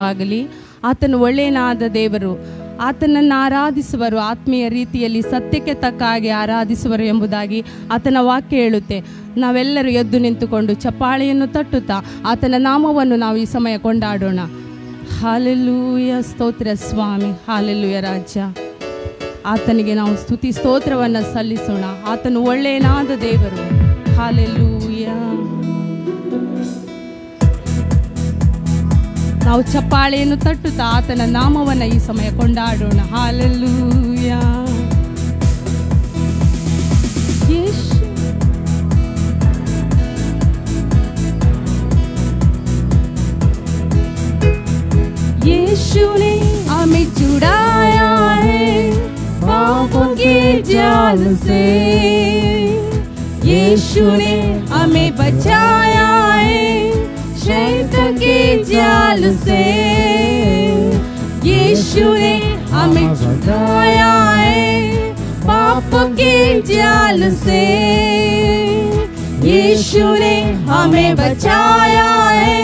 ಆಗಲಿ. ಆತನು ಒಳ್ಳೆಯನಾದ ದೇವರು. ಆತನನ್ನು ಆರಾಧಿಸುವರು, ಆತ್ಮೀಯ ರೀತಿಯಲ್ಲಿ ಸತ್ಯಕ್ಕೆ ತಕ್ಕ ಹಾಗೆ ಆರಾಧಿಸುವರು ಎಂಬುದಾಗಿ ಆತನ ವಾಕ್ಯ ಹೇಳುತ್ತೆ. ನಾವೆಲ್ಲರೂ ಎದ್ದು ನಿಂತುಕೊಂಡು ಚಪ್ಪಾಳೆಯನ್ನು ತಟ್ಟುತ್ತಾ ಆತನ ನಾಮವನ್ನು ನಾವು ಈ ಸಮಯ ಕೊಂಡಾಡೋಣ. ಹಾಲೆಲೂಯ, ಸ್ತೋತ್ರ ಸ್ವಾಮಿ, ಹಾಲೆಲೂಯ ರಾಜ. ಆತನಿಗೆ ನಾವು ಸ್ತುತಿ ಸ್ತೋತ್ರವನ್ನು ಸಲ್ಲಿಸೋಣ. ಆತನು ಒಳ್ಳೆಯನಾದ ದೇವರು. ಹಾಲೆಲೂಯ. ನಾವು ಚಪ್ಪಾಳೆಯನ್ನು ತಟ್ಟುತ್ತಾ ಆತನ ನಾಮವನ್ನು ಈ ಸಮಯ ಕೊಂಡಾಡೋಣ. ಹಾಲೆಲೂಯ. यीशु ने हमें छुड़ाया है पापों के जाल से. यीशु ने हमें बचाया है शैतान के जाल से. यीशु ने हमें छुड़ाया है पापों के जाल से. यीशु ने हमें बचाया है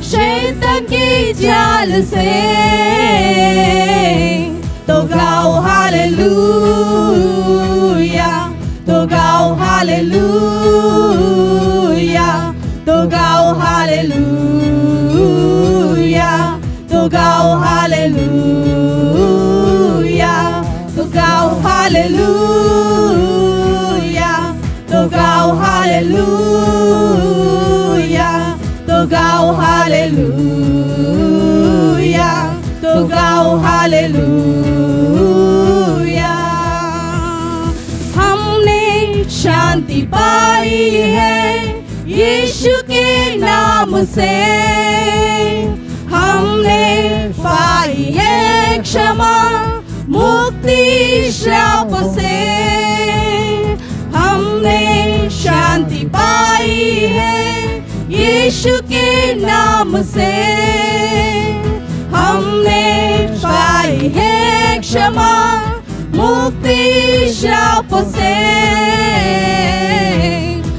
शैतान के जाल से. तो गाओ हालेलूया, तो गाओ हालेलूया, तो गाओ हालेलूया, तो गाओ हालेलूया, तो गाओ हालेलूया, तो गाओ हालेलूया, तो गाओ हालेलूया, तो गाओ हालेलूया. हमने शांति पाई है यीशु के नाम से. हमने पाई है क्षमा मुक्ति श्राप से. हमने शांति पाई है यीशु के नाम से. हमने पाई है क्षमा मुक्ति श्राप से.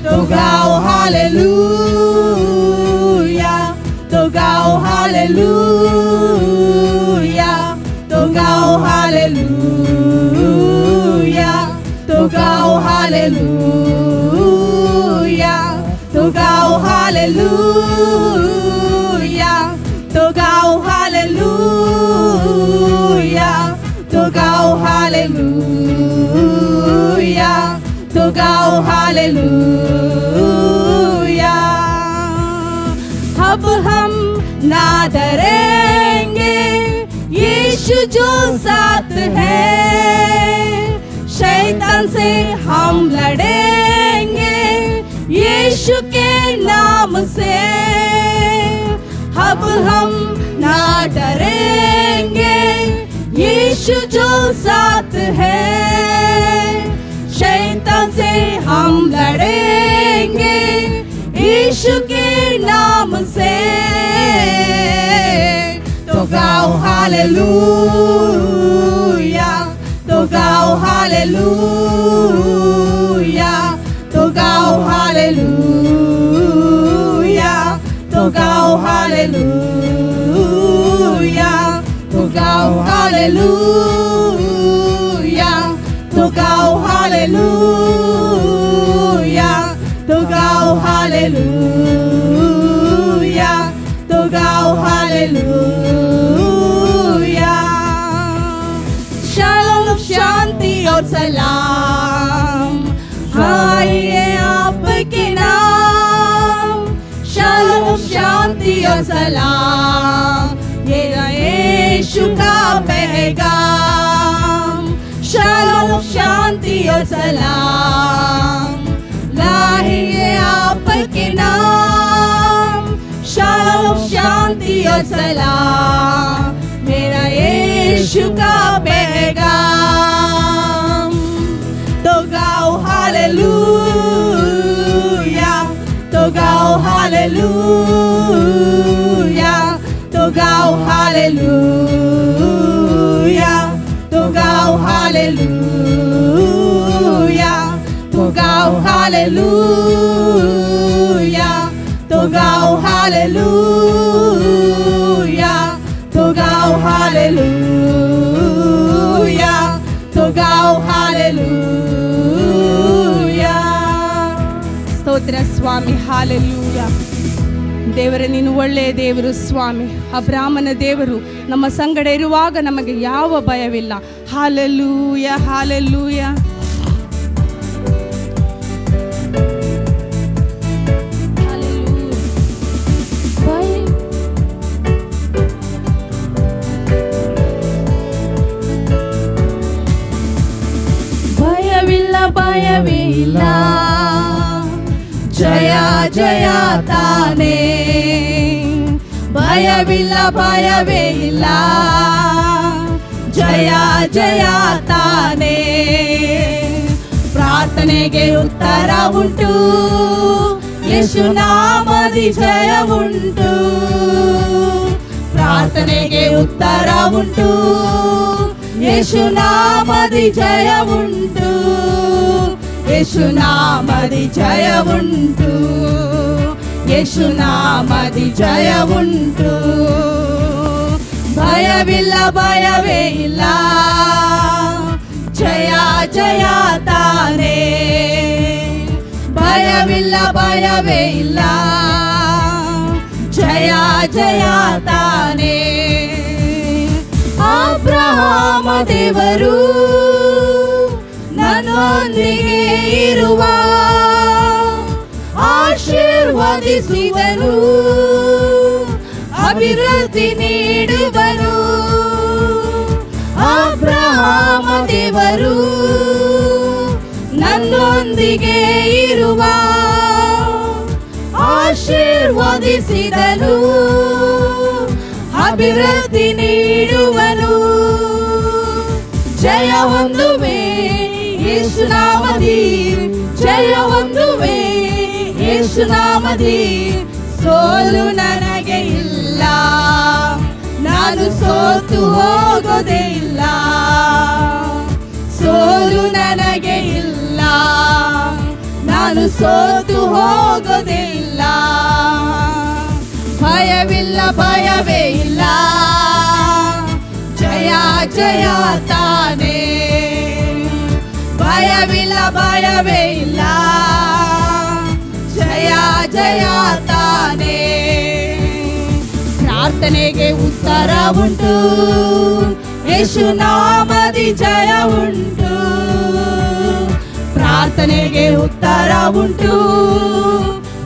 तो गाओ हालेलूया, तो गाओ हालेलूया, तो गाओ हालेलूया, तो गाओ हालेलूया, तो गाओ हालेलूया, तो गाओ हालेलूया, तो गाओ हालेलूया, तो गाओ हालेलूया. अब हम ना डरेंगे यीशु जो साथ है. शैतान से हम लड़ेंगे यीशु के नाम से. अब हम ना डरेंगे यीशु जो साथ है. शैतान से हम लड़ेंगे यीशु के नाम से. तो गाओ हालेलूया, तो गाओ हालेलूया, तो गाओ हालेलूया, तो गाओ हालेलूया, तो गाओ हालेलूया, तो गाओ हालेलूया, तो गाओ हालेलूया, तो गाओ हालेलूया. शालोम, शांति और सलाम आइए आपके नाम. शालोम, शांति और सलाम ये यीशु का पैगाम. शालोम, शांति और सलाम लाइए आपके नाम. शालोम, शांति और सलाम मेरा यीशु का पैगाम. तो गाओ हालेलूया, तो गाओ हालेलूया, तो गाओ हालेलूया, तो गाओ हालेलूया, तो गाओ हालेलूया, तो गाओ हालेलूया, ಸ್ವಾಮಿ. ಹಾಲೆಲೂಯ. ದೇವರೇ, ನೀನು ಒಳ್ಳೆಯ ದೇವರು ಸ್ವಾಮಿ. ಅಬ್ರಾಮನ ದೇವರು ನಮ್ಮ ಸಂಗಡ ಇರುವಾಗ ನಮಗೆ ಯಾವ ಭಯವಿಲ್ಲ. Hallelujah, hallelujah. ಭಯವೇ ಇಲ್ಲ, ಜಯ ಜಯ ತಾನೇ. ಭಯವಿಲ್ಲ, ಭಯವೇ ಇಲ್ಲ, ಜಯ ಜಯ ತಾನೇ. ಪ್ರಾರ್ಥನೆಗೆ ಉತ್ತರ ಉಂಟು, ಯೇಸು ನಾಮದಿ ಜಯ ಉಂಟು. ಪ್ರಾರ್ಥನೆಗೆ ಉತ್ತರ ಉಂಟು, ಯೇಸು ನಾಮದಿ ಜಯ ಉಂಟು. ಯೇಸು ನಾಮದಿ ಜಯ ಉಂಟು, ಯೇಸು ನಾಮದಿ ಜಯ ಉಂಟು. ಭಯವಿಲ್ಲ, ಭಯವೇ ಇಲ್ಲ, ಜಯ ಜಯ ತಾನೇ. ಭಯವಿಲ್ಲ, ಭಯವೇ ಇಲ್ಲ, ಜಯ ಜಯ ತಾನೇ. ಅಬ್ರಹಾಮ ದೇವರು ನನ್ನೊಂದಿಗೆ ಇರುವ, ಆಶೀರ್ವದಿಸುವನು, ಅಭಿವೃದ್ಧಿ ನೀಡುವನು. ಅಬ್ರಹಾಮ ದೇವರು ನನ್ನೊಂದಿಗೆ ಇರುವ, ಆಶೀರ್ವದಿಸಿದನು, ಅಭಿವೃದ್ಧಿ ನೀಡುವನು. ಜಯ ಹೊಂದುವೆ ಯೇಸು ನಾಮದಿ, ಜಯ ಹೊಂದುವೆ ಯೇಸು ನಾಮದಿ. ಸೋಲು ನನಗೆ ಇಲ್ಲ, ನಾನು ಸೋತು ಹೋಗೋದೇ ಇಲ್ಲ. ಸೋಲು ನನಗೆ ಇಲ್ಲ, ನಾನು ಸೋತು ಹೋಗೋದೇ ಇಲ್ಲ. ಭಯವಿಲ್ಲ, ಭಯವೇ ಇಲ್ಲ, ಜಯ ಜಯ ತಾನೇ. ಭಯವಿಲ್ಲ, ಭಯವೇ ಇಲ್ಲ, ಜಯ ಜಯ ತಾನೇ. ಪ್ರಾರ್ಥನೆಗೆ ಉತ್ತರ ಉಂಟು, ಯೇಸು ನಾಮದಿ ಜಯ ಉಂಟು. ಪ್ರಾರ್ಥನೆಗೆ ಉತ್ತರ ಉಂಟು,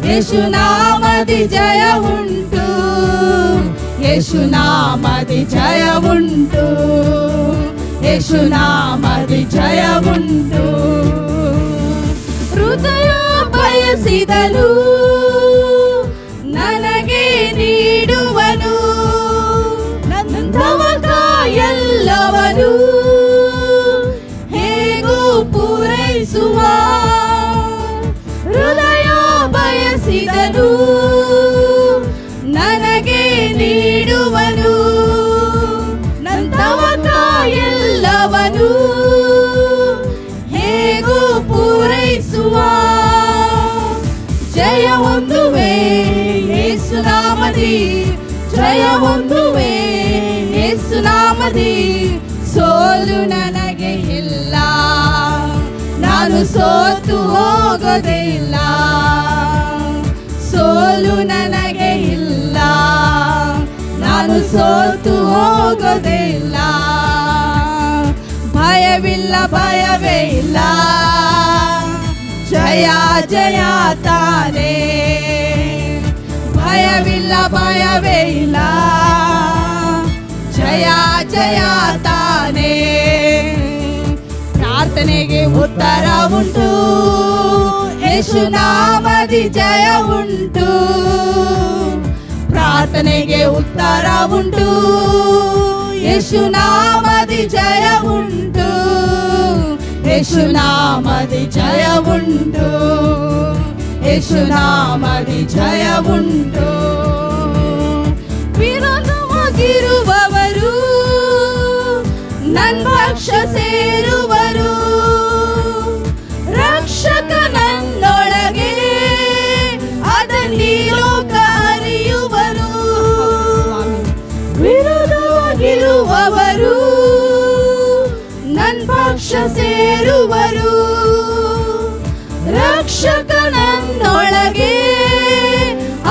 ಯೇಸು ನಾಮದಿ ಜಯ ಉಂಟು. ಯೇಸು ನಾಮದಿ ಜಯ ಉಂಟು, ಯೇಸು ನಾಮದಿ ಜಯ ಉಂಟು. ಹೃದಯ ಬಯಸಿದನು, ನನಗೆ ನೀಡುವನು. ನಂದವಕ ಎಲ್ಲವನು ಹೇಗೂ ಪೂರೈಸುವ. ಹೃದಯ ಬಯಸಿದನು, ನನಗೆ ನೀಡುವನು. ನಂದವಕ ಎಲ್ಲವನು ಹೇಗೂ ಪೂರೈಸುವ. ಜಯ ಹೊಂದುವೆ ಯೇಸು ನಾಮದಿ, ಜಯ ಹೊಂದುವೆ ಯೇಸು ನಾಮದಿ. ಸೋಲು ನನಗೆ ಇಲ್ಲ, ನಾನು ಸೋತು ಹೋಗೋದೇ ಇಲ್ಲ. ಸೋಲು ನನಗೆ ಇಲ್ಲ, ನಾನು ಸೋತು ಹೋಗೋದೇ ಇಲ್ಲ. ಭಯವಿಲ್ಲ, ಭಯವೇ ಇಲ್ಲ, ಜಯ ಜಯ ತಾನೇ. ಭಯವಿಲ್ಲ, ಭಯವೇ ಇಲ್ಲ, ಜಯ ಜಯ ತಾನೇ. ಪ್ರಾರ್ಥನೆಗೆ ಉತ್ತರ ಉಂಟು, ಯೇಸು ನಾಮದಿ ಜಯ ಉಂಟು. ಪ್ರಾರ್ಥನೆಗೆ ಉತ್ತರ ಉಂಟು, ಯೇಸು ನಾಮದಿ ಜಯ ಉಂಟು. ಯೇಸು ನಾಮದಿ ಜಯ ಉಂಟು, ಯೇಸು ನಾಮದಿ ಜಯ ಉಂಟು. ವಿರೋಧವಾಗಿರುವವರು ನನ್ನ ಪಕ್ಷ ಸೇರುವರು. ರಕ್ಷಕ ನನ್ನೊಳಗೆ, ಅದನ್ನೇ ಲೋಕ ಅರಿಯುವರು. ವಿರೋಧವಾಗಿರುವವರು ನನ್ನ ಪಕ್ಷ ಸೇರುವರು. ರಕ್ಷಕ ರಕ್ಷಕನನ್ನೊಳಗೆ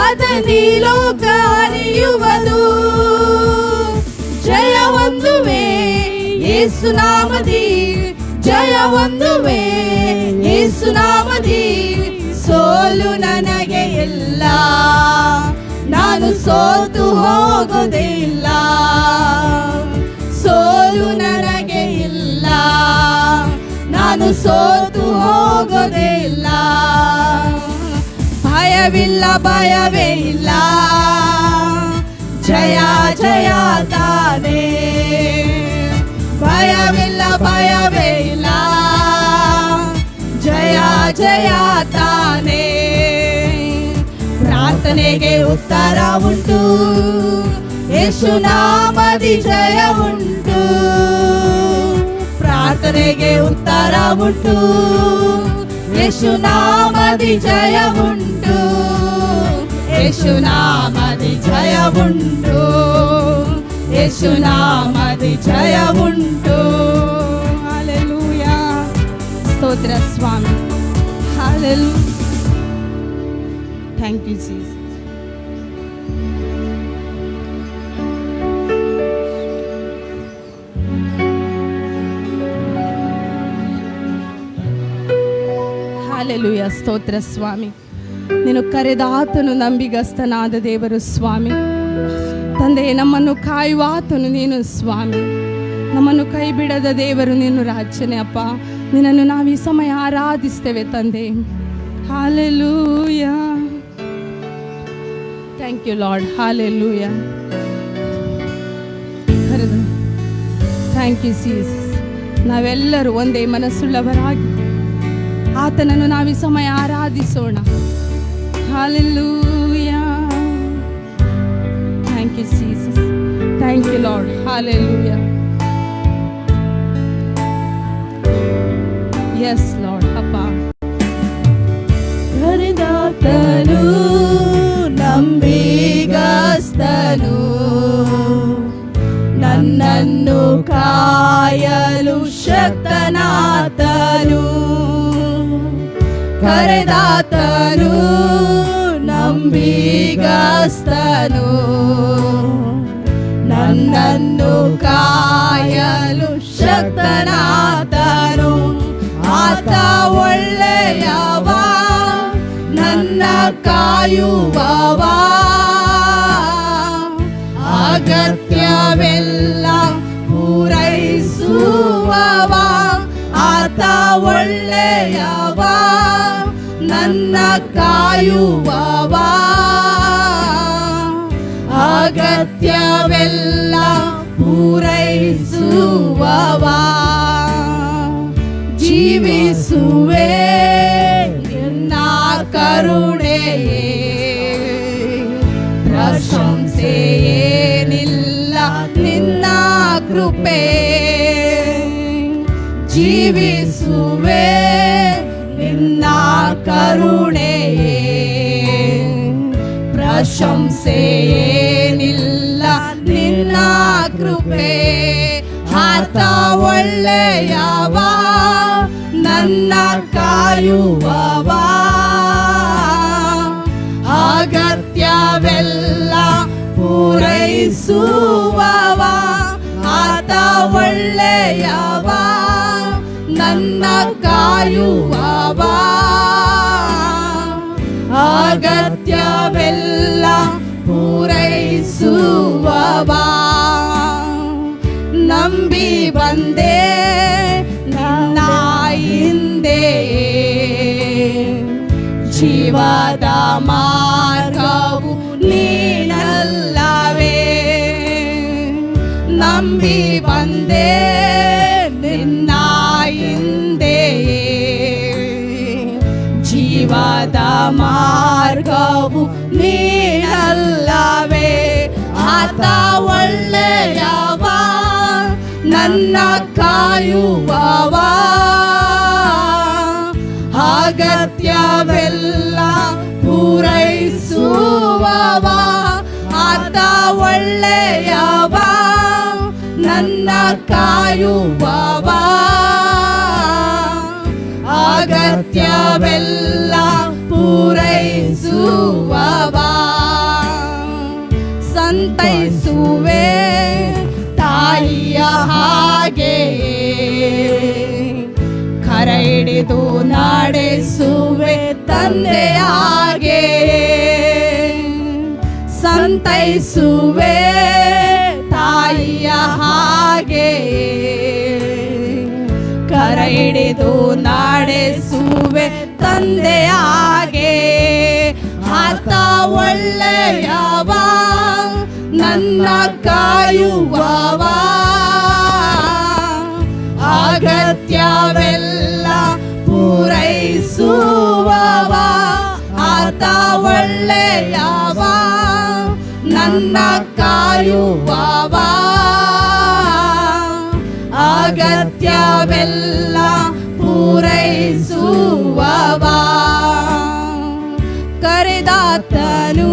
ಅದನ್ನಿ ಲೋಕ ಅರಿಯುವುದು. ಜಯ ಹೊಂದುವೆ ಯೇಸು ನಾಮದಿ, ಜಯ ಹೊಂದುವೆ ಯೇಸು ನಾಮದಿ. ಸೋಲು ನನಗೆ ಇಲ್ಲ, ನಾನು ಸೋತು ಹೋಗೋದೇ ಇಲ್ಲ. ಸೋಲು ನನಗೆ ಇಲ್ಲ, ನಾನು ಸೋತು ಹೋಗೋದೇ ಇಲ್ಲ. ಭಯವಿಲ್ಲ, ಭಯವೇ ಇಲ್ಲ, ಜಯ ಜಯ ತಾನೇ. ಭಯವಿಲ್ಲ, ಭಯವೇ ಇಲ್ಲ, ಜಯ ಜಯ ತಾನೇ. ಪ್ರಾರ್ಥನೆಗೆ ಉತ್ತರ ಉಂಟು, ಯೇಸು ನಾಮದಿ ಜಯ ಉಂಟು. ಪ್ರಾರ್ಥನೆಗೆ ಉತ್ತರ ಉಂಟು, ಯೇಸು ನಾಮದಿ ಜಯ ಉಂಟು. ಯೇಸು ನಾಮದಿ ಜಯ ಉಂಟು, ಯೇಸು ನಾಮದಿ ಜಯ ಉಂಟು. ಹಲ್ಲೆಲೂಯಾ, ಸ್ತೋತ್ರ ಸ್ವಾಮಿ. Hallelujah, thank you Jesus. Hallelujah, ಸ್ತೋತ್ರ ಸ್ವಾಮಿ. ನೀನು ಕರೆದ ಆತನು ನಂಬಿಗಸ್ತನಾದ ದೇವರು ಸ್ವಾಮಿ. ತಂದೆ, ನಮ್ಮನ್ನು ಕಾಯುವ ಆತನು ನೀನು ಸ್ವಾಮಿ. ನಮ್ಮನ್ನು ಕೈ ಬಿಡದ ದೇವರು ನೀನು ರಾಜನೇ ಅಪ್ಪ. ನಿನ್ನನ್ನು ನಾವು ಈ ಸಮಯ ಆರಾಧಿಸ್ತೇವೆ ತಂದೆ. Hallelujah, thank you Lord. Hallelujah, thank you Jesus. ನಾವೆಲ್ಲರೂ ಒಂದೇ ಮನಸ್ಸುಳ್ಳವರಾಗಿ ಆತನನ್ನು ನಾವು ಈ ಸಮಯ ಆರಾಧಿಸೋಣ. Hallelujah, thank you Jesus. Thank you Lord. Hallelujah, yes Lord ಅಪ್ಪ. ಕರೆದಾತನು ನಂಬಿಗಸ್ತನು, ನನ್ನನ್ನು ಕಾಯಲು ಶಕ್ತನಾತನು. ಕರೆದಾತನು ನಂಬಿಗಸ್ತನು, ನನ್ನನ್ನು ಕಾಯಲು ಶಕ್ತನಾತನು. ಆತ ಒಳ್ಳೆಯವ, ನನ್ನ ಕಾಯುವವ. ಅಗತ್ಯವೆಲ್ಲ ಪೂರೈಸುವವ. ಆತ ಒಳ್ಳೆಯವ, ನನ್ನ ಕಾಯುವವ. ಅಗತ್ಯವೆಲ್ಲ ಪೂರೈಸುವವ. ಜೀವಿಸುವೆ ನಿನ್ನ ಕರುಣೆಯೇ, ಪ್ರಶಂಸೆಯೇನಿಲ್ಲ ನಿನ್ನ ಕೃಪೆ. ಜೀವಿಸುವೆ ನಿನ್ನ ಕರುಣೆಯೇ, ಪ್ರಶಂಸೆಯೇನಿಲ್ಲ ನಿನ್ನ ಕೃಪೆ. ಆತ ಒಳ್ಳೆಯವ, ನನ್ನ ಕಾಯುವವ. ಅಗತ್ಯವೆಲ್ಲ ಪೂರೈಸುವವ. ಆತ ಒಳ್ಳೆಯವ, ನನ್ನ ಕಾಯುವವ. ಅಗತ್ಯವೆಲ್ಲ ಪೂರೈಸುವವ. ನಂಬಿ ಬಂದೆ ನನ್ನ ಹಿಂದೆ, ಜೀವದ ಮಾರ್ಗವು ನೀನಲ್ಲವೇ. ನಂಬಿ ಬಂದೆ ನಿನ್ನ ಹಿಂದೆ, ಜೀವದ ಮಾರ್ಗವು ನೀನಲ್ಲವೇ. ಆತ ಒಳ್ಳೆಯವ, ನನ್ನ ಕಾಯುವವ. ಅಗತ್ಯವೆಲ್ಲ ಪೂರೈಸುವವ. ಆತ ಒಳ್ಳೆಯವ, ನನ್ನ ಕಾಯುವವ. ಆಗ ಅಗತ್ಯವೆಲ್ಲ ಪೂರೈಸುವವ. ಸಂತೈಸುವೆ ತಾಯಿಯ ಹಾಗೆ, ಕರ ಹಿಡಿದು ನಡೆಸುವೆ ತಂದೆಯ ಹಾಗೆ. ಸಂತೈಸುವೆ ತಾಯಿಯ ಹಾಗೆ, ಕರ ಹಿಡಿದು ನಡೆಸುವೆ ತಂದೆಯ ಹಾಗೆ. ಆತ ಒಳ್ಳೆಯವ, ನನ್ನ ಕಾಯುವವ, ಅಗತ್ಯವೆಲ್ಲ ಪೂರೈಸುವವ. ಆತ ಒಳ್ಳೆಯವ, ನನ್ನ ಕಾಯುವವ, ಅಗತ್ಯವೆಲ್ಲ ಪೂರೈಸುವವ. ಕರೆದಾತನು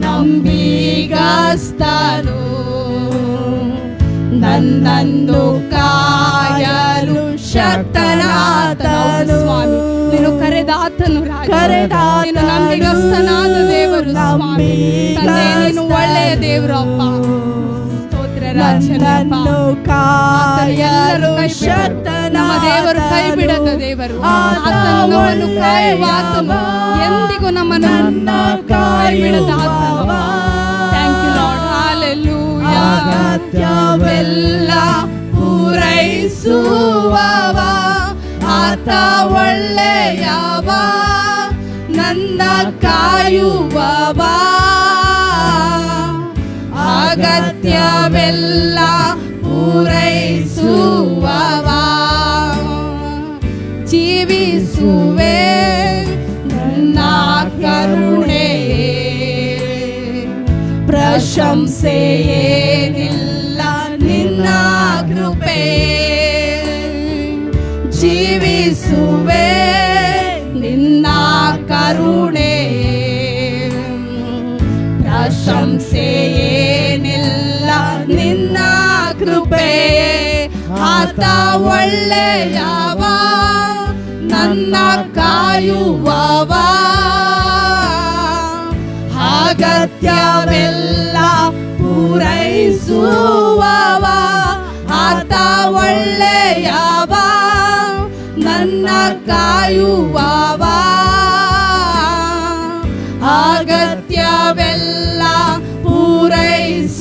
ನಂಬಿಗಸ್ತನು, ನನ್ನನ್ನು ಕಾಯಲು ಶಕ್ತನಾತನು. ಸ್ವಾಮಿ, ನೀನು ಕರೆದಾತನು, ನೀನು ನಂಬಿಗಸ್ತನಾದ ದೇವರು ಸ್ವಾಮಿ. ತಂದೆ, ನೀನು ಒಳ್ಳೆಯ ದೇವರು ಅಪ್ಪ. ನನ್ನನ್ನು ಕಾಯಲು ಶಕ್ತನಾದ ದೇವರು, ಕೈ ಬಿಡದ ದೇವರು. ಆತನು ಕಾಯುವಾತನು, ಎಂದಿಗೂ ನಮ್ಮನ್ನು ಕೈ ಬಿಡದ ಆತನು. Thank you Lord, hallelujah. ಅಗತ್ಯವೆಲ್ಲ ಪೂರೈಸುವವ, ಆತ ಒಳ್ಳೆಯವ, ನನ್ನ ಕಾಯುವವ, ಅಗತ್ಯವೆಲ್ಲ ಪೂರೈಸುವವ. ಜೀವಿಸುವೆ ನನ್ನ ಕರುಣೆ, ಪ್ರಶಂಸೆಯೇನಿಲ್ಲ ನಿನ್ನ ಕೃಪೆ. ಜೀವಿಸುವೆ ನಿನ್ನ ಕರುಣೆ, ಪ್ರಶಂಸೆಯೇನಿಲ್ಲ ನಿನ್ನ ಕೃಪೆ. ಆತ ಒಳ್ಳೆಯವ, ನನ್ನ ಕಾಯುವವ, ಅಗತ್ಯವೆಲ್ಲ ಪೂರೈಸುವವ. ಆತ ಒಳ್ಳೆಯವ, ನನ್ನ ಕಾಯುವವ, ಅಗತ್ಯವೆಲ್ಲ ಪೂರೈಸುವವ.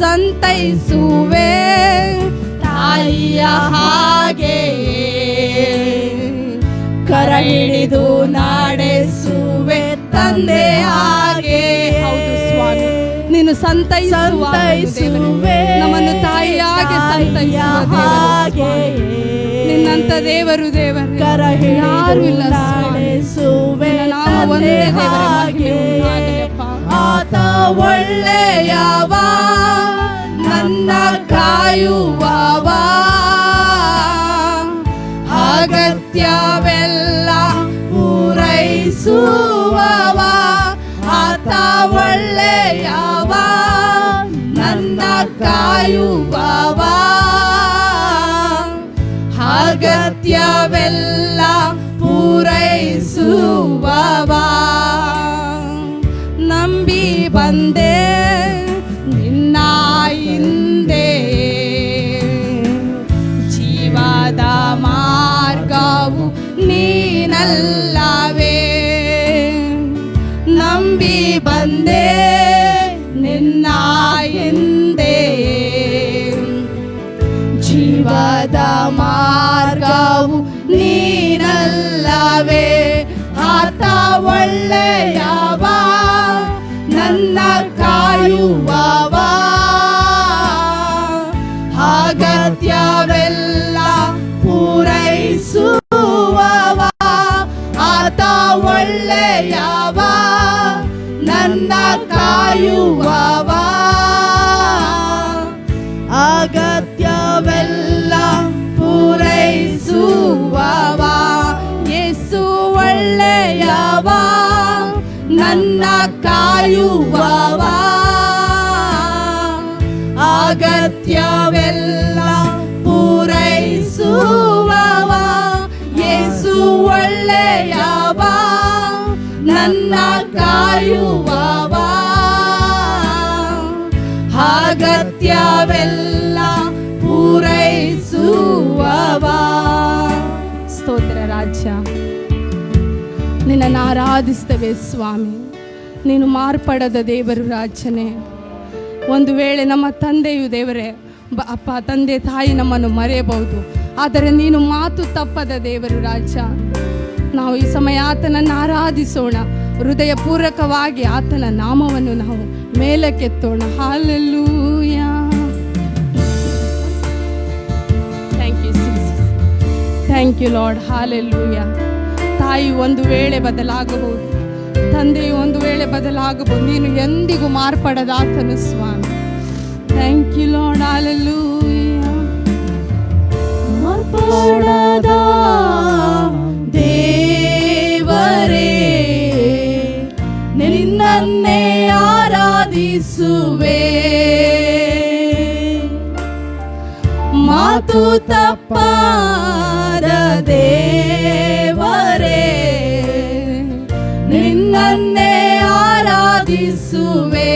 ಸಂತೈಸುವೆ ತಾಯಿಯ ಹಾಗೆ, ಕರ ಹಿಡಿದು ನಡೆಸುವೆ ತಂದೆ ಹಾಗೆ. ಹೌದು ಸ್ವಾಮಿ, ನೀನು ಸಂತೈಸುವೆ ನಮ್ಮನ್ನು ತಾಯಿಯಾಗೆ ಸಂತೈಸುವ ಹಾಗೆ. ನಿನ್ನಂತ ದೇವರು ಕರ ಯಾರು ಇಲ್ಲ ನಡೆಸುವೆ ನಾಮ ಒಂದೇ ಹಾಗೆ. ಆತ ಒಳ್ಳೆಯವ, ನನ್ನ ಕಾಯುವವ, ಅಗತ್ಯವೆಲ್ಲ ಪೂರೈಸುವವ. ಆತ ಒಳ್ಳೆಯವ, ನನ್ನ ಕಾಯುವವ, ಅಗತ್ಯವೆಲ್ಲ ಪೂರೈಸುವವ. ನಂಬಿ ಬಂದೆ ನಿನ್ನ ಹಿಂದೆ, ಜೀವದ ಮಾರ್ಗವು ನೀನಲ್ಲವೇ. ನಂಬಿ ಬಂದೆ ನಿನ್ನ ಹಿಂದೆ, ಜೀವದ ಮಾರ್ಗವು ನೀನಲ್ಲವೇ. ಆತ ಒಳ್ಳೆಯವ, ನನ್ನ ಕಾಯುವವ, ಅಗತ್ಯವೆಲ್ಲ ಪೂರೈಸುವವ. ಆತ ಒಳ್ಳೆಯವ, ನನ್ನ ಕಾಯುವವ, ಅಗತ್ಯವೆಲ್ಲ ಪೂರೈಸುವವ. ಯೇಸು ಒಳ್ಳೆಯವ, ನನ್ನ ಕಾಯುವವ, ಅಗತ್ಯವೆಲ್ಲ ಪೂರೈಸುವವ. ಕಾಯುವವ, ಅಗತ್ಯವೆಲ್ಲ ಪೂರೈಸುವವ. ಸ್ತೋತ್ರ ರಾಜ್ಯ, ನಿನ್ನನ್ನು ಆರಾಧಿಸ್ತೇವೆ ಸ್ವಾಮಿ. ನೀನು ಮಾರ್ಪಡದ ದೇವರು ರಾಜನೇ. ಒಂದು ವೇಳೆ ನಮ್ಮ ತಂದೆಯು ದೇವರೇ ಅಪ್ಪ ತಂದೆ ತಾಯಿ ನಮ್ಮನ್ನು ಮರೆಯಬಹುದು, ಆದರೆ ನೀನು ಮಾತು ತಪ್ಪದ ದೇವರು ರಾಜ. ನಾವು ಈ ಸಮಯ ಆತನನ್ನು ಆರಾಧಿಸೋಣ, ಹೃದಯಪೂರ್ವಕವಾಗಿ ಆತನ ನಾಮವನ್ನು ನಾವು ಮೇಲಕ್ಕೆತ್ತೋಣ. Hallelujah. Thank you Jesus, thank you Lord. Hallelujah. ತಾಯಿ ಒಂದು ವೇಳೆ ಬದಲಾಗಬಹುದು, ತಂದೆಯು ಒಂದು ವೇಳೆ ಬದಲಾಗಬಹುದು, ನೀನು ಎಂದಿಗೂ ಮಾರ್ಪಡದ ಆತನು ಸ್ವಾಮಿ. Thank you Lord. ಹಾಲೆಲೂಯಾ. ಮಾರ್ಪಡದ ದೇವರೇ, ನಿನ್ನನ್ನೇ ಆರಾಧಿಸುವೆ. ಮಾತು ತಪ್ಪಾದ ದೇವರೇ, ನಿನ್ನನ್ನೇ ಆರಾಧಿಸುವೆ.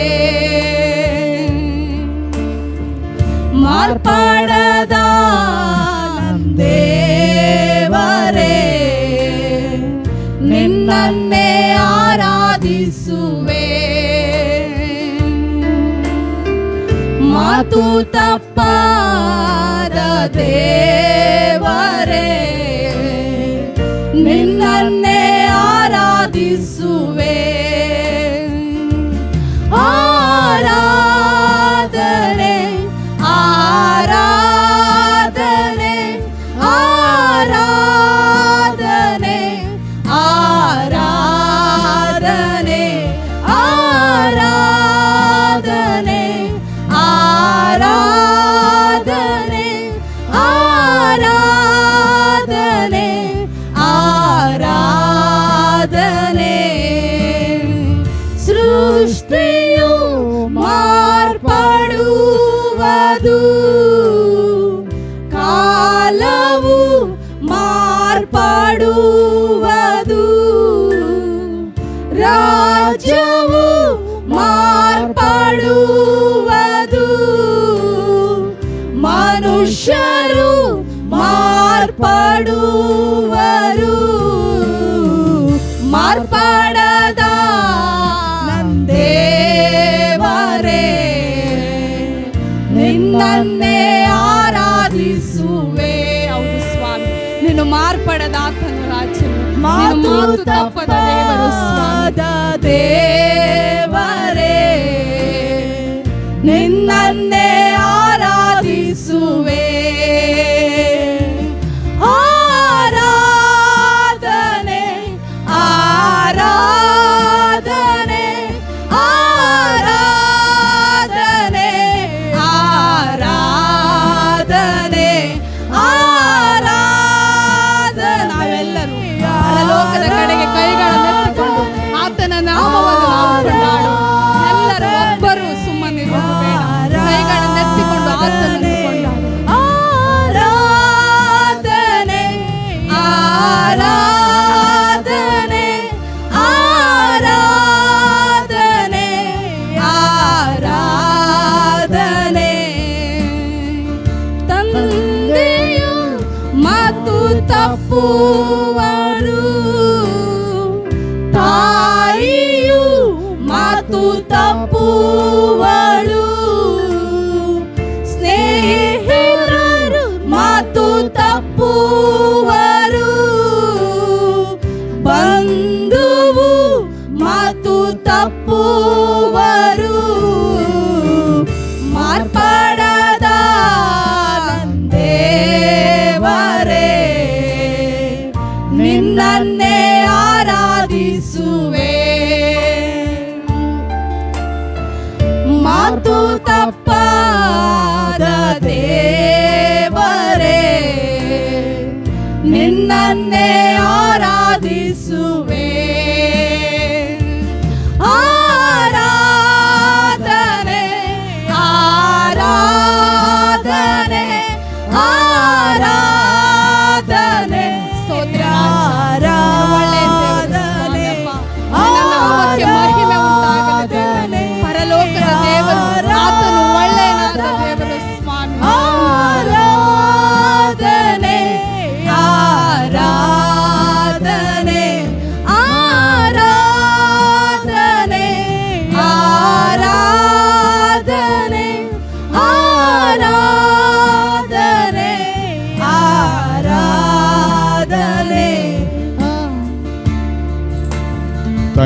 ಮಾರ್ಪಡದ ದೇವರೇ, ನಿನ್ನನ್ನೇ ಆರಾಧಿಸುವೆ. ಮಾತು ತಪ್ಪಾದ ದೇವರೇ, ನಿನ್ನನ್ನೇ ಆರಾಧಿಸುವೆ. ಆರಾಧನೆ ಆರಾಧನೆ ಆರಾಧನೆ ಆರಾಧನೆ ಆರಾಧನೆ ಆರಾಧನೆ ಆರಾಧನೆ ಆರಾಧನೆ. ಸೃಷ್ಟಿಯು ಮಾರ್ಪಡುವುದು, ಕಾಲವು ಮಾರ್ಪಡುವುದು, ರಾಜ್ಯವು ಮಾರ್ಪಡುವುದು, ಮನುಷ್ಯರು ಮಾರ್ಪಡುವರು. ಮಾರ್ಪಡದ ದೇವರೇ, ನಿನ್ನನ್ನೇ ಆರಾಧಿಸುವೆ. ಹೌದು ಸ್ವಾಮಿ, ನೀನು ಮಾರ್ಪಡದ ಆತನು ರಾಜನು, ಮಾತು ತಪ್ಪದ ದೇವರು ದೇವರೇ, ನಿನ್ನನ್ನೇ ಆರಾಧಿಸುವೆ. ಆರಾಧನೆ ಆರಾಧನೆ ಆರಾಧನೆ ಆರಾಧನೆ ಆರಾಧನೆ. ನಾವೆಲ್ಲರೂ ಪರಲೋಕದ ಕಡೆಗೆ ಕೈಗಳನ್ನೆತ್ತಿಕೊಂಡು ಆತನ ನಾಮವನ್ನು ನಾವು ಕೊಂಡಾಡುವ. ಎಲ್ಲರೂ ಒಬ್ಬರು ಸುಮ್ಮನಿರುವುದು ಬೇಡ, ಕೈಗಳನ್ನೆತ್ತಿಕೊಂಡು ಆತನನ್ನು ಕೊಂಡಾಡು. ಆರಾಧನೆ ಆರಾಧನೆ ಆರಾಧನೆ ಆರಾಧನೆ. ತಂದೆಯು ಮಾತು ತಪ್ಪುವರು, ತಾಯಿಯು ಮಾತು ತಪ್ಪುವಳು, ಸ್ನೇಹಿತರು ಮಾತು ತಪ್ಪುವರು, ಬಂಧುವು ಮಾತು ತಪ್ಪುವರು. ಮಾರ್ಪಡದ ದೇವರೇ, ನಿನ್ನನ್ನೇ ಆರಾಧಿಸುವೆ. ಮಾತು ತಪ್ಪಾದ ದೇವರೇ, ನಿನ್ನನ್ನೇ ಆರಾಧಿಸುವೆ. ಆರಾಧನೆ ಆರಾಧನೆ ಆರಾಧನೆ. ಸ್ತೋತ್ರ. ಆರಾಧನೆ ಮಹಿಮೆ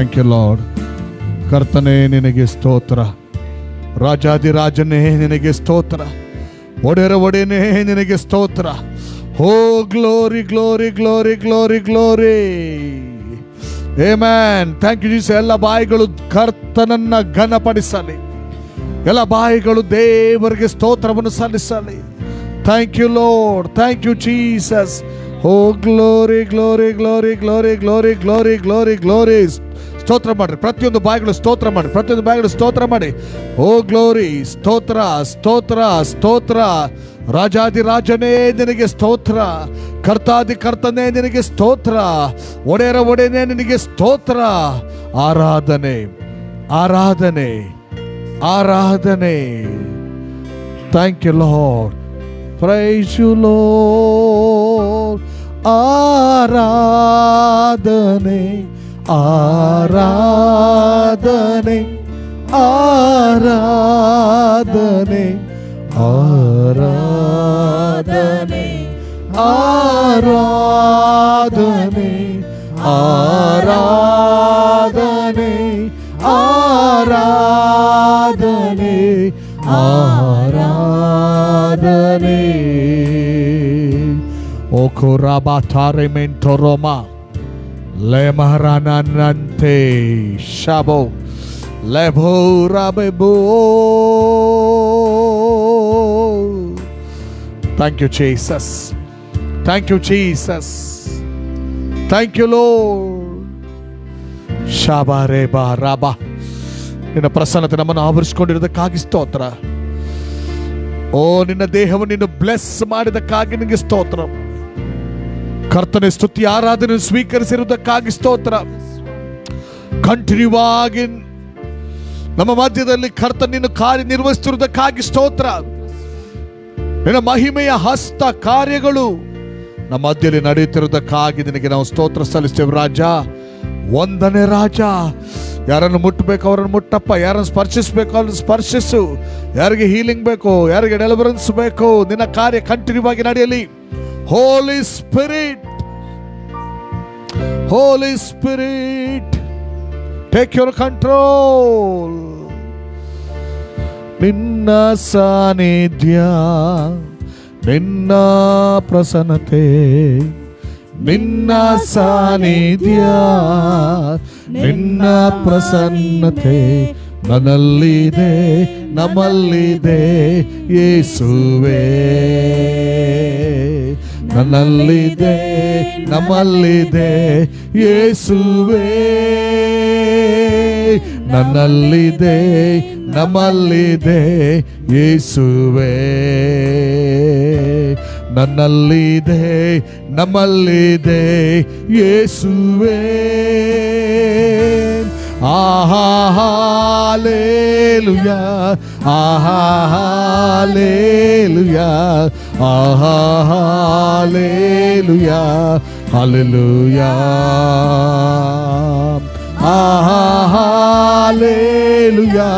ಥ್ಯಾಂಕ್ ಯು ಲಾರ್ಡ್. ಕರ್ತನೇ ನಿನಗೆ ಸ್ತೋತ್ರ, ರಾಜಾದಿರಾಜನೇ ನಿನಗೆ ಸ್ತೋತ್ರ, ಒಡೆಯನೇ ನಿನಗೆ ಸ್ತೋತ್ರ. Oh glory glory glory glory glory. Amen. Thank you Jesus. ಎಲ್ಲ ಬಾಯಿಗಳು ಕರ್ತನನ್ನ ಘನಪಡಿಸಲಿ, ಎಲ್ಲ ಬಾಯಿಗಳು ದೇವರಿಗೆ ಸ್ತೋತ್ರವನ್ನು ಸಲ್ಲಿಸಲಿ. Thank you Lord, thank you Jesus. Oh glory glory glory glory glory glory glory glory. ಸ್ತೋತ್ರ ಮಾಡ್ರಿ, ಪ್ರತಿಯೊಂದು ಬಾಯಿಗಳು ಸ್ತೋತ್ರ ಮಾಡಿ, ಪ್ರತಿಯೊಂದು ಬಾಯಿಗಳು ಸ್ತೋತ್ರ ಮಾಡಿ. ಓ ಗ್ಲೋರಿ, ಸ್ತೋತ್ರ ಸ್ತೋತ್ರ ಸ್ತೋತ್ರ. ರಾಜಾದಿರಾಜನೇ ನಿನಗೆ ಸ್ತೋತ್ರ, ಕರ್ತಾದಿ ಕರ್ತನೇ ನಿನಗೆ ಸ್ತೋತ್ರ, ಒಡೆಯನೇ ನಿನಗೆ ಸ್ತೋತ್ರ. ಆರಾಧನೆ ಆರಾಧನೆ ಆರಾಧನೆ. Thank you Lord. Praise you Lord. ಆರಾಧನೆ ಆರಾಧನೆ ಆರಾಧನೆ ಆರಾಧನೆ ಆರಾಧನೆ ಆರಾಧನೆ ಆರಾಧನೆ ಆರಾಧನೆ. ಓ ಕೊರಾಬಾತಾರೆ ಮೆಂಟೊರೋಮಾ le maranante shabo lebo rabebo. Thank you Jesus, thank you Jesus, thank you Lord. shabareba raba. ನಿನ್ನ ಪ್ರಸನ್ನತೆ ನಮ್ಮನ್ನು ಆವರಿಸಿಕೊಂಡಿರೋದಕ್ಕಾಗಿ ಸ್ತೋತ್ರ. ಓ ನಿನ್ನ ದೇಹವನ್ನು ನೀನು ಬ್ಲೆಸ್ ಮಾಡಿದಕ್ಕಾಗಿ ನಿನಗೆ ಸ್ತೋತ್ರ. ಕರ್ತನೆ ಸ್ತುತಿ ಆರಾಧನೆ ಸ್ವೀಕರಿಸಿರುವುದಕ್ಕಾಗಿ ಸ್ತೋತ್ರ. ಕಂಟಿನ್ಯೂ ಆಗಿ ನಮ್ಮ ಮಧ್ಯದಲ್ಲಿ ಕರ್ತನೆ ನೀನು ಕಾರ್ಯನಿರ್ವಹಿಸುತ್ತಿರುವುದಕ್ಕಾಗಿ ಸ್ತೋತ್ರ. ನಿನ್ನ ಮಹಿಮೆಯ ಹಸ್ತ ಕಾರ್ಯಗಳು ನಮ್ಮ ಮಧ್ಯದಲ್ಲಿ ನಡೆಯುತ್ತಿರುವುದಕ್ಕಾಗಿ ನಿನಗೆ ನಾವು ಸ್ತೋತ್ರ ಸಲ್ಲಿಸ್ತೇವೆ ರಾಜ. ಒಂದನೇ ರಾಜ. ಯಾರನ್ನು ಮುಟ್ಟಬೇಕು ಅವರನ್ನು ಮುಟ್ಟಪ್ಪ, ಯಾರನ್ನು ಸ್ಪರ್ಶಿಸಬೇಕು ಅವ್ರನ್ನು ಸ್ಪರ್ಶಿಸು, ಯಾರಿಗೆ ಹೀಲಿಂಗ್ ಬೇಕು, ಯಾರಿಗೆ ಡೆಲಿವರೆನ್ಸ್ ಬೇಕು, ನಿನ್ನ ಕಾರ್ಯ ಕಂಟಿನ್ಯೂ ಆಗಿ ನಡೆಯಲಿ. Holy Spirit, Holy Spirit, take your control. ನಿನ್ನ ಸಾನ್ನಿಧ್ಯ, ನಿನ್ನ ಪ್ರಸನ್ನತೆ, ನಿನ್ನ ಸಾನ್ನಿಧ್ಯ, ನಿನ್ನ ಪ್ರಸನ್ನತೆ ನನ್ನಲ್ಲಿದೆ, ನಮ್ಮಲ್ಲಿದೆ ಯೇಸುವೇ. ನನ್ನಲ್ಲಿದೆ, ನಮ್ಮಲ್ಲಿದೆ ಯೇಸುವೇ. ನನ್ನಲ್ಲಿದೆ, ನಮ್ಮಲ್ಲಿದೆ ಯೇಸುವೇ. ನನ್ನಲ್ಲಿದೆ, ನಮ್ಮಲ್ಲಿದೆ ಯೇಸುವೇ. ಆಹಾ ಹಾಲೆಲೂಯಾ, ಆಹಾ ಹಾಲೆಲೂಯಾ, ಆಹಾ ಹಾಲೆಲೂಯಾ, ಹಾಲೆಲೂಯಾ, ಆಹಾ ಹಾಲೆಲೂಯಾ,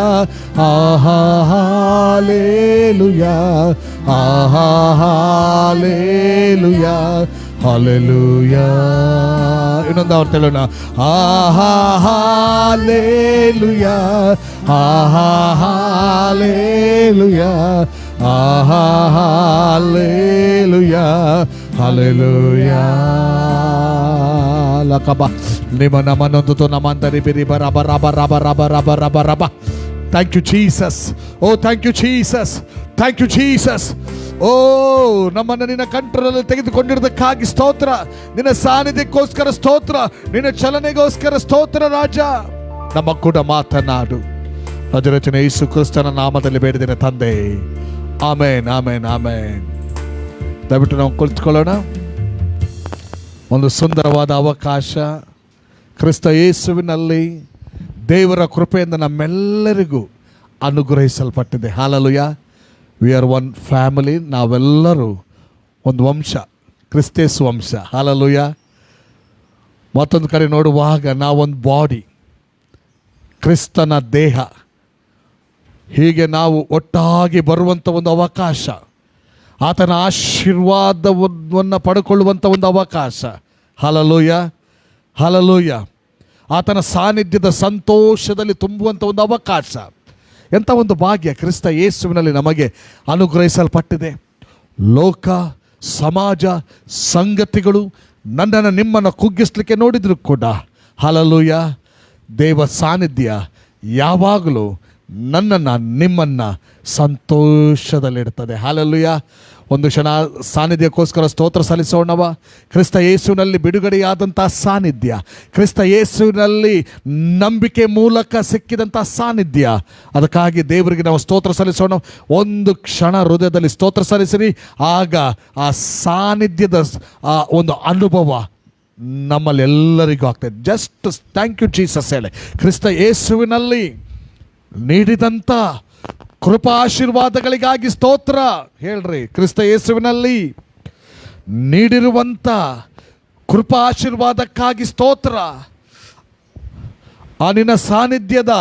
ಆಹಾ ಹಾಲೆಲೂಯಾ, ಆಹಾ ಹಾಲೆಲೂಯಾ, ಹಾಲೆಲೂಯಾ. ಇನ್ನೊಂದು ಅವ್ರು ಹೇಳೋಣ. ಆಹಾ ಹಾಲೆಲೂಯಾ, ಆಹಾ ಹಾಲೆಲೂಯಾ, ಆಹಾ ಹಾಲೆಲೂಯಾ, ಹಾಲೆಲೂಯಾ. ಲಕಬ ನಿಮ್ಮ ನಮನೊಂದು ನಮಂತರಿ ಬಿರಿ ಬರ ಬರ ಬರ ಬರ ಬರ ಬರ ಬರ ಬ. Thank you Jesus. Oh thank you Jesus. Thank you Jesus. ಓ ನಮ್ಮನ್ನು ನಿನ್ನ ಕಂಟ್ರೋಲಲ್ಲಿ ತೆಗೆದುಕೊಂಡಿರೋದಕ್ಕಾಗಿ ಸ್ತೋತ್ರ. ನಿನ್ನ ಸಾನ್ನಿಧ್ಯಕ್ಕೋಸ್ಕರ ಸ್ತೋತ್ರ, ನಿನ್ನ ಚಲನೆಗೋಸ್ಕರ ಸ್ತೋತ್ರ ರಾಜ. ನಮ್ಮ ಕೂಡ ಮಾತನಾಡು ರಾಜರಚನೆ ಯೇಸು ಕ್ರಿಸ್ತನ ನಾಮದಲ್ಲಿ ಬೇಡಿದ್ದೇನೆ ತಂದೆ. ಆಮೇನ್ ಆಮೇನ್ ಆಮೇನ್. ದಯವಿಟ್ಟು ನಾವು ಕುಳಿತುಕೊಳ್ಳೋಣ. ಒಂದು ಸುಂದರವಾದ ಅವಕಾಶ ಕ್ರಿಸ್ತ ಯೇಸುವಿನಲ್ಲಿ ದೇವರ ಕೃಪೆಯಿಂದ ನಮ್ಮೆಲ್ಲರಿಗೂ ಅನುಗ್ರಹಿಸಲ್ಪಟ್ಟಿದೆ. Hallelujah. We are one family. ನಾವೆಲ್ಲರೂ ಒಂದು ವಂಶ, ಕ್ರಿಸ್ತೇಸು ವಂಶ. ಹಾಲೆಲೂಯಾ. ಮತ್ತೊಂದು ಕಡೆ ನೋಡುವಾಗ ನಾವೊಂದು ಬಾಡಿ, ಕ್ರಿಸ್ತನ ದೇಹ. ಹೀಗೆ ನಾವು ಒಟ್ಟಾಗಿ ಬರುವಂಥ ಒಂದು ಅವಕಾಶ, ಆತನ ಆಶೀರ್ವಾದವನ್ನು ಪಡ್ಕೊಳ್ಳುವಂಥ ಒಂದು ಅವಕಾಶ. Hallelujah, hallelujah. ಆತನ ಸಾನ್ನಿಧ್ಯದ ಸಂತೋಷದಲ್ಲಿ ತುಂಬುವಂಥ ಒಂದು ಅವಕಾಶ, ಎಂಥ ಒಂದು ಭಾಗ್ಯ ಕ್ರಿಸ್ತ ಯೇಸುವಿನಲ್ಲಿ ನಮಗೆ ಅನುಗ್ರಹಿಸಲ್ಪಟ್ಟಿದೆ. ಲೋಕ, ಸಮಾಜ, ಸಂಗತಿಗಳು ನನ್ನನ್ನು ನಿಮ್ಮನ್ನು ಕುಗ್ಗಿಸ್ಲಿಕ್ಕೆ ನೋಡಿದ್ರು ಕೂಡ ಹಲ್ಲೆಲೂಯಾ, ದೇವ ಸಾನ್ನಿಧ್ಯ ಯಾವಾಗಲೂ ನನ್ನನ್ನು ನಿಮ್ಮನ್ನು ಸಂತೋಷದಲ್ಲಿಡ್ತದೆ. ಹಲ್ಲೆಲೂಯಾ. ಒಂದು ಕ್ಷಣ ಸಾನ್ನಿಧ್ಯಕ್ಕೋಸ್ಕರ ಸ್ತೋತ್ರ ಸಲ್ಲಿಸೋಣವ. ಕ್ರಿಸ್ತ ಯೇಸುವಿನಲ್ಲಿ ಬಿಡುಗಡೆಯಾದಂಥ ಸಾನ್ನಿಧ್ಯ, ಕ್ರಿಸ್ತ ಯೇಸುವಿನಲ್ಲಿ ನಂಬಿಕೆ ಮೂಲಕ ಸಿಕ್ಕಿದಂಥ ಸಾನ್ನಿಧ್ಯ, ಅದಕ್ಕಾಗಿ ದೇವರಿಗೆ ನಾವು ಸ್ತೋತ್ರ ಸಲ್ಲಿಸೋಣ. ಒಂದು ಕ್ಷಣ ಹೃದಯದಲ್ಲಿ ಸ್ತೋತ್ರ ಸಲ್ಲಿಸಿರಿ, ಆಗ ಆ ಸಾನ್ನಿಧ್ಯದ ಆ ಒಂದು ಅನುಭವ ನಮ್ಮಲ್ಲೆಲ್ಲರಿಗೂ ಆಗ್ತದೆ. ಜಸ್ಟ್ ಥ್ಯಾಂಕ್ ಯು ಜೀಸಸ್ ಹೇಳಿ. ಕ್ರಿಸ್ತ ಯೇಸುವಿನಲ್ಲಿ ನೀಡಿದಂಥ ಕೃಪಾಶೀರ್ವಾದಗಳಿಗಾಗಿ ಸ್ತೋತ್ರ ಹೇಳ್ರಿ. ಕ್ರಿಸ್ತ ಯೇಸುವಿನಲ್ಲಿ ನೀಡಿರುವಂಥ ಕೃಪಾಶೀರ್ವಾದಕ್ಕಾಗಿ ಸ್ತೋತ್ರ. ಆ ನಿನ್ನ ಸಾನ್ನಿಧ್ಯದ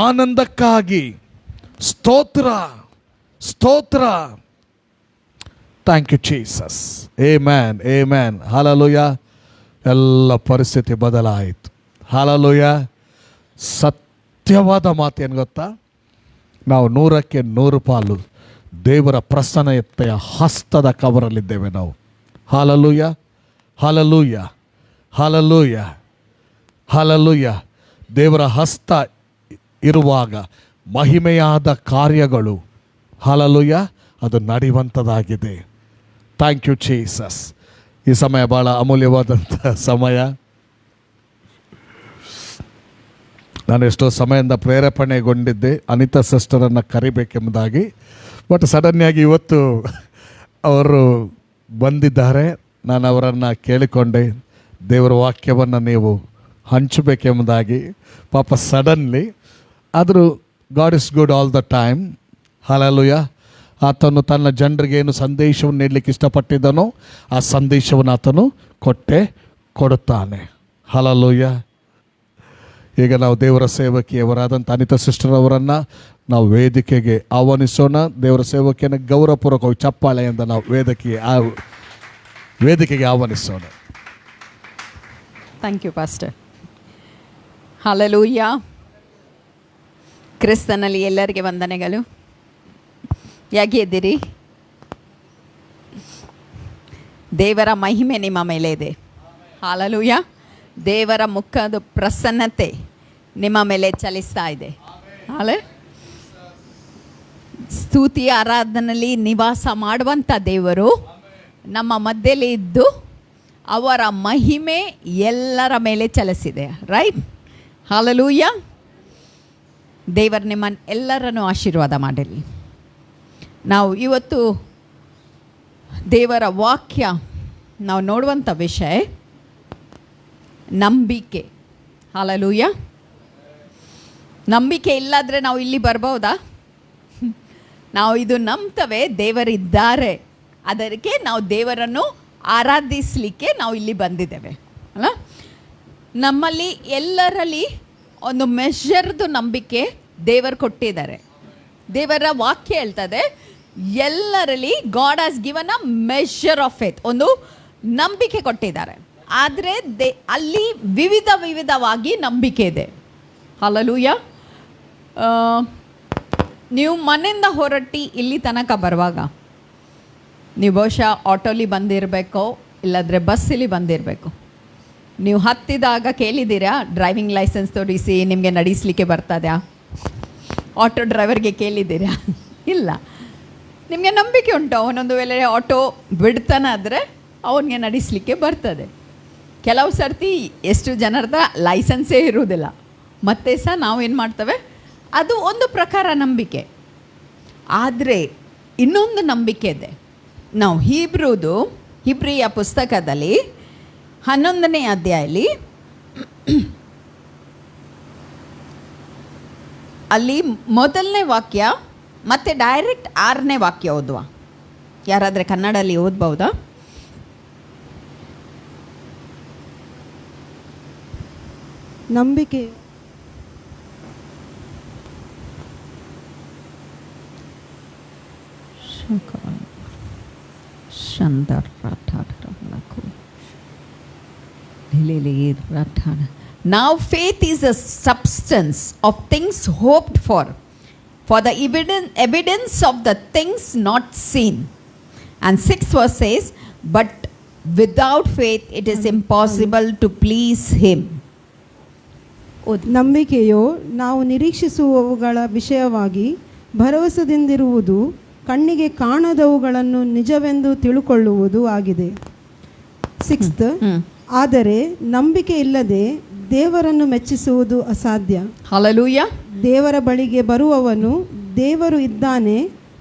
ಆನಂದಕ್ಕಾಗಿ ಸ್ತೋತ್ರ, ಸ್ತೋತ್ರ. Thank you Jesus. Amen, amen. Hallelujah. ಎಲ್ಲ ಪರಿಸ್ಥಿತಿ ಬದಲಾಯಿತು. ಹಲ್ಲೆಲೂಯಾ. ಸತ್ಯವಾದ ಮಾತೇನು ಗೊತ್ತಾ? ನಾವು 100ಕ್ಕೆ 100 ಪಾಲು ದೇವರ ಪ್ರಸನ್ನತೆಯ ಹಸ್ತದ ಕವರಲ್ಲಿದ್ದೇವೆ ನಾವು. Hallelujah, hallelujah, hallelujah, hallelujah. ದೇವರ ಹಸ್ತ ಇರುವಾಗ ಮಹಿಮೆಯಾದ ಕಾರ್ಯಗಳು ಹಲ್ಲೆಲೂಯಾ ಅದು ನಡೆಯುವಂಥದ್ದಾಗಿದೆ. Thank you Jesus. ಈ ಸಮಯ ಭಾಳ ಅಮೂಲ್ಯವಾದಂಥ ಸಮಯ. ನಾನು ಎಷ್ಟೋ ಸಮಯದಿಂದ ಪ್ರೇರೇಪಣೆಗೊಂಡಿದ್ದೆ ಅನಿತಾ ಸಿಸ್ಟರನ್ನು ಕರಿಬೇಕೆಂಬುದಾಗಿ. ಬಟ್ ಸಡನ್ನಾಗಿ ಇವತ್ತು ಅವರು ಬಂದಿದ್ದಾರೆ. ನಾನು ಅವರನ್ನು ಕೇಳಿಕೊಂಡೆ, ದೇವರ ವಾಕ್ಯವನ್ನು ನೀವು ಹಂಚಬೇಕೆಂಬುದಾಗಿ. ಪಾಪ ಸಡನ್ಲಿ, ಆದರೂ god is good all the time. Hallelujah. ಆತನು ತನ್ನ ಜನರಿಗೆ ಏನು ಸಂದೇಶವನ್ನು ನೀಡಲಿಕ್ಕೆ ಇಷ್ಟಪಟ್ಟಿದ್ದನೋ ಆ ಸಂದೇಶವನ್ನು ಆತನು ಕೊಟ್ಟೇ ಕೊಡುತ್ತಾನೆ. ಹಲ್ಲೆಲೂಯಾ. ಈಗ ನಾವು ದೇವರ ಸೇವಕಿಯವರಾದಂಥ ಅನಿತಾ ಸಿಸ್ಟರ್ ಅವರನ್ನು ನಾವು ವೇದಿಕೆಗೆ ಆಹ್ವಾನಿಸೋಣ. ದೇವರ ಸೇವಕಿಯನ್ನು ಗೌರವಪೂರ್ವಕವಾಗಿ ಚಪ್ಪಾಳೆಯಿಂದ ನಾವು ವೇದಿಕೆಗೆ ಆಹ್ವಾನಿಸೋಣ. Thank you pastor. ಹಲ್ಲೆಲೂಯಾ. ಕ್ರಿಸ್ತನಲ್ಲಿ ಎಲ್ಲರಿಗೆ ವಂದನೆಗಳು. ಹೇಗೆ ಇದ್ದೀರಿ? ದೇವರ ಮಹಿಮೆ ನಿಮ್ಮ ಮೇಲೆ ಇದೆ. ಹಲ್ಲೆಲೂಯಾ. ದೇವರ ಮುಖದ ಪ್ರಸನ್ನತೆ ನಿಮ್ಮ ಮೇಲೆ ಚಲಿಸ್ತಾ ಇದೆ. ಅಲ್ಲೇ ಸ್ತುತಿ ಆರಾಧನೆಯಲ್ಲಿ ನಿವಾಸ ಮಾಡುವಂಥ ದೇವರು ನಮ್ಮ ಮಧ್ಯದಲ್ಲಿ ಇದ್ದು ಅವರ ಮಹಿಮೆ ಎಲ್ಲರ ಮೇಲೆ ಚಲಿಸಿದೆ. ರೈಟ್? ಹಲ್ಲೆಲೂಯಾ. ದೇವರು ನಿಮ್ಮನ್ನು ಎಲ್ಲರನ್ನು ಆಶೀರ್ವಾದ ಮಾಡಲಿ. ನಾವು ಇವತ್ತು ದೇವರ ವಾಕ್ಯ ನಾವು ನೋಡುವಂಥ ವಿಷಯ ನಂಬಿಕೆ. ಹಲ್ಲೆಲೂಯಾ. ನಂಬಿಕೆ ಇಲ್ಲಾದರೆ ನಾವು ಇಲ್ಲಿ ಬರ್ಬೋದಾ? ನಾವು ಇದು ನಂಬ್ತೇವೆ, ದೇವರಿದ್ದಾರೆ, ಅದಕ್ಕೆ ನಾವು ದೇವರನ್ನು ಆರಾಧಿಸಲಿಕ್ಕೆ ನಾವು ಇಲ್ಲಿ ಬಂದಿದ್ದೇವೆ ಅಲ್ಲ. ನಮ್ಮಲ್ಲಿ ಎಲ್ಲರಲ್ಲಿ ಒಂದು ಮೆಷರ್ದು ನಂಬಿಕೆ ದೇವರು ಕೊಟ್ಟಿದ್ದಾರೆ. ದೇವರ ವಾಕ್ಯ ಹೇಳ್ತದೆ, ಎಲ್ಲರಲ್ಲಿ god has given a measure of faith, ಒಂದು ನಂಬಿಕೆ ಕೊಟ್ಟಿದ್ದಾರೆ. ಆದರೆ ಅಲ್ಲಿ ವಿವಿಧವಾಗಿ ನಂಬಿಕೆ ಇದೆ. ಹಲ್ಲೆಲೂಯಾ. ನೀವು ಮನೆಯಿಂದ ಹೊರಟಿ ಇಲ್ಲಿ ತನಕ ಬರುವಾಗ ನೀವು ಬಹುಶಃ ಆಟೋಲಿ ಬಂದಿರಬೇಕೋ ಇಲ್ಲಾಂದರೆ ಬಸ್ಸಲ್ಲಿ ಬಂದಿರಬೇಕು. ನೀವು ಹತ್ತಿದಾಗ ಕೇಳಿದ್ದೀರಾ, ಡ್ರೈವಿಂಗ್ ಲೈಸೆನ್ಸ್ ತೋರಿಸಿ ನಿಮಗೆ ನಡೆಸಲಿಕ್ಕೆ ಬರ್ತದಾ? ಆಟೋ ಡ್ರೈವರ್ಗೆ ಕೇಳಿದ್ದೀರಾ? ಇಲ್ಲ. ನಿಮಗೆ ನಂಬಿಕೆ ಉಂಟು, ಅವನೊಂದು ವೇಳೆ ಆಟೋ ಬಿಡ್ತಾನಾದರೆ ಅವನಿಗೆ ನಡೆಸಲಿಕ್ಕೆ ಬರ್ತದೆ. ಕೆಲವು ಸರ್ತಿ ಎಷ್ಟು ಜನರದ ಲೈಸೆನ್ಸೇ ಇರುವುದಿಲ್ಲ, ಮತ್ತೆ ಸಹ ನಾವೇನು ಮಾಡ್ತೇವೆ, ಅದು ಒಂದು ಪ್ರಕಾರ ನಂಬಿಕೆ. ಆದರೆ ಇನ್ನೊಂದು ನಂಬಿಕೆ ಇದೆ. ನಾವು ಹಿಬ್ರಿಯ ಪುಸ್ತಕದಲ್ಲಿ 11ನೇ ಅಧ್ಯಾಯದಲ್ಲಿ ಅಲ್ಲಿ ಮೊದಲನೇ ವಾಕ್ಯ ಮತ್ತು ಡೈರೆಕ್ಟ್ 6ನೇ ವಾಕ್ಯ ಓದುವ. ಯಾರಾದರೆ ಕನ್ನಡಲ್ಲಿ ಓದ್ಬಹುದಾ? ನಂಬಿಕೆ Now faith is a substance of things hoped for the evidence of the things not seen. And 6th verse says, but without faith it is impossible to please him. ನಂಬಿಕೆಯು ನಾವು ನಿರೀಕ್ಷಿಸುವವುಗಳ ವಿಷಯವಾಗಿ ಭರವಸೆದಿಂದಿರುವುದು, ಕಣ್ಣಿಗೆ ಕಾಣದವುಗಳನ್ನು ನಿಜವೆಂದು ತಿಳುಕೊಳ್ಳುವುದು ಆಗಿದೆ. 6th, ಆದರೆ ನಂಬಿಕೆ ಇಲ್ಲದೆ ದೇವರನ್ನು ಮೆಚ್ಚಿಸುವುದು ಅಸಾಧ್ಯ. Hallelujah. ದೇವರ ಬಳಿಗೆ ಬರುವವನು ದೇವರು ಇದ್ದಾನೆ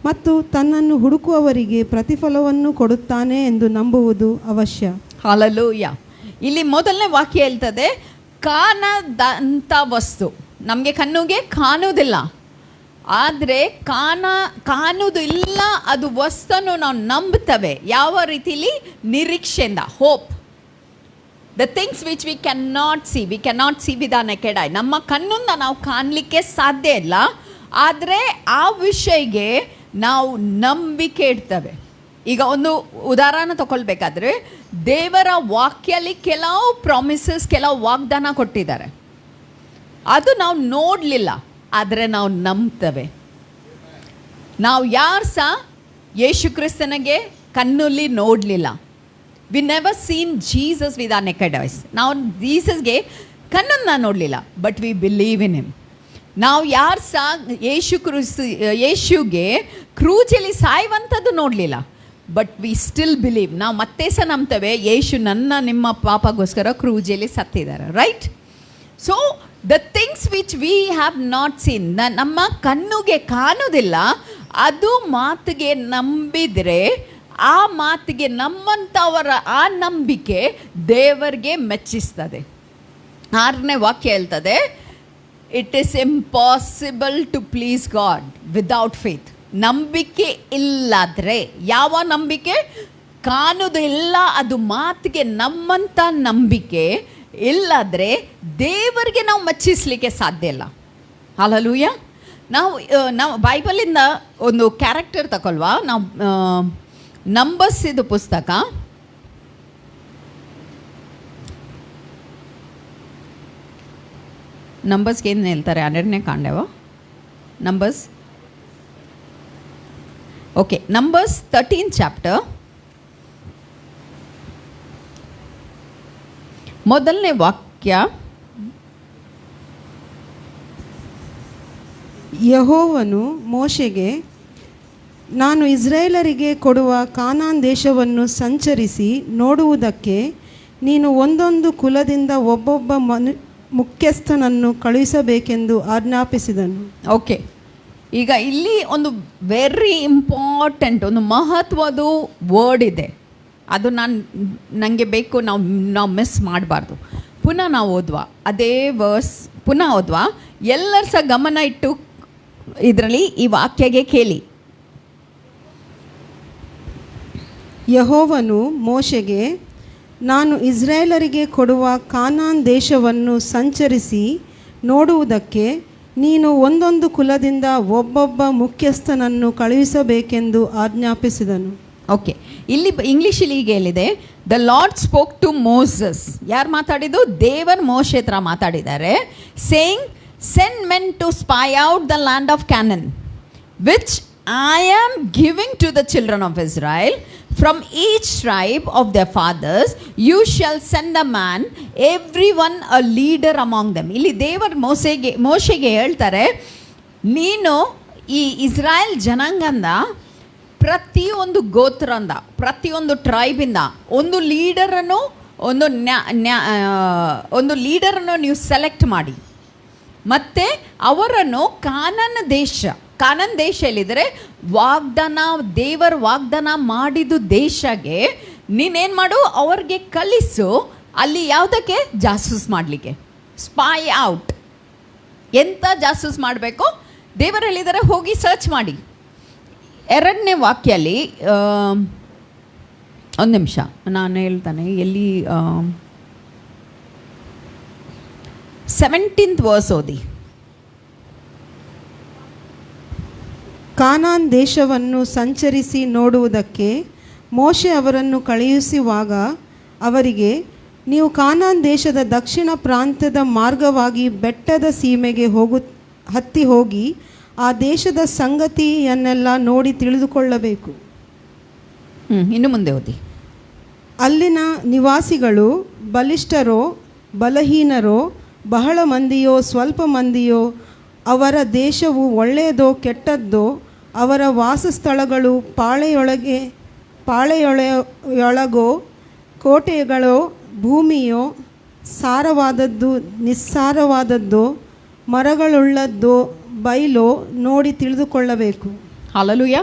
ಮತ್ತು ತನ್ನನ್ನು ಹುಡುಕುವವರಿಗೆ ಪ್ರತಿಫಲವನ್ನು ಕೊಡುತ್ತಾನೆ ಎಂದು ನಂಬುವುದು ಅವಶ್ಯ. Hallelujah. ಇಲ್ಲಿ ಮೊದಲನೇ ವಾಕ್ಯ ಹೇಳ್ತದೆ, ಕಾಣದಂಥ ವಸ್ತು ನಮಗೆ ಕಣ್ಣಿಗೆ ಕಾಣುವುದಿಲ್ಲ, ಆದರೆ ಕಾಣುವುದು ಇಲ್ಲ, ಅದು ವಸ್ತುವನ್ನು ನಾವು ನಂಬ್ತೇವೆ. ಯಾವ ರೀತಿಲಿ? ನಿರೀಕ್ಷೆಯಿಂದ, hope. The things which we can not see with our naked eye. ನಮ್ಮ ಕಣ್ಣಿಂದ ನಾವು ಕಾಣಲಿಕ್ಕೆ ಸಾಧ್ಯ ಇಲ್ಲ, ಆದರೆ ಆ ವಿಷಯಕ್ಕೆ ನಾವು ನಂಬಿಕೆ ಇಡ್ತೇವೆ. ಈಗ ಒಂದು ಉದಾಹರಣೆ ತಗೊಳ್ಬೇಕಾದ್ರೆ, ದೇವರ ವಾಕ್ಯಲ್ಲಿ ಕೆಲವು ಪ್ರಾಮಿಸಸ್, ಕೆಲವು ವಾಗ್ದಾನ ಕೊಟ್ಟಿದ್ದಾರೆ. ಅದು ನಾವು ನೋಡಲಿಲ್ಲ, ಆದರೆ ನಾವು ನಂಬ್ತೇವೆ. ನಾವು ಯಾರು ಸಹ ಯೇಸು ಕ್ರಿಸ್ತನಿಗೆ ಕಣ್ಣಲ್ಲಿ ನೋಡಲಿಲ್ಲ. We never seen Jesus with our naked eyes. ನಾವು ಜೀಸಸ್ಗೆ ಕಣ್ಣನ್ನು ನೋಡಲಿಲ್ಲ, but we believe in him. ನಾವು ಯಾರು ಸಹ ಯೇಸುಗೆ ಕ್ರೂಜಲ್ಲಿ ಸಾಯುವಂಥದ್ದು ನೋಡಲಿಲ್ಲ, ಬಟ್ ವಿ ಸ್ಟಿಲ್ ಬಿಲೀವ್. ನಾವು ಮತ್ತೆ ಸಹ ನಂಬ್ತೇವೆ, ಯೇಸು ನಿಮ್ಮ ಪಾಪಗೋಸ್ಕರ ಕ್ರೂಜಲ್ಲಿ ಸತ್ತಿದ್ದಾರೆ, right? So the things which we have not seen, ನಮ್ಮ ಕಣ್ಣಿಗೆ ಕಾಣೋದಿಲ್ಲ, ಅದು ಮಾತಿಗೆ ನಂಬಿದರೆ, ಆ ಮಾತಿಗೆ ನಮ್ಮಂಥವರ ಆ ನಂಬಿಕೆ ದೇವರಿಗೆ ಮೆಚ್ಚಿಸ್ತದೆ. 6ನೇ ವಾಕ್ಯ ಹೇಳ್ತದೆ, it is impossible to please God without faith. ನಂಬಿಕೆ ಇಲ್ಲಾದರೆ, ಯಾವ ನಂಬಿಕೆ? ಕಾಣೋದು ಇಲ್ಲ, ಅದು ಮಾತಿಗೆ ನಮ್ಮಂಥ ನಂಬಿಕೆ ಇಲ್ಲಾದರೆ ದೇವರಿಗೆ ನಾವು ಮೆಚ್ಚಿಸಲಿಕ್ಕೆ ಸಾಧ್ಯ ಇಲ್ಲ. ಹಲ್ಲೆಲೂಯಾ. ನಾವು ಬೈಬಲಿಂದ ಒಂದು ಕ್ಯಾರೆಕ್ಟರ್ ತಗೊಳ್ವಾ? ನಾವು ನಂಬರ್ಸ್ ಇದು ಪುಸ್ತಕ, ನಂಬರ್ಸ್ಗೆ ಏನು ಹೇಳ್ತಾರೆ? 12ನೇ ಕಾಂಡವ numbers. Okay, numbers 13th chapter, ಮೊದಲನೇ ವಾಕ್ಯ. ಯೆಹೋವನು ಮೋಶೆಗೆ, ನಾನು ಇಸ್ರಾಯೇಲರಿಗೆ ಕೊಡುವ ಕಾನಾನ್ ದೇಶವನ್ನು ಸಂಚರಿಸಿ ನೋಡುವುದಕ್ಕೆ ನೀನು ಒಂದೊಂದು ಕುಲದಿಂದ ಒಬ್ಬೊಬ್ಬ ಮುಖ್ಯಸ್ಥನನ್ನು ಕಳುಹಿಸಬೇಕೆಂದು ಆಜ್ಞಾಪಿಸಿದನು. ಓಕೆ, ಈಗ ಇಲ್ಲಿ ಒಂದು ವೆರಿ ಇಂಪಾರ್ಟೆಂಟ್, ಒಂದು ಮಹತ್ವದ ವರ್ಡ್ ಇದೆ. ಅದು ನನಗೆ ಬೇಕು, ನಾವು ಮಿಸ್ ಮಾಡಬಾರ್ದು. ಪುನಃ ನಾವು ಓದ್ವಾ, ಅದೇ ವರ್ಸ್ ಪುನಃ ಓದ್ವಾ. ಎಲ್ಲರ ಸಹ ಗಮನ ಇಟ್ಟು ಇದರಲ್ಲಿ ಈ ವಾಕ್ಯಗೆ ಕೇಳಿ. ಯೆಹೋವನು ಮೋಶೆಗೆ, ನಾನು ಇಸ್ರಾಯೇಲರಿಗೆ ಕೊಡುವ ಕಾನಾನ್ ದೇಶವನ್ನು ಸಂಚರಿಸಿ ನೋಡುವುದಕ್ಕೆ ನೀನು ಒಂದೊಂದು ಕುಲದಿಂದ ಒಬ್ಬೊಬ್ಬ ಮುಖ್ಯಸ್ಥನನ್ನು ಕಳುಹಿಸಬೇಕೆಂದು ಆಜ್ಞಾಪಿಸಿದನು. ಓಕೆ, ಇಲ್ಲಿ ಇಂಗ್ಲೀಷಲ್ಲಿ ಈಗ ಹೇಳಿದೆ, the Lord spoke to Moses. ಯಾರು ಮಾತಾಡಿದ್ದು? ದೇವರ್ ಮೋಶೆ ಹತ್ರ ಮಾತಾಡಿದ್ದಾರೆ. Saying, send men to spy out the land of Canaan which I am giving to the children of Israel. From each tribe of their fathers you shall send a man, everyone a leader among them. ಇಲ್ಲಿ ದೇವರು ಮೋಶೆಗೆ ಹೇಳ್ತಾರೆ, ನೀನು ಈ ಇಸ್ರಾಯೇಲ್ ಜನಾಂಗದ ಪ್ರತಿಯೊಂದು ಗೋತ್ರದಿಂದ, ಪ್ರತಿಯೊಂದು ಟ್ರೈಬಿಂದ ಒಂದು ಲೀಡರನ್ನು ನೀವು ಸೆಲೆಕ್ಟ್ ಮಾಡಿ, ಮತ್ತು ಅವರನ್ನು ಕಾನಾನ್ ದೇಶ ಹೇಳಿದರೆ ದೇವರ ವಾಗ್ದಾನ ಮಾಡಿದ್ದು ದೇಶಗೆ ನೀನೇನು ಮಾಡು, ಅವ್ರಿಗೆ ಕಳಿಸು. ಅಲ್ಲಿ ಯಾವುದಕ್ಕೆ? ಜಾಸೂಸ್ ಮಾಡಲಿಕ್ಕೆ, ಸ್ಪೈ ಔಟ್. ಎಂಥ ಜಾಸೂಸ್ ಮಾಡಬೇಕು? ದೇವರು ಹೇಳಿದರೆ ಹೋಗಿ ಸರ್ಚ್ ಮಾಡಿ. 2ನೇ ವಾಕ್ಯಲ್ಲಿ, ಒಂದು ನಿಮಿಷ ನಾನು ಹೇಳ್ತಾನೆ, ಎಲ್ಲಿ 17th verse ಓದಿ. ಕಾನಾನ್ ದೇಶವನ್ನು ಸಂಚರಿಸಿ ನೋಡುವುದಕ್ಕೆ ಮೋಶೆ ಅವರನ್ನು ಕಳುಹಿಸುವಾಗ ಅವರಿಗೆ, ನೀವು ಕಾನಾನ್ ದೇಶದ ದಕ್ಷಿಣ ಪ್ರಾಂತ್ಯದ ಮಾರ್ಗವಾಗಿ ಬೆಟ್ಟದ ಸೀಮೆಗೆ ಹತ್ತಿ ಹೋಗಿ ಆ ದೇಶದ ಸಂಗತಿಯನ್ನೆಲ್ಲ ನೋಡಿ ತಿಳಿದುಕೊಳ್ಳಬೇಕು. ಇನ್ನು ಮುಂದೆ ಓದಿ. ಅಲ್ಲಿನ ನಿವಾಸಿಗಳು ಬಲಿಷ್ಠರೋ ಬಲಹೀನರೋ, ಬಹಳ ಮಂದಿಯೋ ಸ್ವಲ್ಪ ಮಂದಿಯೋ, ಅವರ ದೇಶವು ಒಳ್ಳೆಯದೋ ಕೆಟ್ಟದ್ದೋ, ಅವರ ವಾಸಸ್ಥಳಗಳು ಪಾಳೆಯೊಳಗೋ ಕೋಟೆಗಳೋ, ಭೂಮಿಯೋ, ಸಾರವಾದದ್ದು ನಿಸ್ಸಾರವಾದದ್ದೋ, ಮರಗಳುಳ್ಳದ್ದೋ ಬೈಲೋ ನೋಡಿ ತಿಳಿದುಕೊಳ್ಳಬೇಕು. ಹಲ್ಲೆಲೂಯ.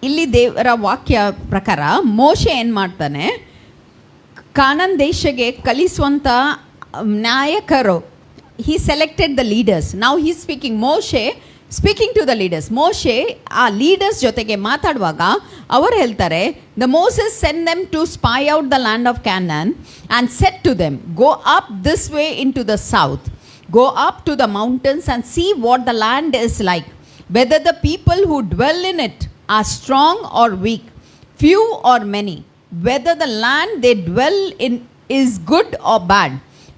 ಇಲ್ಲಿ ದೇವರ ವಾಕ್ಯ ಪ್ರಕಾರ ಮೋಶೆ ಏನು ಮಾಡ್ತಾನೆ, ಕಾನಾನ್ ದೇಶಕ್ಕೆ ಕಲಿಸುವಂಥ ನಾಯಕರು, he selected the leaders. Now he is speaking to the leaders. ಮೋಶೆ ಆ ಲೀಡರ್ಸ್ ಜೊತೆಗೆ ಮಾತಾಡುವಾಗ ಅವರು ಹೇಳ್ತಾರೆ, the Moses sent them to spy out the land of Canaan and said to them, go up this way into the south, go up to the mountains and see what the land is like, whether the people who dwell in it are strong or weak, few or many, whether the land they dwell in is good or bad,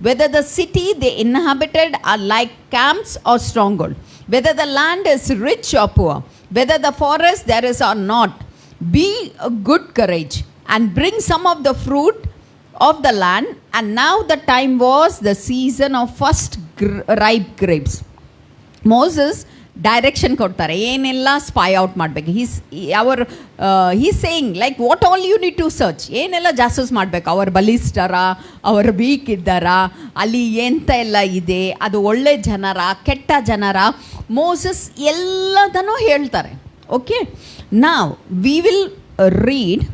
whether the city they inhabited are like camps or stronghold, whether the land is rich or poor, whether the forest there is or not. Be of good courage and bring some of the fruit of the land. And now the time was the season of first ripe grapes. Moses direction ಕೊಡ್ತಾರೆ, ಏನೆಲ್ಲ spy out ಮಾಡಬೇಕು. He's saying like what all you need to search, ಏನೆಲ್ಲ ಜಾಸೂಸ್ ಮಾಡಬೇಕು, ಅವರು ಬಲಿಷ್ಠರ, ಅವರು weak ಇದ್ದಾರಾ, ಅಲ್ಲಿ ಎಂತ ಎಲ್ಲ ಇದೆ, ಅದು ಒಳ್ಳೆ ಜನರ ಕೆಟ್ಟ ಜನರ, ಮೋಸಸ್ ಎಲ್ಲದನ್ನೂ ಹೇಳ್ತಾರೆ. ಓಕೆ, ನಾವ್ ವಿ ವಿಲ್ ರೀಡ್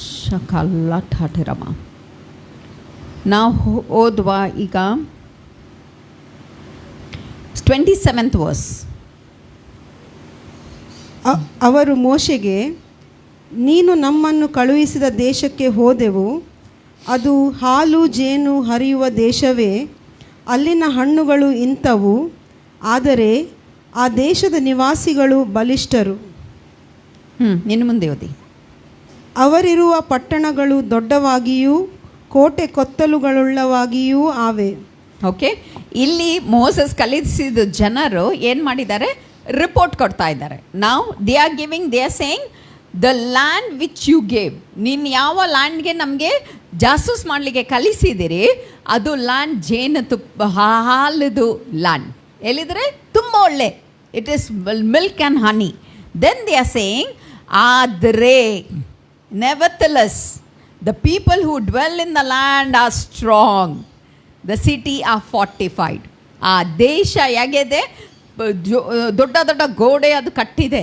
ಶಕಲ್ಲ ಠಾಠಿರಮ. ನಾವು ಓದುವ ಈಗ 27th verse. ಅವರು ಮೋಶೆಗೆ, ನೀನು ನಮ್ಮನ್ನು ಕಳುಹಿಸಿದ ದೇಶಕ್ಕೆ ಹೋದೆವು, ಅದು ಹಾಲು ಜೇನು ಹರಿಯುವ ದೇಶವೇ, ಅಲ್ಲಿನ ಹಣ್ಣುಗಳು ಇಂಥವು, ಆದರೆ ಆ ದೇಶದ ನಿವಾಸಿಗಳು ಬಲಿಷ್ಠರು. ಇನ್ನು ಮುಂದೆ ಓದಿ. ಅವರಿರುವ ಪಟ್ಟಣಗಳು ದೊಡ್ಡವಾಗಿಯೂ ಕೋಟೆ ಕೊತ್ತಲುಗಳುಳ್ಳವಾಗಿಯೂ ಆವೆ. ಓಕೆ, ಇಲ್ಲಿ ಮೋಸಸ್ ಕಲಿಸಿದ ಜನರು ಏನು ಮಾಡಿದ್ದಾರೆ, ರಿಪೋರ್ಟ್ ಕೊಡ್ತಾ ಇದ್ದಾರೆ. ನಾವು they are saying the land which you gave, ನೀನು ಯಾವ ಲ್ಯಾಂಡ್ಗೆ ನಮಗೆ ಜಾಸೂಸ್ ಮಾಡಲಿಕ್ಕೆ ಕಲಿಸಿದಿರಿ, ಅದು ಲ್ಯಾಂಡ್ ಜೇನು ತುಪ್ಪ ಹಾಲದು ಲ್ಯಾಂಡ್, ಎಲ್ಲಿದ್ರೆ ತುಂಬ ಒಳ್ಳೆ, it is milk and honey. Then they are saying, ಆದರೆ nevertheless the people who dwell in the land are strong, the city are fortified. ಆ ದೇಶ ಹೇಗಿದೆ, ದೊಡ್ಡ ದೊಡ್ಡ ಗೋಡೆ ಅದು ಕಟ್ಟಿದೆ,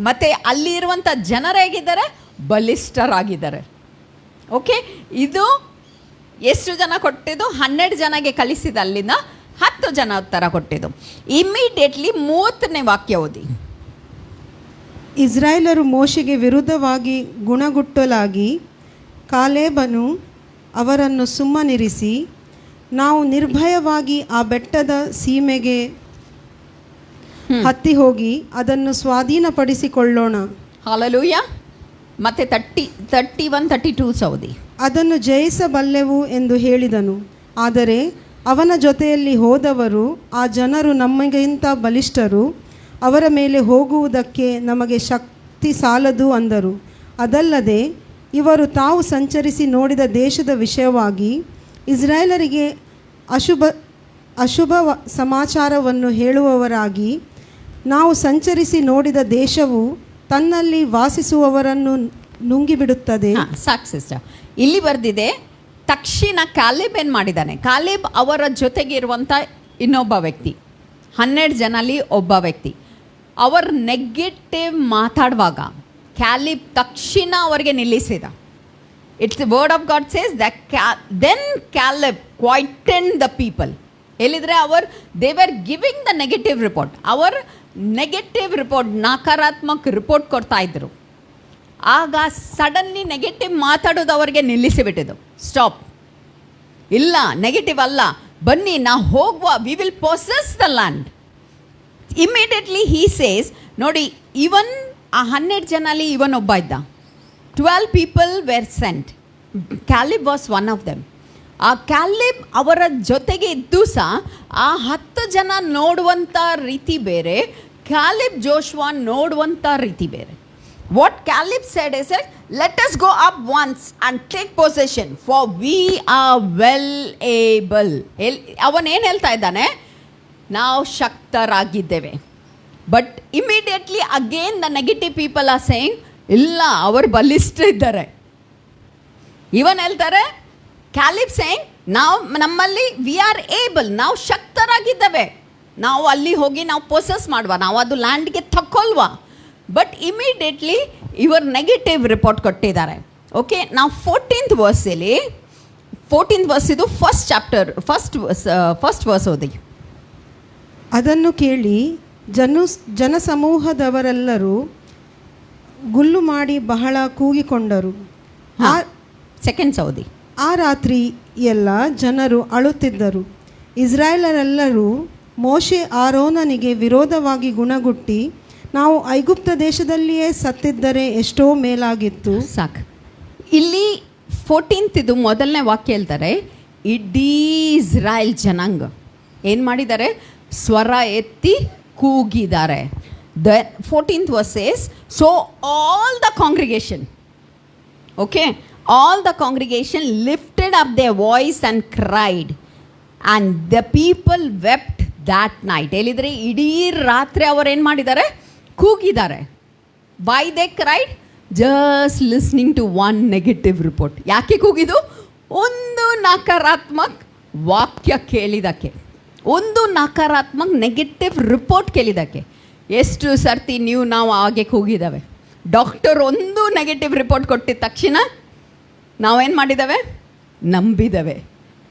ಮತ್ತು ಅಲ್ಲಿರುವಂಥ ಜನರು ಹೇಗಿದ್ದಾರೆ, ಬಲಿಷ್ಠರಾಗಿದ್ದಾರೆ. ಓಕೆ, ಇದು ಎಷ್ಟು ಜನ ಕೊಟ್ಟಿದ್ದು, 12 ಜನಗೆ ಕಲಿಸಿದ, ಅಲ್ಲಿಂದ 10 ಜನ ಉತ್ತರ ಕೊಟ್ಟಿದ್ದು. ಇಮಿಡಿಯೇಟ್ಲಿ 30ನೇ ವಾಕ್ಯ ಓದಿ. ಇಸ್ರಾಯೇಲರು ಮೋಶೆಗೆ ವಿರುದ್ಧವಾಗಿ ಗುಣಗುಟ್ಟಲಾಗಿ ಕಾಲೇಬನು ಅವರನ್ನು ಸುಮ್ಮನಿರಿಸಿ, ನಾವು ನಿರ್ಭಯವಾಗಿ ಆ ಬೆಟ್ಟದ ಸೀಮೆಗೆ ಹತ್ತಿ ಹೋಗಿ ಅದನ್ನು ಸ್ವಾಧೀನಪಡಿಸಿಕೊಳ್ಳೋಣ. ಹಲ್ಲೆಲೂಯ. ಮತ್ತೆ 31, 32 ಸೌದಿ. ಅದನ್ನು ಜಯಿಸಬಲ್ಲೆವು ಎಂದು ಹೇಳಿದನು. ಆದರೆ ಅವನ ಜೊತೆಯಲ್ಲಿ ಹೋದವರು, ಆ ಜನರು ನಮಗಿಂತ ಬಲಿಷ್ಠರು, ಅವರ ಮೇಲೆ ಹೋಗುವುದಕ್ಕೆ ನಮಗೆ ಶಕ್ತಿ ಸಾಲದು ಅಂದರು. ಅದಲ್ಲದೆ ಇವರು ತಾವು ಸಂಚರಿಸಿ ನೋಡಿದ ದೇಶದ ವಿಷಯವಾಗಿ ಇಸ್ರಾಯೇಲರಿಗೆ ಅಶುಭ ಸಮಾಚಾರವನ್ನು ಹೇಳುವವರಾಗಿ, ನಾವು ಸಂಚರಿಸಿ ನೋಡಿದ ದೇಶವು ತನ್ನಲ್ಲಿ ವಾಸಿಸುವವರನ್ನು ನುಂಗಿಬಿಡುತ್ತದೆ. ಸಾಕು ಸಿಸ್ಟರ್, ಇಲ್ಲಿ ಬರೆದಿದೆ. ತಕ್ಷಣ ಕಾಲೇಬ್ ಏನು ಮಾಡಿದ್ದಾನೆ, ಕಾಲೇಬ್ ಅವರ ಜೊತೆಗಿರುವಂಥ ಇನ್ನೊಬ್ಬ ವ್ಯಕ್ತಿ, 12 ಜನರಲ್ಲಿ ಒಬ್ಬ ವ್ಯಕ್ತಿ, ಅವರು ನೆಗೆಟಿವ್ ಮಾತಾಡುವಾಗ ಕ್ಯಾಲಿಬ್ ತಕ್ಷಣ ಅವರಿಗೆ ನಿಲ್ಲಿಸಿದ. It's the word of God says that then Caleb quieted the people. ಹೇಳಿದರೆ they were giving the negative report, ಅವರು ನೆಗೆಟಿವ್ ರಿಪೋರ್ಟ್, ನಕಾರಾತ್ಮಕ ರಿಪೋರ್ಟ್ ಕೊಡ್ತಾ ಇದ್ರು. ಆಗ ಸಡನ್ಲಿ ನೆಗೆಟಿವ್ ಮಾತಾಡೋದು ಅವರಿಗೆ ನಿಲ್ಲಿಸಿಬಿಟ್ಟಿದ್ದು. ಸ್ಟಾಪ್, ಇಲ್ಲ ನೆಗೆಟಿವ್ ಅಲ್ಲ, ಬನ್ನಿ ನಾವು ಹೋಗುವ, we will possess the land. Immediately he says, ನೋಡಿ, ಇವನ್ ಆ 12 ಜನಲ್ಲಿ ಇವನೊಬ್ಬ ಇದ್ದ. 12 people were sent. Caleb was one of them. ಆ ಕ್ಯಾಲಿಬ್ ಅವರ ಜೊತೆಗೆ ಇದ್ದು ಸಹ ಆ 10 ಜನ ನೋಡುವಂಥ ರೀತಿ ಬೇರೆ, ಕ್ಯಾಲಿಬ್ ಜೋಶುವಾ ನೋಡುವಂಥ ರೀತಿ ಬೇರೆ. What Caleb said is that, let us go up once and take possession, for we are well able. ಅವನೇನು ಹೇಳ್ತಾ ಇದ್ದಾನೆ? ನಾವು ಶಕ್ತರಾಗಿದ್ದೇವೆ. But immediately again the negative people are saying, ಇಲ್ಲ ಅವರು ಬಲಿಷ್ಠ ಇದ್ದಾರೆ. ಇವನ್ ಹೇಳ್ತಾರೆ, ಕ್ಯಾಲಿಬ್ ಸೇಯಿಂಗ್, ನಾವು ನಮ್ಮಲ್ಲಿ ವಿ ಆರ್ ಏಬಲ್, ನಾವು ಶಕ್ತರಾಗಿದ್ದೇವೆ, ನಾವು ಅಲ್ಲಿ ಹೋಗಿ ನಾವು ಪೊಸೆಸ್ ಮಾಡುವ, ನಾವು ಅದು ಲ್ಯಾಂಡ್ಗೆ ತಕ್ಕೊಲ್ವಾ. ಬಟ್ ಇಮಿಡಿಯೇಟ್ಲಿ ಇವರು ನೆಗೆಟಿವ್ ರಿಪೋರ್ಟ್ ಕೊಟ್ಟಿದ್ದಾರೆ. ಓಕೆ, ನಾವು 14th ವರ್ಸಲ್ಲಿ 14th ವರ್ಸ್ ಇದು ಫಸ್ಟ್ ಚಾಪ್ಟರ್ ಫಸ್ಟ್ ವರ್ಸ್ ಓದಿ. ಅದನ್ನು ಕೇಳಿ ಜನಸಮೂಹದವರೆಲ್ಲರೂ ಗುಲ್ಲು ಮಾಡಿ ಬಹಳ ಕೂಗಿಕೊಂಡರು. ಸೆಕೆಂಡ್ಸ್ ಓದಿ. ಆ ರಾತ್ರಿ ಎಲ್ಲ ಜನರು ಅಳುತ್ತಿದ್ದರು. ಇಸ್ರಾಯೇಲರೆಲ್ಲರೂ ಮೋಶೆ ಆರೋನನಿಗೆ ವಿರೋಧವಾಗಿ ಗುಣಗುಟ್ಟಿ, ನಾವು ಐಗುಪ್ತ ದೇಶದಲ್ಲಿಯೇ ಸತ್ತಿದ್ದರೆ ಎಷ್ಟೋ ಮೇಲಾಗಿತ್ತು. ಸಾಕು. ಇಲ್ಲಿ 14th ಇದು ಮೊದಲನೇ ವಾಕ್ಯ ಹೇಳ್ತಾರೆ, ಇಡೀ ಇಸ್ರಾಯೇಲ್ ಜನಾಂಗ ಏನು ಮಾಡಿದ್ದಾರೆ? ಸ್ವರ ಎತ್ತಿ ಕೂಗಿದ್ದಾರೆ. The 14th verse says, so all the congregation, okay, all the congregation lifted up their voice and cried, and the people wept that night. ಹೇಳಿದರೆ ಇಡೀ ರಾತ್ರಿ ಅವರು ಏನು ಮಾಡಿದ್ದಾರೆ? ಕೂಗಿದ್ದಾರೆ. Why they cried? Just listening to one negative report. ಯಾಕೆ ಕೂಗಿದು? ಒಂದು ನಕಾರಾತ್ಮಕ ವಾಕ್ಯ ಕೇಳಿದಕ್ಕೆ, ಒಂದು ನಕಾರಾತ್ಮಕ ನೆಗೆಟಿವ್ ರಿಪೋರ್ಟ್ ಕೇಳಿದಕ್ಕೆ. ಎಷ್ಟು ಸರ್ತಿ ನಾವು ಹಾಗೆ ಕೂಗಿದ್ದಾವೆ? ಡಾಕ್ಟರ್ ಒಂದು ನೆಗೆಟಿವ್ ರಿಪೋರ್ಟ್ ಕೊಟ್ಟಿದ ತಕ್ಷಣ ನಾವೇನು ಮಾಡಿದ್ದಾವೆ? ನಂಬಿದ್ದಾವೆ.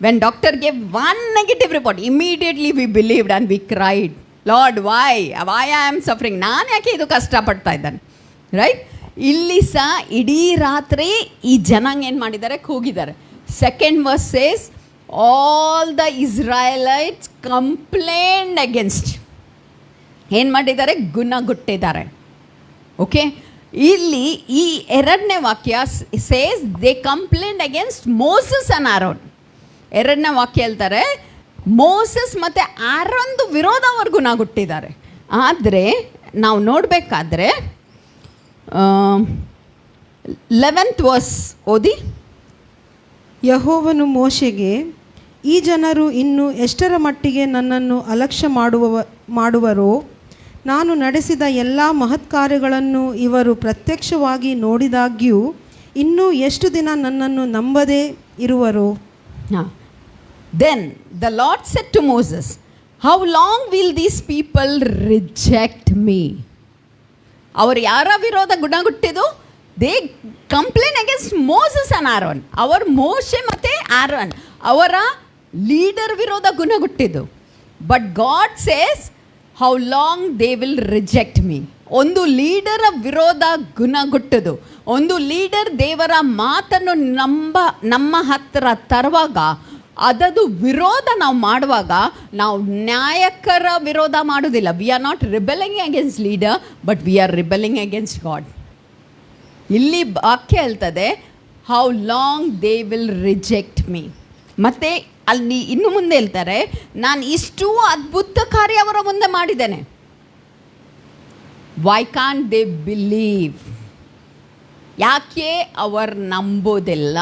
When doctor gave one negative report, immediately we believed and we cried, Lord why I am suffering, ನಾನು ಯಾಕೆ ಇದು ಕಷ್ಟಪಡ್ತಾ ಇದ್ದಾನೆ, ರೈಟ್? ಇಲ್ಲಿ ಸಹ ಇಡೀ ರಾತ್ರಿ ಈ ಜನಾಂಗ ಏನು ಮಾಡಿದ್ದಾರೆ? ಕೂಗಿದ್ದಾರೆ. Second verse says, all the Israelites complained against, ಏನು ಮಾಡಿದ್ದಾರೆ? ಗುಣಗುಟ್ಟಿದ್ದಾರೆ. ಓಕೆ, ಇಲ್ಲಿ ಈ ಎರಡನೇ ವಾಕ್ಯ says they complained against Moses and Aaron. ಎರಡನೇ ವಾಕ್ಯ ಹೇಳ್ತಾರೆ, ಮೋಸಸ್ ಮತ್ತು ಆರೋನ್ದು ವಿರೋಧ ಅವರು ಗುಣಗುಟ್ಟಿದ್ದಾರೆ. ಆದರೆ ನಾವು ನೋಡಬೇಕಾದ್ರೆ 11th verse ಓದಿ. ಯೆಹೋವನು ಮೋಶೆಗೆ, ಈ ಜನರು ಇನ್ನು ಎಷ್ಟರ ಮಟ್ಟಿಗೆ ನನ್ನನ್ನು ಅಲಕ್ಷ್ಯ ಮಾಡುವರೋ, ನಾನು ನಡೆಸಿದ ಎಲ್ಲ ಮಹತ್ಕಾರ್ಯಗಳನ್ನು ಇವರು ಪ್ರತ್ಯಕ್ಷವಾಗಿ ನೋಡಿದಾಗ್ಯೂ ಇನ್ನೂ ಎಷ್ಟು ದಿನ ನನ್ನನ್ನು ನಂಬದೇ ಇರುವರೋ. Then the Lord said to Moses, how long will these people reject me? ಅವರು ಯಾರ ವಿರೋಧ ಗುಣಗುಟ್ಟಿದ್ದು? They complain against Moses and Aaron. ಅವರು ಮೋಶೆ ಮತ್ತು ಆರೋನ್ ಅವರ ಲೀಡರ್ ವಿರೋಧ ಗುಣಗುಟ್ಟಿದ್ದು. But God says, how long they will reject me. ಒಂದು ಲೀಡರ ವಿರೋಧ ಗುಣಗುಟ್ಟದು, ಒಂದು ಲೀಡರ್ ದೇವರ ಮಾತನ್ನು ನಮ್ಮ ಹತ್ತಿರ ತರುವಾಗ, ಅದದು ವಿರೋಧ ನಾವು ಮಾಡುವಾಗ, ನಾವು ನ್ಯಾಯಕರ ವಿರೋಧ ಮಾಡೋದಿಲ್ಲ. We are not rebelling against leader, but we are rebelling against God. ಇಲ್ಲಿ ವಾಕ್ಯ ಹೇಳ್ತದೆ, how long they will reject me. ಮತ್ತು ಅಲ್ಲಿ ಇನ್ನು ಮುಂದೆ ಹೇಳ್ತಾರೆ, ನಾನು ಇಷ್ಟು ಅದ್ಭುತ ಕಾರ್ಯ ಅವರ ಮುಂದೆ ಮಾಡಿದ್ದೇನೆ, ವೈ ಕಾಂಟ್ ದೇ ಬಿಲೀವ್? ಯಾಕೆ ಅವರು ನಂಬೋದಿಲ್ಲ?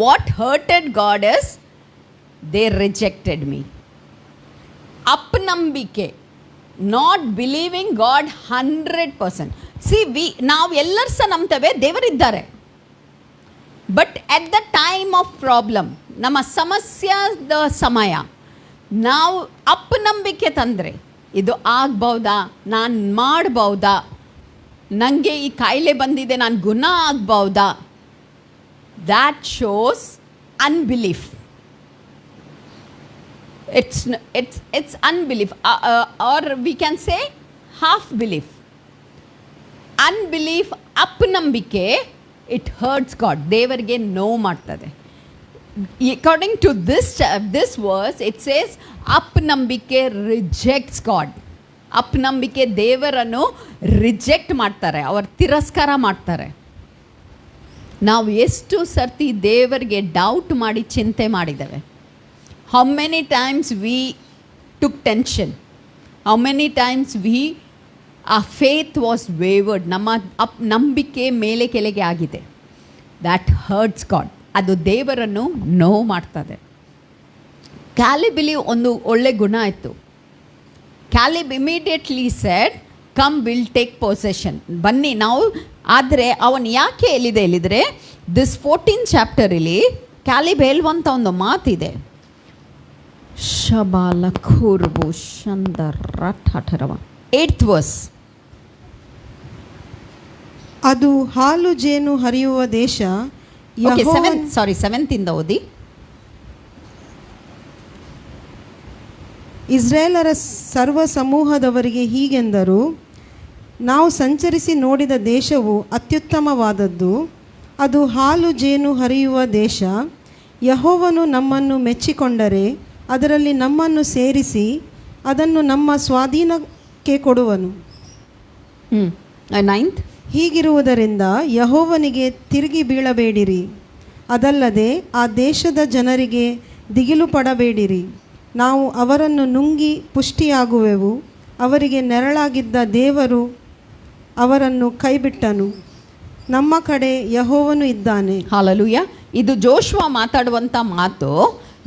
What hurted God is they rejected me. ಅಪನಂಬಿಕೆ, ನಾಟ್ ಬಿಲೀವಿಂಗ್ ಗಾಡ್ 100%. ನಾವು ಎಲ್ಲರೂ ಸಹ ನಂಬ್ತೇವೆ ದೇವರಿದ್ದಾರೆ. But at the time of problem, ನಮ್ಮ ಸಮಸ್ಯೆದ ಸಮಯ, ನಾವು ಅಪನಂಬಿಕೆ ತಂದರೆ, ಇದು ಆಗ್ಬಹುದಾ, ನಾನು ಮಾಡ್ಬಹುದಾ, ನನಗೆ ಈ ಕಾಯಿಲೆ ಬಂದಿದೆ, ನಾನು ಗುಣ ಆಗ್ಬಹುದಾ, that shows unbelief. It's unbelief, or we can say half belief. Unbelief, ಅಪನಂಬಿಕೆ, it hurts God. ದೇವರಿಗೆ ನೋವು ಮಾಡ್ತದೆ. According to this verse, it says ಅಪನಂಬಿಕೆ rejects God. ಅಪನಂಬಿಕೆ ದೇವರನ್ನು ರಿಜೆಕ್ಟ್ ಮಾಡ್ತಾರೆ, ಅವರು ತಿರಸ್ಕಾರ ಮಾಡ್ತಾರೆ. ನಾವು ಎಷ್ಟು ಸರ್ತಿ ದೇವರಿಗೆ ಡೌಟ್ ಮಾಡಿ ಚಿಂತೆ ಮಾಡಿದ್ದೇವೆ. How many times we took tension, how many times ಆ ಫೇತ್ ವಾಸ್ ವೇವರ್ಡ್, ನಮ್ಮ ನಂಬಿಕೆ ಮೇಲೆ ಕೆಳಗೆ ಆಗಿದೆ. ದ್ಯಾಟ್ ಹರ್ಟ್ಸ್ ಗಾಡ್, ಅದು ದೇವರನ್ನು ನೋವು ಮಾಡ್ತದೆ. ಕ್ಯಾಲಿಬಲಿ ಒಂದು ಒಳ್ಳೆ ಗುಣ ಆಯಿತು. Caleb immediately said come will take possession, ಬನ್ನಿ ನಾವು. ಆದರೆ ಅವನು ಯಾಕೆ ಹೇಳಿದರೆ ದಿಸ್ 14th ಚಾಪ್ಟರಲ್ಲಿ ಕ್ಯಾಲಿಬ್ ಹೇಳುವಂಥ ಒಂದು ಮಾತಿದೆ. ಶಬಾಲ ಖೂರ್ಬು ಶಂದರ ಠಠರವ 8th verse. ಅದು ಹಾಲು ಜೇನು ಹರಿಯುವ ದೇಶ. ಓಕೆ, 7th ಇಂದ ಓದಿ. ಇಸ್ರಾಯೇಲರ ಸರ್ವ ಸಮೂಹದವರಿಗೆ ಹೀಗೆಂದರು, ನಾವು ಸಂಚರಿಸಿ ನೋಡಿದ ದೇಶವು ಅತ್ಯುತ್ತಮವಾದದ್ದು, ಅದು ಹಾಲು ಜೇನು ಹರಿಯುವ ದೇಶ. ಯೆಹೋವನು ನಮ್ಮನ್ನು ಮೆಚ್ಚಿಕೊಂಡರೆ ಅದರಲ್ಲಿ ನಮ್ಮನ್ನು ಸೇರಿಸಿ ಅದನ್ನು ನಮ್ಮ ಸ್ವಾಧೀನಕ್ಕೆ ಕೊಡುವನು. 9th. ಹೀಗಿರುವುದರಿಂದ ಯೆಹೋವನಿಗೆ ತಿರುಗಿ ಬೀಳಬೇಡಿರಿ, ಅದಲ್ಲದೆ ಆ ದೇಶದ ಜನರಿಗೆ ದಿಗಿಲು ಪಡಬೇಡಿರಿ. ನಾವು ಅವರನ್ನು ನುಂಗಿ ಪುಷ್ಟಿಯಾಗುವೆವು. ಅವರಿಗೆ ನೆರಳಾಗಿದ್ದ ದೇವರು ಅವರನ್ನು ಕೈಬಿಟ್ಟನು. ನಮ್ಮ ಕಡೆ ಯೆಹೋವನು ಇದ್ದಾನೆ. ಹಾಲೆಲೂಯಾ. ಇದು ಜೋಶುವ ಮಾತಾಡುವಂಥ ಮಾತು.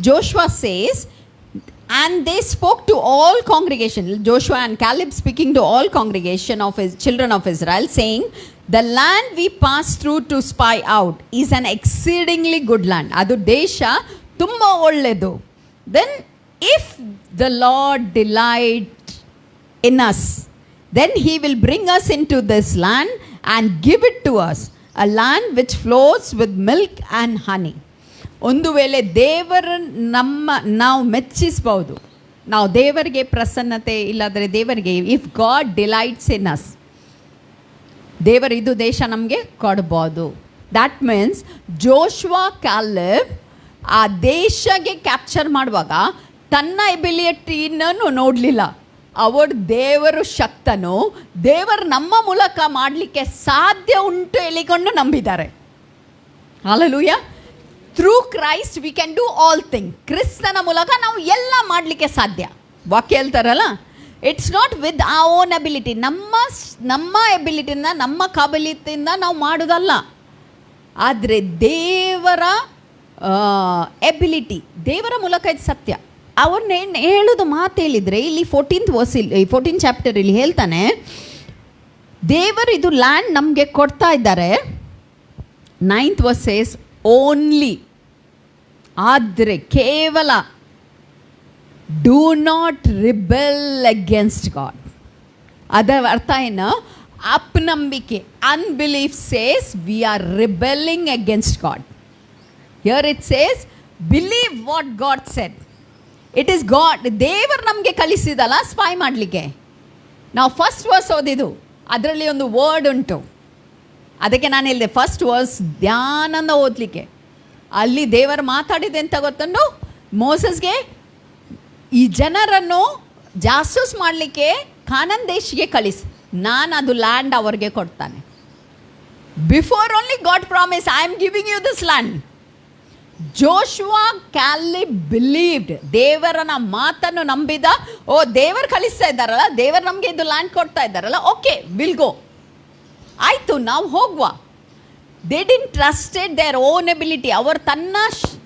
Joshua says, and they spoke to all congregation. Joshua and Caleb speaking to all congregation of his children of Israel, saying, the land we pass through to spy out is an exceedingly good land. Adu desha tumba olledu. Then if the Lord delight in us, then he will bring us into this land and give it to us, a land which flows with milk and honey. ಒಂದು ವೇಳೆ ದೇವರ ನಾವು ಮೆಚ್ಚಿಸ್ಬೋದು, ನಾವು ದೇವರಿಗೆ ಪ್ರಸನ್ನತೆ ಇಲ್ಲಾದರೆ ದೇವರಿಗೆ, if god delights in us, ದೇವರು ಇದು ದೇಶ ನಮಗೆ ಕೊಡ್ಬೋದು. ದ್ಯಾಟ್ ಮೀನ್ಸ್ ಜೋಶುವಾ ಕ್ಯಾಲೆಬ್ ಆ ದೇಶಗೆ ಕ್ಯಾಪ್ಚರ್ ಮಾಡುವಾಗ ತನ್ನ ಎಬಿಲಿಟಿಯನ್ನು ನೋಡಲಿಲ್ಲ, ಅವರ ದೇವರು ಶಕ್ತನು, ದೇವರು ನಮ್ಮ ಮೂಲಕ ಮಾಡಲಿಕ್ಕೆ ಸಾಧ್ಯ ಉಂಟು ಹೇಳಿಕೊಂಡು ನಂಬಿದ್ದಾರೆ. Hallelujah. Through Christ we can do all thing. ಕ್ರಿಸ್ತನ ಮೂಲಕ ನಾವು ಎಲ್ಲ ಮಾಡಲಿಕ್ಕೆ ಸಾಧ್ಯ. ವಾಕ್ಯ ಹೇಳ್ತಾರಲ್ಲ, ಇಟ್ಸ್ ನಾಟ್ ವಿತ್ ಆ ಓನ್ ಎಬಿಲಿಟಿ, ನಮ್ಮ ಎಬಿಲಿಟಿಯಿಂದ ನಮ್ಮ ಕಾಬಲಿಯತೆಯಿಂದ ನಾವು ಮಾಡೋದಲ್ಲ, ಆದರೆ ದೇವರ ಎಬಿಲಿಟಿ, ದೇವರ ಮೂಲಕ ಇದು ಸತ್ಯ. ಅವ್ರನ್ನ ಹೇಳೋದು ಮಾತು ಹೇಳಿದರೆ ಇಲ್ಲಿ 14th ಚಾಪ್ಟರ್ ಇಲ್ಲಿ ಹೇಳ್ತಾನೆ, ದೇವರು ಇದು ಲ್ಯಾಂಡ್ ನಮಗೆ ಕೊಡ್ತಾ ಇದ್ದಾರೆ. 9th verse says ಓನ್ಲಿ, ಆದರೆ ಕೇವಲ do not rebel against God. ಅದರ ಅರ್ಥ ಏನು? ಅಪನಂಬಿಕೆ, unbelief says we are rebelling against God. Here it says believe what God said. It is God, ದೇವರು ನಮಗೆ ಕಲಿಸಿದಲ್ಲ ಸ್ಪೈ ಮಾಡಲಿಕ್ಕೆ. ನಾವು ಫಸ್ಟ್ ವರ್ಸ್ ಓದಿದ್ದು, ಅದರಲ್ಲಿ ಒಂದು ವರ್ಡ್ ಉಂಟು, ಅದಕ್ಕೆ ನಾನು ಹೇಳಿದೆ ಫಸ್ಟ್ ವರ್ಸ್ ಧ್ಯಾನದಿಂದ ಓದಲಿಕ್ಕೆ. ಅಲ್ಲಿ ದೇವರು ಮಾತಾಡಿದೆ ಅಂತ ಗೊತ್ತುಂಟು, ಮೋಸಸ್ಗೆ ಈ ಜನರನ್ನು ಜಾಸೂಸ್ ಮಾಡಲಿಕ್ಕೆ ಕಾನಾನ್ ದೇಶಕ್ಕೆ ಕಳಿಸಿ, ನಾನು ಅದು ಲ್ಯಾಂಡ್ ಅವ್ರಿಗೆ ಕೊಡ್ತಾನೆ. Before only God promise, I am giving you this land. Joshua Caleb believed, ದೇವರನ ಮಾತನ್ನು ನಂಬಿದ. ಓ, ದೇವರು ಕಲಿಸ್ತಾ ಇದ್ದಾರಲ್ಲ, ದೇವರು ನಮಗೆ ಇದು ಲ್ಯಾಂಡ್ ಕೊಡ್ತಾ ಇದ್ದಾರಲ್ಲ, ಓಕೆ ವಿಲ್ ಗೋ, ಆಯಿತು ನಾವು ಹೋಗುವ. They didn't trusted their own ability. ಅವರು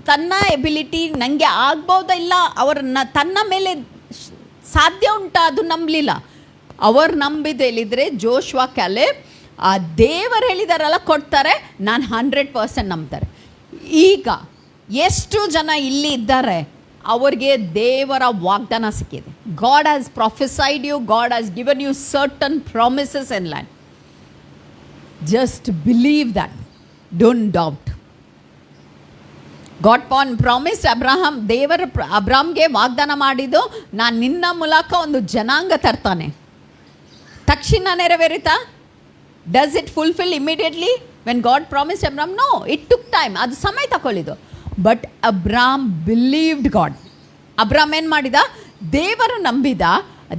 ತನ್ನ ಎಬಿಲಿಟಿ ನನಗೆ ಆಗ್ಬೋದಾ ಇಲ್ಲ, ಅವರನ್ನ ತನ್ನ ಮೇಲೆ ಸಾಧ್ಯ ಉಂಟಾ ಅದು ನಂಬಲಿಲ್ಲ. ಅವರು ನಂಬಿದ್ದು ಹೇಳಿದರೆ ಜೋಶುವಾ ಕ್ಯಾಲೆಬ್, ಆ ದೇವರು ಹೇಳಿದಾರಲ್ಲ ಕೊಡ್ತಾರೆ, ನಾನು 100% ನಂಬ್ತಾರೆ. ಈಗ ಎಷ್ಟು ಜನ ಇಲ್ಲಿ ಇದ್ದಾರೆ ಅವ್ರಿಗೆ ದೇವರ ವಾಗ್ದಾನ ಸಿಕ್ಕಿದೆ. God has prophesied you, God has given you certain promises in land. Just believe that, don't doubt. God promised Abraham, ದೇವರು ಅಬ್ರಾಮ್ಗೆ ವಾಗ್ದಾನ ಮಾಡಿದ್ದು, ನಾನು ನಿನ್ನ ಮೂಲಕ ಒಂದು ಜನಾಂಗ ತರ್ತಾನೆ. ತಕ್ಷಣ ನೆರವೇರಿತಾ? Does it fulfil immediately when God promised Abram? No, it took time, ಅದು ಸಮಯ ತಗೊಳ್ಳಿದ್ದು. But Abram believed God. Abram ಏನು ಮಾಡಿದ? ದೇವರು ನಂಬಿದ.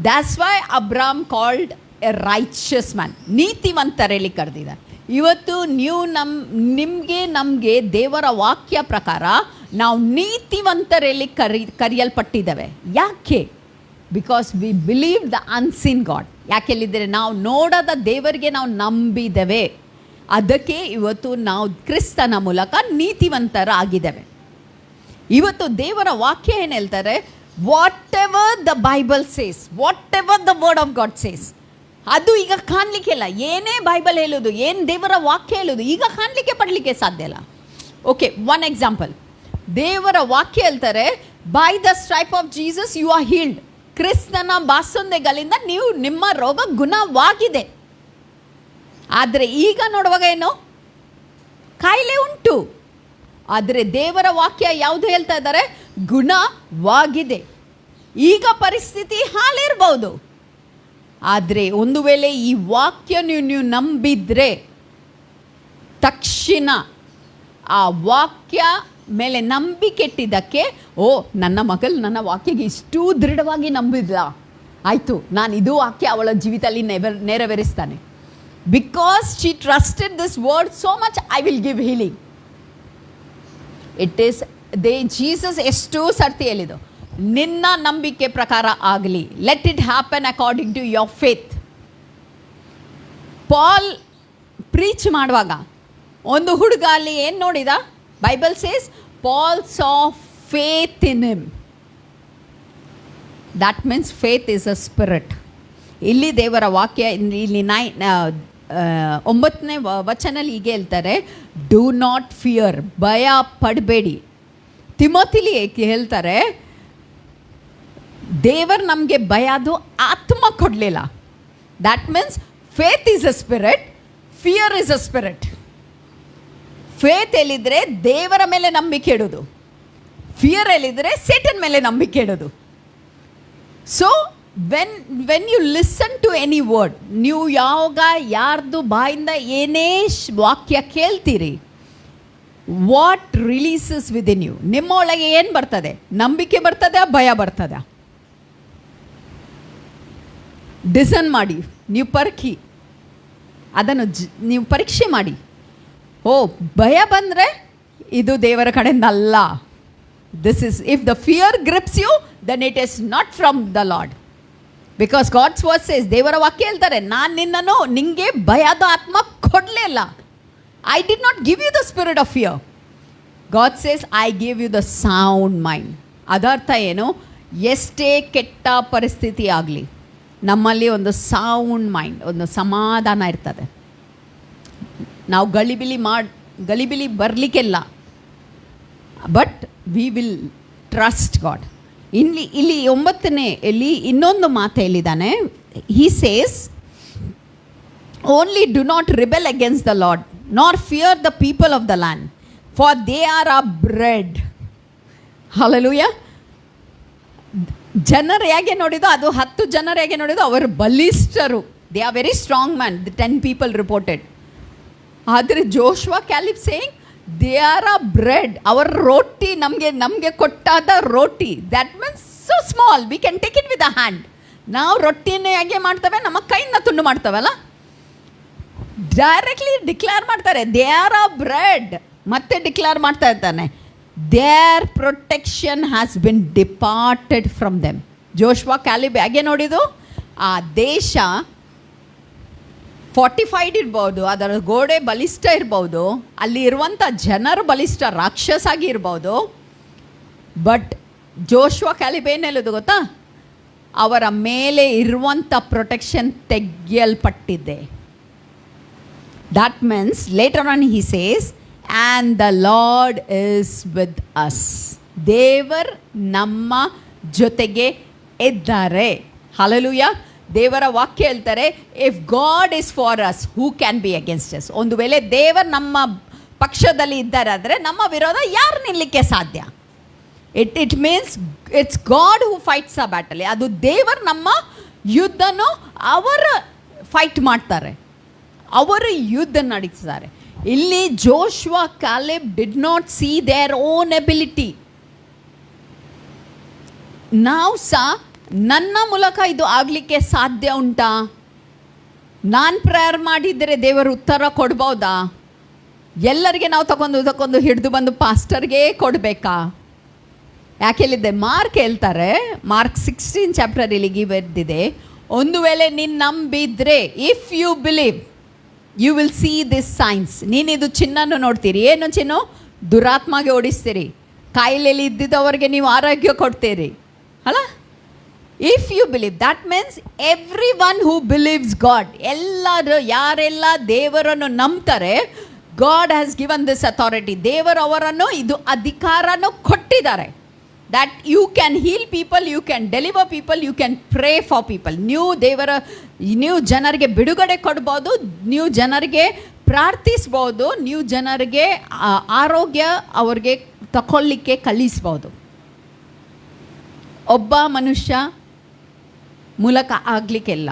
That's why Abram called a righteous man, ನೀತಿವಂತರಲ್ಲಿ ಕರೆದಿದ್ದಾರೆ. ಇವತ್ತು ನೀವು ನಮಗೆ ದೇವರ ವಾಕ್ಯ ಪ್ರಕಾರ ನಾವು ನೀತಿವಂತರಲ್ಲಿ ಕರೆಯಲ್ಪಟ್ಟಿದ್ದೇವೆ. ಯಾಕೆ? Because we believe the unseen God. ಯಾಕೆಲ್ಲಿದ್ದರೆ ನಾವು ನೋಡದ ದೇವರಿಗೆ ನಾವು ನಂಬಿದ್ದೇವೆ. ಅದಕ್ಕೆ ಇವತ್ತು ನಾವು ಕ್ರಿಸ್ತನ ಮೂಲಕ ನೀತಿವಂತರಾಗಿದ್ದೇವೆ. ಇವತ್ತು ದೇವರ ವಾಕ್ಯ ಏನು ಹೇಳ್ತಾರೆ? What ever the Bible says, what ever the word of God says, ಅದು ಈಗ ಕಾಣಲಿಕ್ಕಿಲ್ಲ. ಏನೇ ಬೈಬಲ್ ಹೇಳೋದು, ಏನು ದೇವರ ವಾಕ್ಯ ಹೇಳೋದು ಈಗ ಕಾಣಲಿಕ್ಕೆ ಪಡಲಿಕ್ಕೆ ಸಾಧ್ಯ ಇಲ್ಲ. Okay, one example. ದೇವರ ವಾಕ್ಯ ಹೇಳ್ತಾರೆ, by the stripe of Jesus you are healed. ಕ್ರಿಸ್ತನ ಬಾಸುಂದೆಗಳಿಂದ ನಿಮ್ಮ ರೋಗ ಗುಣವಾಗಿದೆ. ಆದರೆ ಈಗ ನೋಡುವಾಗ ಏನು? ಕಾಯಿಲೆ ಉಂಟು. ಆದರೆ ದೇವರ ವಾಕ್ಯ ಯಾವುದು ಹೇಳ್ತಾ ಇದ್ದಾರೆ? ಗುಣವಾಗಿದೆ. ಈಗ ಪರಿಸ್ಥಿತಿ ಹಾಲಿರ್ಬೋದು, ಆದರೆ ಒಂದು ವೇಳೆ ಈ ವಾಕ್ಯ ನೀವು ನಂಬಿದ್ರೆ ತಕ್ಷಣ ಆ ವಾಕ್ಯ ಮೇಲೆ ನಂಬಿಕೆ ಇಟ್ಟಿದ್ದಕ್ಕೆ, ಓ ನನ್ನ ಮಗಳು ನನ್ನ ವಾಕ್ಯಗೆ ಇಷ್ಟು ದೃಢವಾಗಿ ನಂಬಿದ್ಲ, ಆಯಿತು ನಾನು ಇದು ವಾಕ್ಯ ಅವಳ ಜೀವಿತದಲ್ಲಿ ನೆರವೇರಿಸ್ತಾನೆ. Because she trusted this word so much, I will give healing. It is Jesus ಎಷ್ಟು ಸರ್ತಿ ಹೇಳಿದ್ದು, ನಿನ್ನ ನಂಬಿಕೆ ಪ್ರಕಾರ ಆಗಲಿ, let it happen according to your faith. Paul preach ಮಾಡುವಾಗ ಒಂದು ಹುಡುಗ ಅಲ್ಲಿ ಏನು ನೋಡಿದ? Bible says Paul saw faith in him. That means faith is a spirit. ಇಲ್ಲಿ ದೇವರ ವಾಕ್ಯ ಇಲ್ಲಿ 9ನೇ ವಚನಲ್ಲಿ ಹೀಗೆ ಹೇಳ್ತಾರೆ, ಡೂ ನಾಟ್ ಫಿಯರ್, ಭಯ ಪಡಬೇಡಿ. ತಿಮೋತಿಲಿ ಹೇಳ್ತಾರೆ, ದೇವರು ನಮಗೆ ಭಯದು ಆತ್ಮ ಕೊಡಲಿಲ್ಲ. That means faith is a spirit, fear is a spirit. Faith ಹೇಳಿದರೆ ದೇವರ ಮೇಲೆ ನಂಬಿಕೆ ಇಡೋದು, ಫಿಯರ್ ಹೇಳಿದರೆ ಸೇಟನ್ ಮೇಲೆ ನಂಬಿಕೆ ಇಡೋದು. So when you listen to any word, ನೀವು ಯಾವಾಗ ಯಾರ್ದು ಬಾಯಿಂದ ಏನೇ ವಾಕ್ಯ ಕೇಳ್ತೀರಿ, ವಾಟ್ ರಿಲೀಸಸ್ ವಿದಿನ್ ಯು, ನಿಮ್ಮ ಒಳಗೆ ಏನು ಬರ್ತದೆ? ನಂಬಿಕೆ ಬರ್ತದೆ, ಭಯ ಬರ್ತದೆ? ಡಿಸನ್ ಮಾಡಿ, ನೀವು ಪರೀಕ್ಷಿ, ಅದನ್ನು ನೀವು ಪರೀಕ್ಷೆ ಮಾಡಿ. ಓ ಭಯ ಬಂದರೆ ಇದು ದೇವರ ಕಡೆಯಿಂದ ಅಲ್ಲ. This is, if the fear grips you then it is not from the Lord. Because God's word says, ದೇವರ ವಾಕ್ಯ ಹೇಳ್ತಾರೆ, ನಾನು ನಿನ್ನನ್ನು ನಿಂಗೆ ಭಯದ ಆತ್ಮ ಕೊಡಲೇ ಇಲ್ಲ. I did not give you the spirit of fear. God says I give you the sound mind. ಅದರ್ಥ ಏನು? ಎಷ್ಟೇ ಕೆಟ್ಟ ಪರಿಸ್ಥಿತಿ ಆಗಲಿ, ನಮ್ಮಲ್ಲಿ ಒಂದು ಸೌಂಡ್ ಮೈಂಡ್, ಒಂದು ಸಮಾಧಾನ ಇರ್ತದೆ. ನಾವು ಗಲಿಬಿಲಿ ಬರಲಿಕ್ಕೆಲ್ಲ, but we will trust God. ಇಲ್ಲಿ 9ನೇ ಇಲ್ಲಿ ಇನ್ನೊಂದು ಮಾತು ಹೇಳಿದ್ದಾನೆ. He says, only do not rebel against the Lord, nor fear the people of the land, for they are a bread. Hallelujah. ಜನರು ಹೇಗೆ ನೋಡಿದೋ, ಅದು 10 ಜನರು ಹೇಗೆ ನೋಡಿದೋ, ಅವರು ಬಲಿಷ್ಠರು. They are very strong man. The 10 people reported. ಆದರೆ Joshua Caleb saying they are a bread. ಅವರ ರೋಟಿ ನಮಗೆ ಕೊಟ್ಟಾದ ರೋಟಿ, that means so small, we can take it with a hand. ನಾವು ರೊಟ್ಟಿಯನ್ನು ಹೇಗೆ ಮಾಡ್ತೇವೆ? ನಮ್ಮ ಕೈಯಿಂದ ತುಂಡು ಮಾಡ್ತೇವಲ್ಲ. ಡೈರೆಕ್ಟ್ಲಿ ಡಿಕ್ಲೇರ್ ಮಾಡ್ತಾರೆ, ದೇ ಆರ್ ಅ ಬ್ರೆಡ್. ಮತ್ತೆ ಡಿಕ್ಲೇರ್ ಮಾಡ್ತಾ ಇರ್ತಾನೆ, their protection has been departed from them. Joshua Caleb ಹೇಗೆ ನೋಡಿದು? ಆ ದೇಶ ಫಾರ್ಟಿಫೈಡ್ ಇರ್ಬೋದು, ಅದರ ಗೋಡೆ ಬಲಿಷ್ಠ ಇರ್ಬೋದು, ಅಲ್ಲಿ ಇರುವಂಥ ಜನರು ಬಲಿಷ್ಠ ರಾಕ್ಷಸಾಗಿ ಇರ್ಬೋದು. ಬಟ್ ಜೋಶ್ವಾ ಕ್ಯಾಲಿಬ್ ಏನು ಹೇಳೋದು ಗೊತ್ತಾ? ಅವರ ಮೇಲೆ ಇರುವಂಥ ಪ್ರೊಟೆಕ್ಷನ್ ತೆಗೆಯಲ್ಪಟ್ಟಿದೆ. That means later on he says, and the Lord is with us. ದೇವರ್ ನಮ್ಮ ಜೊತೆಗೆ ಇದ್ದಾರೆ. ಹಲ್ಲೆಲೂಯಾ. ದೇವರ ವಾಕ್ಯ ಹೇಳ್ತಾರೆ, if God is for us who can be against us. ಒಂದು ವೇಳೆ ದೇವರು ನಮ್ಮ ಪಕ್ಷದಲ್ಲಿ ಇದ್ದಾರಾದರೆ ನಮ್ಮ ವಿರೋಧ ಯಾರು ನಿಲ್ಲಕ್ಕೆ ಸಾಧ್ಯ? It means it's God who fights a battle. ಅದು ದೇವರು ನಮ್ಮ ಯುದ್ಧನೂ ಅವರು ಫೈಟ್ ಮಾಡ್ತಾರೆ, ಅವರು ಯುದ್ಧ ನಡೆಸ್ತಾರೆ. ಇಲ್ಲಿ Joshua Caleb did not C their own ability. ನಾವು ಸಹ ನನ್ನ ಮೂಲಕ ಇದು ಆಗಲಿಕ್ಕೆ ಸಾಧ್ಯ ಉಂಟಾ? ನಾನು ಪ್ರೇಯರ್ ಮಾಡಿದರೆ ದೇವರು ಉತ್ತರ ಕೊಡ್ಬೋದಾ? ಎಲ್ಲರಿಗೆ ನಾವು ತಗೊಂಡು ಹಿಡಿದು ಬಂದು ಪಾಸ್ಟರ್ಗೆ ಕೊಡಬೇಕಾ? ಯಾಕೆ ಹೇಳಿದ್ದೆ? ಮಾರ್ಕ್ ಹೇಳ್ತಾರೆ, ಮಾರ್ಕ್ 16 ಚಾಪ್ಟರ್ ಇಲ್ಲಿಗೆ ಬರ್ದಿದೆ, ಒಂದು ವೇಳೆ ನೀನು ನಂಬಿದ್ರೆ, if you believe you will see this signs. ನೀನಿದು ಚಿನ್ನನ್ನು ನೋಡ್ತೀರಿ. ಏನು ಚಿನ್ನು? ದುರಾತ್ಮಗೆ ಓಡಿಸ್ತೀರಿ, ಕಾಯಿಲೆಯಲ್ಲಿ ಇದ್ದಿದ್ದವರಿಗೆ ನೀವು ಆರೋಗ್ಯ ಕೊಡ್ತೀರಿ ಅಲ್ಲ. If you believe, that means every one who believes God, ಎಲ್ಲರೂ ಯಾರೆಲ್ಲ ದೇವರನ್ನು ನಂಬ್ತಾರೆ, God has given this authority. ದೇವರು ಅವರನ್ನು ಇದು ಅಧಿಕಾರನು ಕೊಟ್ಟಿದ್ದಾರೆ. That you can heal people, you can deliver people, you can pray for people. ನೀವು ಜನರಿಗೆ ಬಿಡುಗಡೆ ಕೊಡ್ಬೋದು, ನೀವು ಜನರಿಗೆ ಪ್ರಾರ್ಥಿಸ್ಬೋದು, ನೀವು ಜನರಿಗೆ ಆರೋಗ್ಯ ಅವ್ರಿಗೆ ತಗೊಳ್ಳಿಕ್ಕೆ ಕಲಿಸ್ಬೋದು. ಒಬ್ಬ ಮನುಷ್ಯ ಮೂಲಕ ಆಗಲಿಕ್ಕೆಲ್ಲ,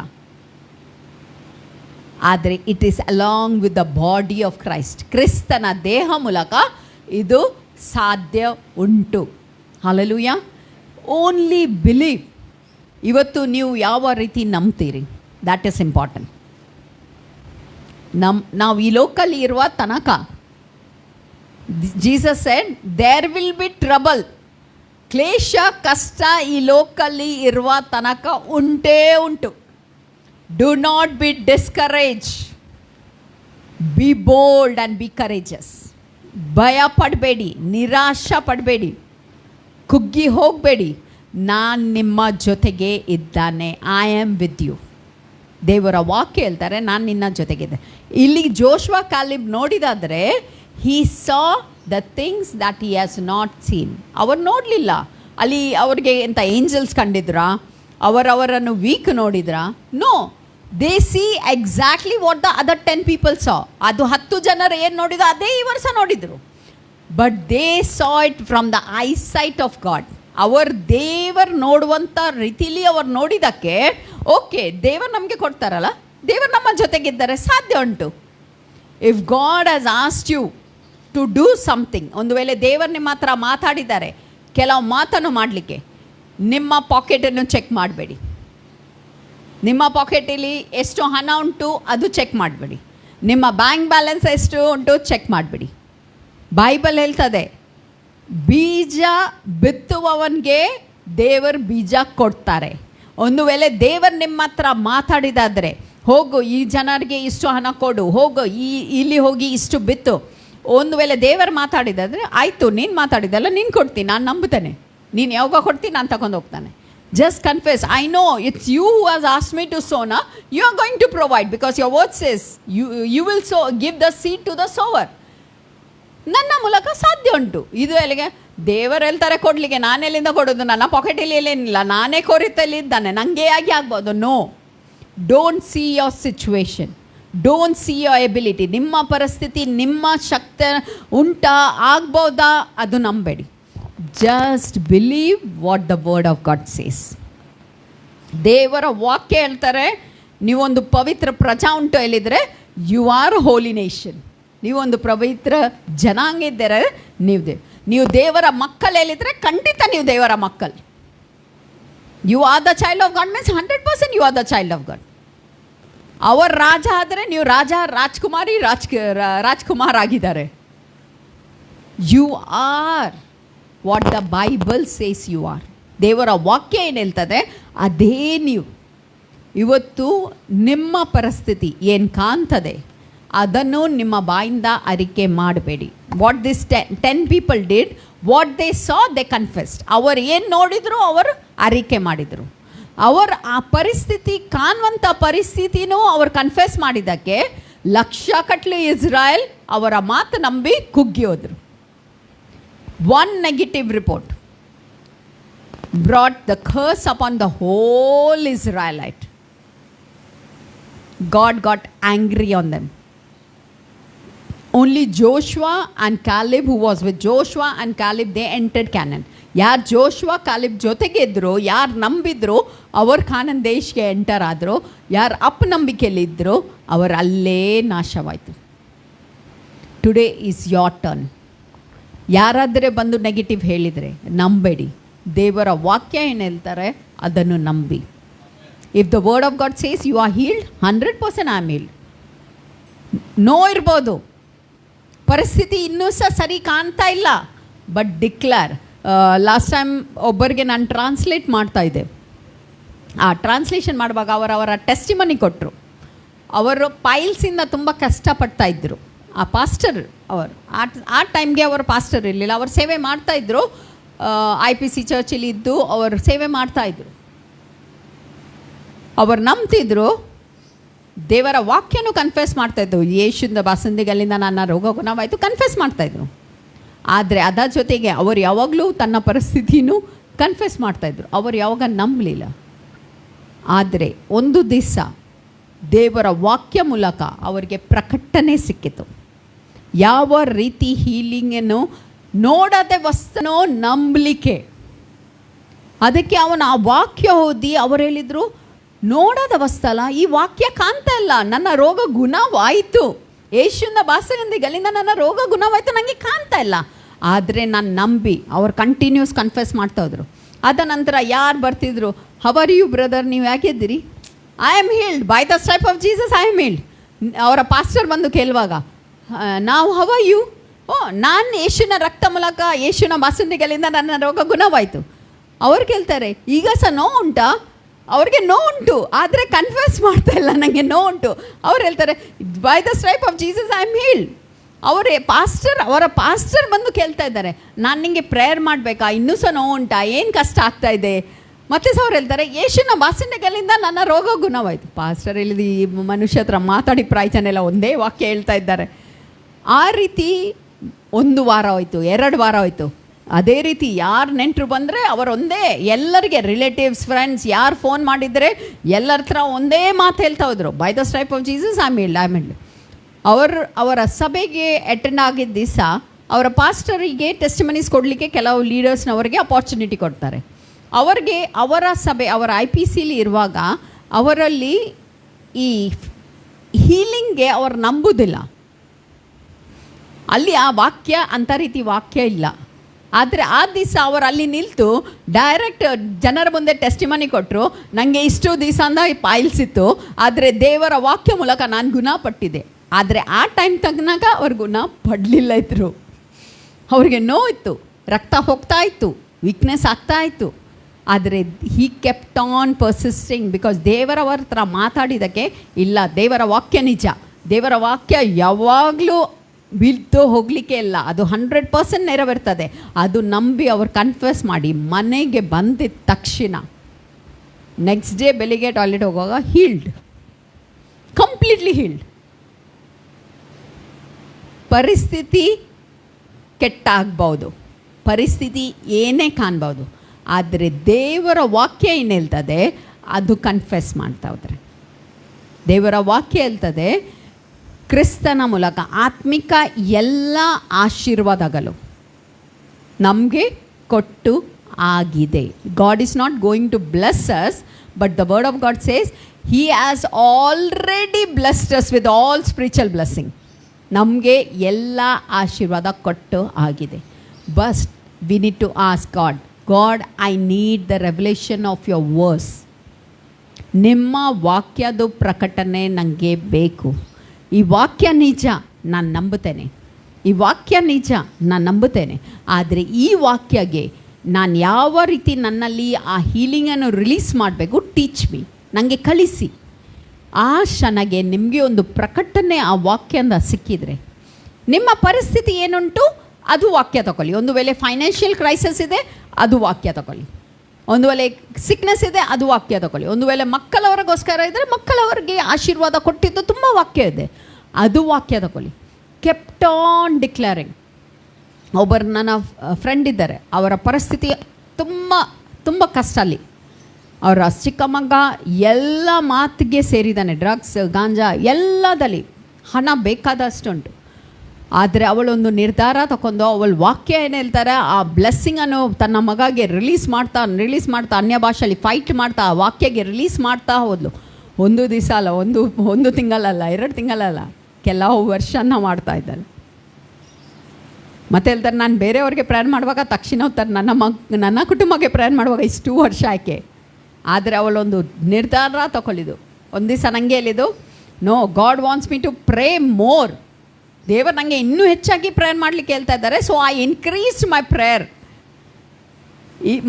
ಆದರೆ it is along with the body of Christ. ಕ್ರಿಸ್ತನ ದೇಹ ಮೂಲಕ ಇದು ಸಾಧ್ಯ ಉಂಟು. ಹಲ್ಲೆಲೂಯಾ. Only believe. ಇವತ್ತು ನೀವು ಯಾವ ರೀತಿ ನಂಬ್ತೀರಿ, ದ್ಯಾಟ್ ಈಸ್ ಇಂಪಾರ್ಟೆಂಟ್. ನಾವು ಈ ಲೋಕಲ್ಲಿ ಇರುವ ತನಕ, Jesus said there will be trouble. ಕ್ಲೇಶ, ಕಷ್ಟ ಈ ಲೋಕಲ್ಲಿ ಇರುವ ತನಕ ಉಂಟೇ ಉಂಟು. Do not be discourage, be bold and be courageous. ಭಯ ಪಡಬೇಡಿ, ನಿರಾಶೆ ಪಡಬೇಡಿ, ಕುಗ್ಗಿ ಹೋಗಬೇಡಿ. ನಾನು ನಿಮ್ಮ ಜೊತೆಗೆ ಇದ್ದಾನೆ. I am with you. ದೇವರ ವಾಕ್ಯ ಹೇಳ್ತಾರೆ, ನಾನು ನಿನ್ನ ಜೊತೆಗಿದ್ದೆ. ಇಲ್ಲಿ ಜೋಶ್ವಾ ಕಾಲಿಬ್ ನೋಡಿದಾದರೆ, he saw the things that he has not seen. ಅವರು ನೋಡಲಿಲ್ಲ. ಅಲ್ಲಿ ಅವ್ರಿಗೆ ಎಂಥ ಏಂಜಲ್ಸ್ ಕಂಡಿದ್ರಾ? ಅವರವರನ್ನು ವೀಕ್ ನೋಡಿದ್ರಾ? No, they see exactly what the other 10 people saw. ಅದು 10 ಜನರು ಏನು ನೋಡಿದ್ರು ಅದೇ ಈ ವರ್ಷ ನೋಡಿದರು. But they saw it from the eyesight of God. ಅವರು ದೇವರು ನೋಡುವಂಥ ರೀತಿಲಿ ಅವ್ರು ನೋಡಿದ್ದಕ್ಕೆ, ಓಕೆ, ದೇವರು ನಮಗೆ ಕೊಡ್ತಾರಲ್ಲ, ದೇವರು ನಮ್ಮ ಜೊತೆಗಿದ್ದಾರೆ, ಸಾಧ್ಯ ಉಂಟು. If God has asked you to do something, ಒಂದು ವೇಳೆ ದೇವರು ನಿಮ್ಮ ಹತ್ರ ಮಾತಾಡಿದ್ದಾರೆ ಕೆಲವು ಮಾತನ್ನು ಮಾಡಲಿಕ್ಕೆ, ನಿಮ್ಮ ಪಾಕೆಟನ್ನು ಚೆಕ್ ಮಾಡಬೇಡಿ. ನಿಮ್ಮ ಪಾಕೆಟಲ್ಲಿ ಎಷ್ಟು ಹಣ ಉಂಟು ಅದು ಚೆಕ್ ಮಾಡಬೇಡಿ. ನಿಮ್ಮ ಬ್ಯಾಂಕ್ ಬ್ಯಾಲೆನ್ಸ್ ಎಷ್ಟು ಉಂಟು ಚೆಕ್ ಮಾಡಬೇಡಿ. ಬೈಬಲ್ ಹೇಳ್ತದೆ, ಬೀಜ ಬಿತ್ತುವವನಿಗೆ ದೇವರು ಬೀಜ ಕೊಡ್ತಾರೆ. ಒಂದು ವೇಳೆ ದೇವರು ನಿಮ್ಮ ಹತ್ರ ಮಾತಾಡಿದಾದರೆ, ಹೋಗು ಈ ಜನರಿಗೆ ಇಷ್ಟು ಹಣ ಕೊಡು, ಹೋಗು ಇಲ್ಲಿ ಹೋಗಿ ಇಷ್ಟು ಬಿತ್ತು. ಒಂದು ವೇಳೆ ದೇವರು ಮಾತಾಡಿದಾದರೆ, ಆಯಿತು, ನೀನು ಮಾತಾಡಿದಲ್ಲ, ನೀನು ಕೊಡ್ತೀನಿ, ನಾನು ನಂಬುತ್ತೇನೆ. ನೀನು ಯಾವಾಗ ಕೊಡ್ತೀನಿ, ನಾನು ತಗೊಂಡು ಹೋಗ್ತಾನೆ. Just confess, I know it's you who has asked me to ಸೋನಾ, you are going to provide, because your word says you will so give the seed to the sower. ನನ್ನ ಮೂಲಕ ಸಾಧ್ಯ ಉಂಟು. ಇದು ಎಲ್ಲಿಗೆ? ದೇವರು ಹೇಳ್ತಾರೆ ಕೊಡಲಿಕ್ಕೆ, ನಾನೆಲ್ಲಿಂದ ಕೊಡೋದು? ನನ್ನ ಪಾಕೆಟಲ್ಲಿ ಏನೇನಿಲ್ಲ, ನಾನೇ ಕೊರಿತಲ್ಲಿ ಇದ್ದಾನೆ, ನನಗೆ ಆಗಿ ಆಗ್ಬೋದು. No, don't see your situation, don't see your ability. ನಿಮ್ಮ ಪರಿಸ್ಥಿತಿ, ನಿಮ್ಮ ಶಕ್ತಿ ಉಂಟಾ, ಆಗ್ಬೋದಾ, ಅದು ನಂಬೇಡಿ. Just believe what the word of God says. ದೇವರ ವಾಕ್ಯ ಹೇಳ್ತಾರೆ, ನೀವೊಂದು ಪವಿತ್ರ ಪ್ರಜಾ ಉಂಟು ಹೇಳಿದರೆ, ಯು ಆರ್ ಹೋಲಿ ನೇಷನ್. ನೀವೊಂದು ಪವಿತ್ರ ಜನಾಂಗ ಇದ್ದರೆ, ನೀವು ದೇವರ ಮಕ್ಕಳು ಹೇಳಿದರೆ, ಖಂಡಿತ ನೀವು ದೇವರ ಮಕ್ಕಳು. You are the child of God means 100% you are the child of God. ಅವರ ರಾಜ ಆದರೆ ನೀವು ರಾಜ, ರಾಜ್ಕುಮಾರಿ, ರಾಜ್ಕುಮಾರ್ ಆಗಿದ್ದಾರೆ. You are what the Bible says you are. ದೇವರ ವಾಕ್ಯ ಏನು ಹೇಳ್ತದೆ ಅದೇ ನೀವು. ಇವತ್ತು ನಿಮ್ಮ ಪರಿಸ್ಥಿತಿ ಏನು ಕಾಣ್ತದೆ ಅದನ್ನು ನಿಮ್ಮ ಬಾಯಿಂದ ಅರಿಕೆ ಮಾಡಬೇಡಿ. What this 10 people did, what they saw they ಕನ್ಫೆಸ್ಡ್. ಅವರು ಏನು ನೋಡಿದ್ರು ಅವರು ಅರಿಕೆ ಮಾಡಿದರು. ಅವರು ಆ ಪರಿಸ್ಥಿತಿ, ಕಾಣುವಂಥ ಪರಿಸ್ಥಿತಿನೂ ಅವರು ಕನ್ಫೆಸ್ ಮಾಡಿದ್ದಕ್ಕೆ ಲಕ್ಷಗಟ್ಟಲೆ ಇಸ್ರಾಯೇಲ್ ಅವರ ಮಾತು ನಂಬಿ ಕುಗ್ಗಿ ಹೋದರು. One negative report brought the curse upon the whole Israelite. God got angry on them. Only Joshua and Caleb, who was with Joshua and Caleb, they entered Canaan. ಯಾರು ಜೋಶುವಾ ಕಾಲಿಬ್ ಜೊತೆಗೆ ಇದ್ದರು, ಯಾರು ನಂಬಿದ್ರು ಅವರು ಕಾನಾನ್ ದೇಶಕ್ಕೆ ಎಂಟರ್ ಆದರು. ಯಾರು ಅಪನಂಬಿಕೆಯಲ್ಲಿದ್ದರು ಅವರು ಅಲ್ಲೇ ನಾಶವಾಯಿತು. Today is your turn. ಯಾರಾದರೆ ಬಂದು ನೆಗೆಟಿವ್ ಹೇಳಿದರೆ ನಂಬೇಡಿ. ದೇವರ ವಾಕ್ಯ ಏನು ಹೇಳ್ತಾರೆ ಅದನ್ನು ನಂಬಿ. If the word of God says you are healed, 100% I am healed. No ಇರ್ಬೋದು, ಪರಿಸ್ಥಿತಿ ಇನ್ನೂ ಸಹ ಸರಿ ಕಾಣ್ತಾ ಇಲ್ಲ, ಬಟ್ ಡಿಕ್ಲೇರ್. ಲಾಸ್ಟ್ ಟೈಮ್ ಒಬ್ಬರಿಗೆ ನಾನು ಟ್ರಾನ್ಸ್ಲೇಟ್ ಮಾಡ್ತಾಯಿದ್ದೆ. ಆ ಟ್ರಾನ್ಸ್ಲೇಷನ್ ಮಾಡುವಾಗ ಅವರ ಟೆಸ್ಟಿಮನಿ ಕೊಟ್ಟರು. ಅವರು ಪೈಲ್ಸಿಂದ ತುಂಬ ಕಷ್ಟಪಡ್ತಾಯಿದ್ರು. ಆ ಪಾಸ್ಟರ್ ಅವರು ಆ ಟೈಮ್ಗೆ ಅವರು ಪಾಸ್ಟರ್ ಇರಲಿಲ್ಲ, ಅವರು ಸೇವೆ ಮಾಡ್ತಾಯಿದ್ರು. IPC ಚರ್ಚಲ್ಲಿ ಇದ್ದು ಅವರು ಸೇವೆ ಮಾಡ್ತಾಯಿದ್ರು. ಅವರು ನಂಬ್ತಿದ್ರು, ದೇವರ ವಾಕ್ಯನೂ ಕನ್ಫೆಸ್ ಮಾಡ್ತಾಯಿದ್ರು. ಯೇಸುವಿನ ಬಾಸಂದಿಗಳಿಂದ ನನ್ನ ರೋಗ ಗುಣವಾಯಿತು ಕನ್ಫೆಸ್ ಮಾಡ್ತಾಯಿದ್ರು. ಆದರೆ ಅದರ ಜೊತೆಗೆ ಅವರು ಯಾವಾಗಲೂ ತನ್ನ ಪರಿಸ್ಥಿತಿನೂ ಕನ್ಫೆಸ್ ಮಾಡ್ತಾಯಿದ್ರು. ಅವರು ಯಾವಾಗ ನಂಬಲಿಲ್ಲ. ಆದರೆ ಒಂದು ದಿವಸ ದೇವರ ವಾಕ್ಯ ಮೂಲಕ ಅವರಿಗೆ ಪ್ರಕಟಣೆ ಸಿಕ್ಕಿತು. ಯಾವ ರೀತಿ ಹೀಲಿಂಗನ್ನು ನೋಡದೆ ವಸ್ತನೋ ನಂಬಲಿಕ್ಕೆ. ಅದಕ್ಕೆ ಅವನು ಆ ವಾಕ್ಯ ಓದಿ ಅವರು ಹೇಳಿದರು, ನೋಡದ ವಸ್ತಲ್ಲ, ಈ ವಾಕ್ಯ ಕಾಣ್ತಾ ಇಲ್ಲ, ನನ್ನ ರೋಗ ಗುಣವಾಯಿತು, ಯೇಸುವಿನ ಬಾಸಂದಿಗಳಿಂದ ನನ್ನ ರೋಗ ಗುಣವಾಯಿತು, ನನಗೆ ಕಾಣ್ತಾ ಇಲ್ಲ. ಆದರೆ ನಾನು ನಂಬಿ ಅವ್ರು ಕಂಟಿನ್ಯೂಸ್ ಕನ್ಫೆಸ್ ಮಾಡ್ತಾ ಹೋದರು. ಅದ ನಂತರ ಯಾರು ಬರ್ತಿದ್ರು, ಹೌ ಆರ್ ಯು ಬ್ರದರ್, ನೀವು ಯಾಕಿದ್ದೀರಿ? I am healed by the stripe of Jesus, I am healed. ಅವರ ಪಾಸ್ಟರ್ ಬಂದು ಕೇಳುವಾಗ ನಾವು ಹೌ ಆರ್ ಯು? ನಾನು ಯೇಸುವಿನ ರಕ್ತ ಮೂಲಕ ಯೇಸುವಿನ ಬಾಸಂದಿಗಳಿಂದ ನನ್ನ ರೋಗ ಗುಣವಾಯಿತು. ಅವ್ರು ಕೇಳ್ತಾರೆ, ಈಗ ಸಹ ನೋವು ಉಂಟಾ? ಅವ್ರಿಗೆ ನೋವು ಉಂಟು, ಆದರೆ ಕನ್ಫೆಸ್ ಮಾಡ್ತಾ ಇಲ್ಲ, ನನಗೆ ನೋವು ಉಂಟು. ಅವ್ರು ಹೇಳ್ತಾರೆ, by the stripe of Jesus I am healed. ಅವರ ಪಾಸ್ಟರ್ ಬಂದು ಕೇಳ್ತಾ ಇದ್ದಾರೆ, ನಾನು ನಿಮಗೆ ಪ್ರೇಯರ್ ಮಾಡಬೇಕಾ? ಇನ್ನೂ ಸಹ ನೋವು ಉಂಟಾ? ಏನು ಕಷ್ಟ ಆಗ್ತಾ ಇದೆ? ಮತ್ತೆ ಸಹ ಅವ್ರು ಹೇಳ್ತಾರೆ, ಯೇಸುವಿನ ಬಾಸಂದಿಗಳಿಂದ ನನ್ನ ರೋಗ ಗುಣವಾಯಿತು. ಪಾಸ್ಟರ್ ಹೇಳಿದ ಈ ಮನುಷ್ಯ ಹತ್ರ ಮಾತಾಡಿ ಪ್ರಯೋಜನ ಇಲ್ಲ, ಒಂದೇ ವಾಕ್ಯ ಹೇಳ್ತಾ ಇದ್ದಾರೆ. ಆ ರೀತಿ 1 ವಾರ ಹೋಯ್ತು, 2 ವಾರ ಹೋಯ್ತು. ಅದೇ ರೀತಿ ಯಾರು ನೆಂಟರು ಬಂದರೆ ಅವರೊಂದೇ, ಎಲ್ಲರಿಗೆ ರಿಲೇಟಿವ್ಸ್, ಫ್ರೆಂಡ್ಸ್ ಯಾರು ಫೋನ್ ಮಾಡಿದರೆ ಎಲ್ಲರ ಹತ್ರ ಒಂದೇ ಮಾತು ಹೇಳ್ತಾ ಹೋದರು, by the stripe of Jesus I am healed, I am healed. ಅವರ ಸಭೆಗೆ ಅಟೆಂಡ್ ಆಗಿದ್ದ ದಿವಸ ಅವರ ಪಾಸ್ಟರಿಗೆ ಟೆಸ್ಟಿಮನೀಸ್ ಕೊಡಲಿಕ್ಕೆ ಕೆಲವು ಲೀಡರ್ಸ್ನವರಿಗೆ ಅಪಾರ್ಚುನಿಟಿ ಕೊಡ್ತಾರೆ. ಅವರಿಗೆ ಅವರ ಸಭೆ, ಅವರ IPCಲಿ ಇರುವಾಗ ಅವರಲ್ಲಿ ಈ ಹೀಲಿಂಗ್ಗೆ ಅವರು ನಂಬುವುದಿಲ್ಲ. ಅಲ್ಲಿ ಆ ವಾಕ್ಯ ಅಂಥ ರೀತಿ ವಾಕ್ಯ ಇಲ್ಲ. ಆದರೆ ಆ ದಿವಸ ಅವರು ಅಲ್ಲಿ ನಿಲ್ತು ಡೈರೆಕ್ಟ್ ಜನರ ಮುಂದೆ ಟೆಸ್ಟಿಮನಿ ಕೊಟ್ಟರು, ನನಗೆ ಇಷ್ಟು ದಿವಸದಿಂದ ಪಾಯಿಲ್ಸ್ ಇತ್ತು, ಆದರೆ ದೇವರ ವಾಕ್ಯ ಮೂಲಕ ನಾನು ಗುಣಪಟ್ಟಿದ್ದೆ. ಆದರೆ ಆ ಟೈಮ್ ತಗ್ನಾಗ ಅವ್ರು ಗುಣ ಪಡಲಿಲ್ಲ ಇದ್ರು. ಅವ್ರಿಗೆ ನೋವಿತ್ತು, ರಕ್ತ ಹೋಗ್ತಾ ಇತ್ತು, ವೀಕ್ನೆಸ್ ಆಗ್ತಾ ಇತ್ತು. ಆದರೆ ಹೀ ಕೆಪ್ಟ್ ಆನ್ ಪರ್ಸಿಸ್ಟಿಂಗ್, ಬಿಕಾಸ್ ದೇವರವರ ಹತ್ರ ಮಾತಾಡಿದ್ದಕ್ಕೆ ಇಲ್ಲ, ದೇವರ ವಾಕ್ಯ ನಿಜ, ದೇವರ ವಾಕ್ಯ ಯಾವಾಗಲೂ ಬಿದ್ದು ಹೋಗಲಿಕ್ಕೆ ಇಲ್ಲ, ಅದು 100% ನೆರವೇರ್ತದೆ. ಅದು ನಂಬಿ ಅವ್ರು ಕನ್ಫೆಸ್ ಮಾಡಿ ಮನೆಗೆ ಬಂದಿದ್ದ ತಕ್ಷಣ ನೆಕ್ಸ್ಟ್ ಡೇ ಬೆಳಿಗ್ಗೆ ಟಾಯ್ಲೆಟ್ ಹೋಗುವಾಗ ಹೀಲ್ಡ್, ಕಂಪ್ಲೀಟ್ಲಿ ಹೀಲ್ಡ್. ಪರಿಸ್ಥಿತಿ ಕೆಟ್ಟಾಗ್ಬೋದು, ಪರಿಸ್ಥಿತಿ ಏನೇ ಕಾಣ್ಬೋದು, ಆದರೆ ದೇವರ ವಾಕ್ಯ ಏನು ಹೇಳ್ತದೆ ಅದು ಕನ್ಫೆಸ್ ಮಾಡ್ತಾ ಹೋದರೆ, ದೇವರ ವಾಕ್ಯ ಹೇಳ್ತದೆ ಕ್ರಿಸ್ತನ ಮೂಲಕ ಆತ್ಮಿಕ ಎಲ್ಲ ಆಶೀರ್ವಾದಗಳು ನಮಗೆ ಕೊಟ್ಟು ಆಗಿದೆ. God is not going to bless us, but the word of God says he has already blessed us with all spiritual blessing. ನಮಗೆ ಎಲ್ಲ ಆಶೀರ್ವಾದ ಕೊಟ್ಟು ಆಗಿದೆ. But we need to ask God, God I need the revelation of your verse. ನಿಮ್ಮ ವಾಕ್ಯದ ಪ್ರಕಟಣೆ ನನಗೆ ಬೇಕು. ಈ ವಾಕ್ಯ ನಿಜ, ನಾನು ನಂಬುತ್ತೇನೆ, ಈ ವಾಕ್ಯ ನಿಜ, ನಾನು ನಂಬುತ್ತೇನೆ. ಆದರೆ ಈ ವಾಕ್ಯಗೆ ನಾನು ಯಾವ ರೀತಿ ನನ್ನಲ್ಲಿ ಆ ಹೀಲಿಂಗನ್ನು ರಿಲೀಸ್ ಮಾಡಬೇಕು, ಟೀಚ್ ಮೀ, ನನಗೆ ಕಲಿಸಿ. ಆ ಕ್ಷಣಗೆ ನಿಮಗೆ ಒಂದು ಪ್ರಕಟಣೆ ಆ ವಾಕ್ಯದಿಂದ ಸಿಕ್ಕಿದರೆ, ನಿಮ್ಮ ಪರಿಸ್ಥಿತಿ ಏನುಂಟು ಅದು ವಾಕ್ಯ ತಗೊಳ್ಳಿ. ಒಂದು ವೇಳೆ ಫೈನಾನ್ಷಿಯಲ್ ಕ್ರೈಸಿಸ್ ಇದೆ, ಅದು ವಾಕ್ಯ ತಗೊಳ್ಳಿ. ಒಂದು ವೇಳೆ ಸಿಕ್ನೆಸ್ ಇದೆ, ಅದು ವಾಕ್ಯ ತಗೊಳ್ಳಿ. ಒಂದು ವೇಳೆ ಮಕ್ಕಳವರಿಗೋಸ್ಕರ ಇದ್ದರೆ, ಮಕ್ಕಳವರಿಗೆ ಆಶೀರ್ವಾದ ಕೊಟ್ಟಿದ್ದು ತುಂಬ ವಾಕ್ಯ ಇದೆ, ಅದು ವಾಕ್ಯ ತಗೊಳ್ಳಿ. Kept on declaring. ಒಬ್ಬರು ನನ್ನ ಫ್ರೆಂಡ್ ಇದ್ದಾರೆ, ಅವರ ಪರಿಸ್ಥಿತಿ ತುಂಬ ತುಂಬ ಕಷ್ಟ. ಅಲ್ಲಿ ಅವರ ಚಿಕ್ಕ ಮಗ ಎಲ್ಲ ಮಾತಿಗೆ ಸೇರಿದ್ದಾನೆ, ಡ್ರಗ್ಸ್, ಗಾಂಜಾ ಎಲ್ಲದಲ್ಲಿ ಹಣ ಬೇಕಾದಷ್ಟುಂಟು. ಆದರೆ ಅವಳೊಂದು ನಿರ್ಧಾರ ತಗೊಂಡು ಅವಳು ವಾಕ್ಯ ಏನು ಹೇಳ್ತಾರೆ ಆ ಬ್ಲೆಸ್ಸಿಂಗನ್ನು ತನ್ನ ಮಗಗೆ ರಿಲೀಸ್ ಮಾಡ್ತಾ ಅನ್ಯ ಭಾಷೆಯಲ್ಲಿ ಫೈಟ್ ಮಾಡ್ತಾ ಆ ವಾಕ್ಯಗೆ ರಿಲೀಸ್ ಮಾಡ್ತಾ ಹೋದ್ಲು. ಒಂದು ದಿವಸ ಅಲ್ಲ, ಒಂದು ತಿಂಗಳಲ್ಲ, 2 ತಿಂಗಳಲ್ಲ, ಕೆಲವು ವರ್ಷನ ಮಾಡ್ತಾ ಇದ್ದಾಳೆ. ಮತ್ತೆ ಹೇಳ್ತಾರೆ, ನಾನು ಬೇರೆಯವ್ರಿಗೆ ಪ್ರೇಯರ್ ಮಾಡುವಾಗ ತಕ್ಷಣ ಹೋಗ್ತಾರೆ, ನನ್ನ ಕುಟುಂಬಕ್ಕೆ ಪ್ರೇಯರ್ ಮಾಡುವಾಗ ಇಷ್ಟು ವರ್ಷ ಆಕೆ ಆದರೆ ಅವಳೊಂದು ನಿರ್ಧಾರ ತಗೊಳ್ಳಿದ್ದು. ಒಂದು ದಿವಸ ನನಗೆ ಹೇಳಿದ್ದು, no, God wants me to pray more. ದೇವರು ನನಗೆ ಇನ್ನೂ ಹೆಚ್ಚಾಗಿ ಪ್ರೇಯರ್ ಮಾಡಲಿಕ್ಕೆ ಹೇಳ್ತಾ ಇದ್ದಾರೆ. So I increased my prayer.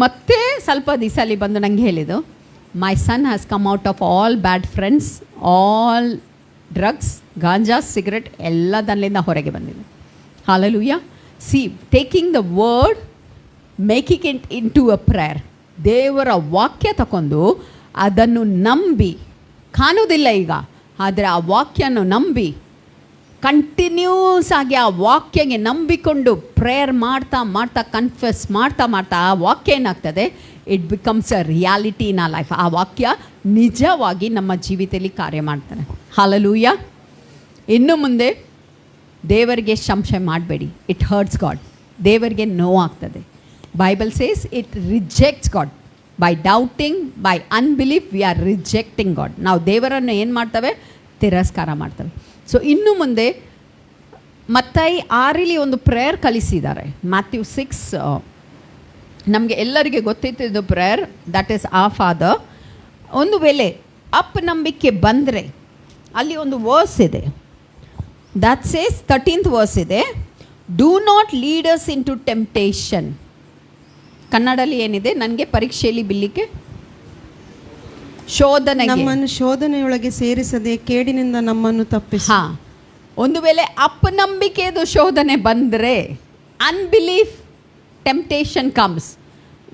ಮತ್ತೆ ಸ್ವಲ್ಪ ದಿವಸ ಅಲ್ಲಿ ಬಂದು ನನಗೆ ಹೇಳಿದ್ದು, my son has come out of all bad friends, all drugs, ganja, cigarette ಎಲ್ಲದಲ್ಲಿಂದ ಹೊರಗೆ ಬಂದಿದೆ. Hallelujah. See, taking the word, making it in to a prayer. ದೇವರ ವಾಕ್ಯ ತಗೊಂಡು ಅದನ್ನು ನಂಬಿ, ಕಾಣೋದಿಲ್ಲ ಈಗ, ಆದರೆ ಆ ವಾಕ್ಯನ ನಂಬಿ ಕಂಟಿನ್ಯೂಸ್ ಆಗಿ ಆ ವಾಕ್ಯಗೆ ನಂಬಿಕೊಂಡು ಪ್ರೇಯರ್ ಮಾಡ್ತಾ ಮಾಡ್ತಾ ಕನ್ಫೆಸ್ ಮಾಡ್ತಾ ಮಾಡ್ತಾ ಆ ವಾಕ್ಯ ಏನಾಗ್ತದೆ, ಇಟ್ ಬಿಕಮ್ಸ್ ಅ ರಿಯಾಲಿಟಿ ಇನ್ ಆ ಲೈಫ್. ಆ ವಾಕ್ಯ ನಿಜವಾಗಿ ನಮ್ಮ ಜೀವಿತದಲ್ಲಿ ಕಾರ್ಯ ಮಾಡ್ತಾನೆ. ಹಾಲೆಲೂಯಾ. ಇನ್ನು ಮುಂದೆ ದೇವರಿಗೆ ಸಂಶಯ ಮಾಡಬೇಡಿ. It hurts God. ದೇವರಿಗೆ ನೋವಾಗ್ತದೆ. Bible says it rejects God. By doubting, by unbelief we are rejecting God. ನಾವು ದೇವರನ್ನು ಏನು ಮಾಡ್ತೇವೆ? ತಿರಸ್ಕಾರ ಮಾಡ್ತೇವೆ. ಸೊ ಇನ್ನು ಮುಂದೆ ಮತ್ತಾಯಿ 6 ಒಂದು ಪ್ರೇಯರ್ ಕಲಿಸಿದ್ದಾರೆ. ಮ್ಯಾಥ್ಯೂ 6 ನಮಗೆ ಎಲ್ಲರಿಗೆ ಗೊತ್ತಿದ್ದು prayer, that is our father. ಒಂದು ವೇಳೆ ಅಪನಂಬಿಕೆ ಬಂದರೆ ಅಲ್ಲಿ ಒಂದು ವರ್ಸ್ ಇದೆ, ದಟ್ ಸೇಸ್ 13th ವರ್ಸ್ ಇದೆ, do not lead us in to temptation. ಕನ್ನಡಲ್ಲಿ ಏನಿದೆ? ನನಗೆ ಪರೀಕ್ಷೆಯಲ್ಲಿ ಬಿಲ್ಲಿಕ್ಕೆ ನಮ್ಮನ್ನು ಶೋಧನೆಯೊಳಗೆ ಸೇರಿಸದೆ ಕೇಡಿನಿಂದ ನಮ್ಮನ್ನು ತಪ್ಪಿಸಿ. ಹಾಂ, ಒಂದು ವೇಳೆ ಅಪನಂಬಿಕೆದು ಶೋಧನೆ ಬಂದರೆ, unbelief temptation comes,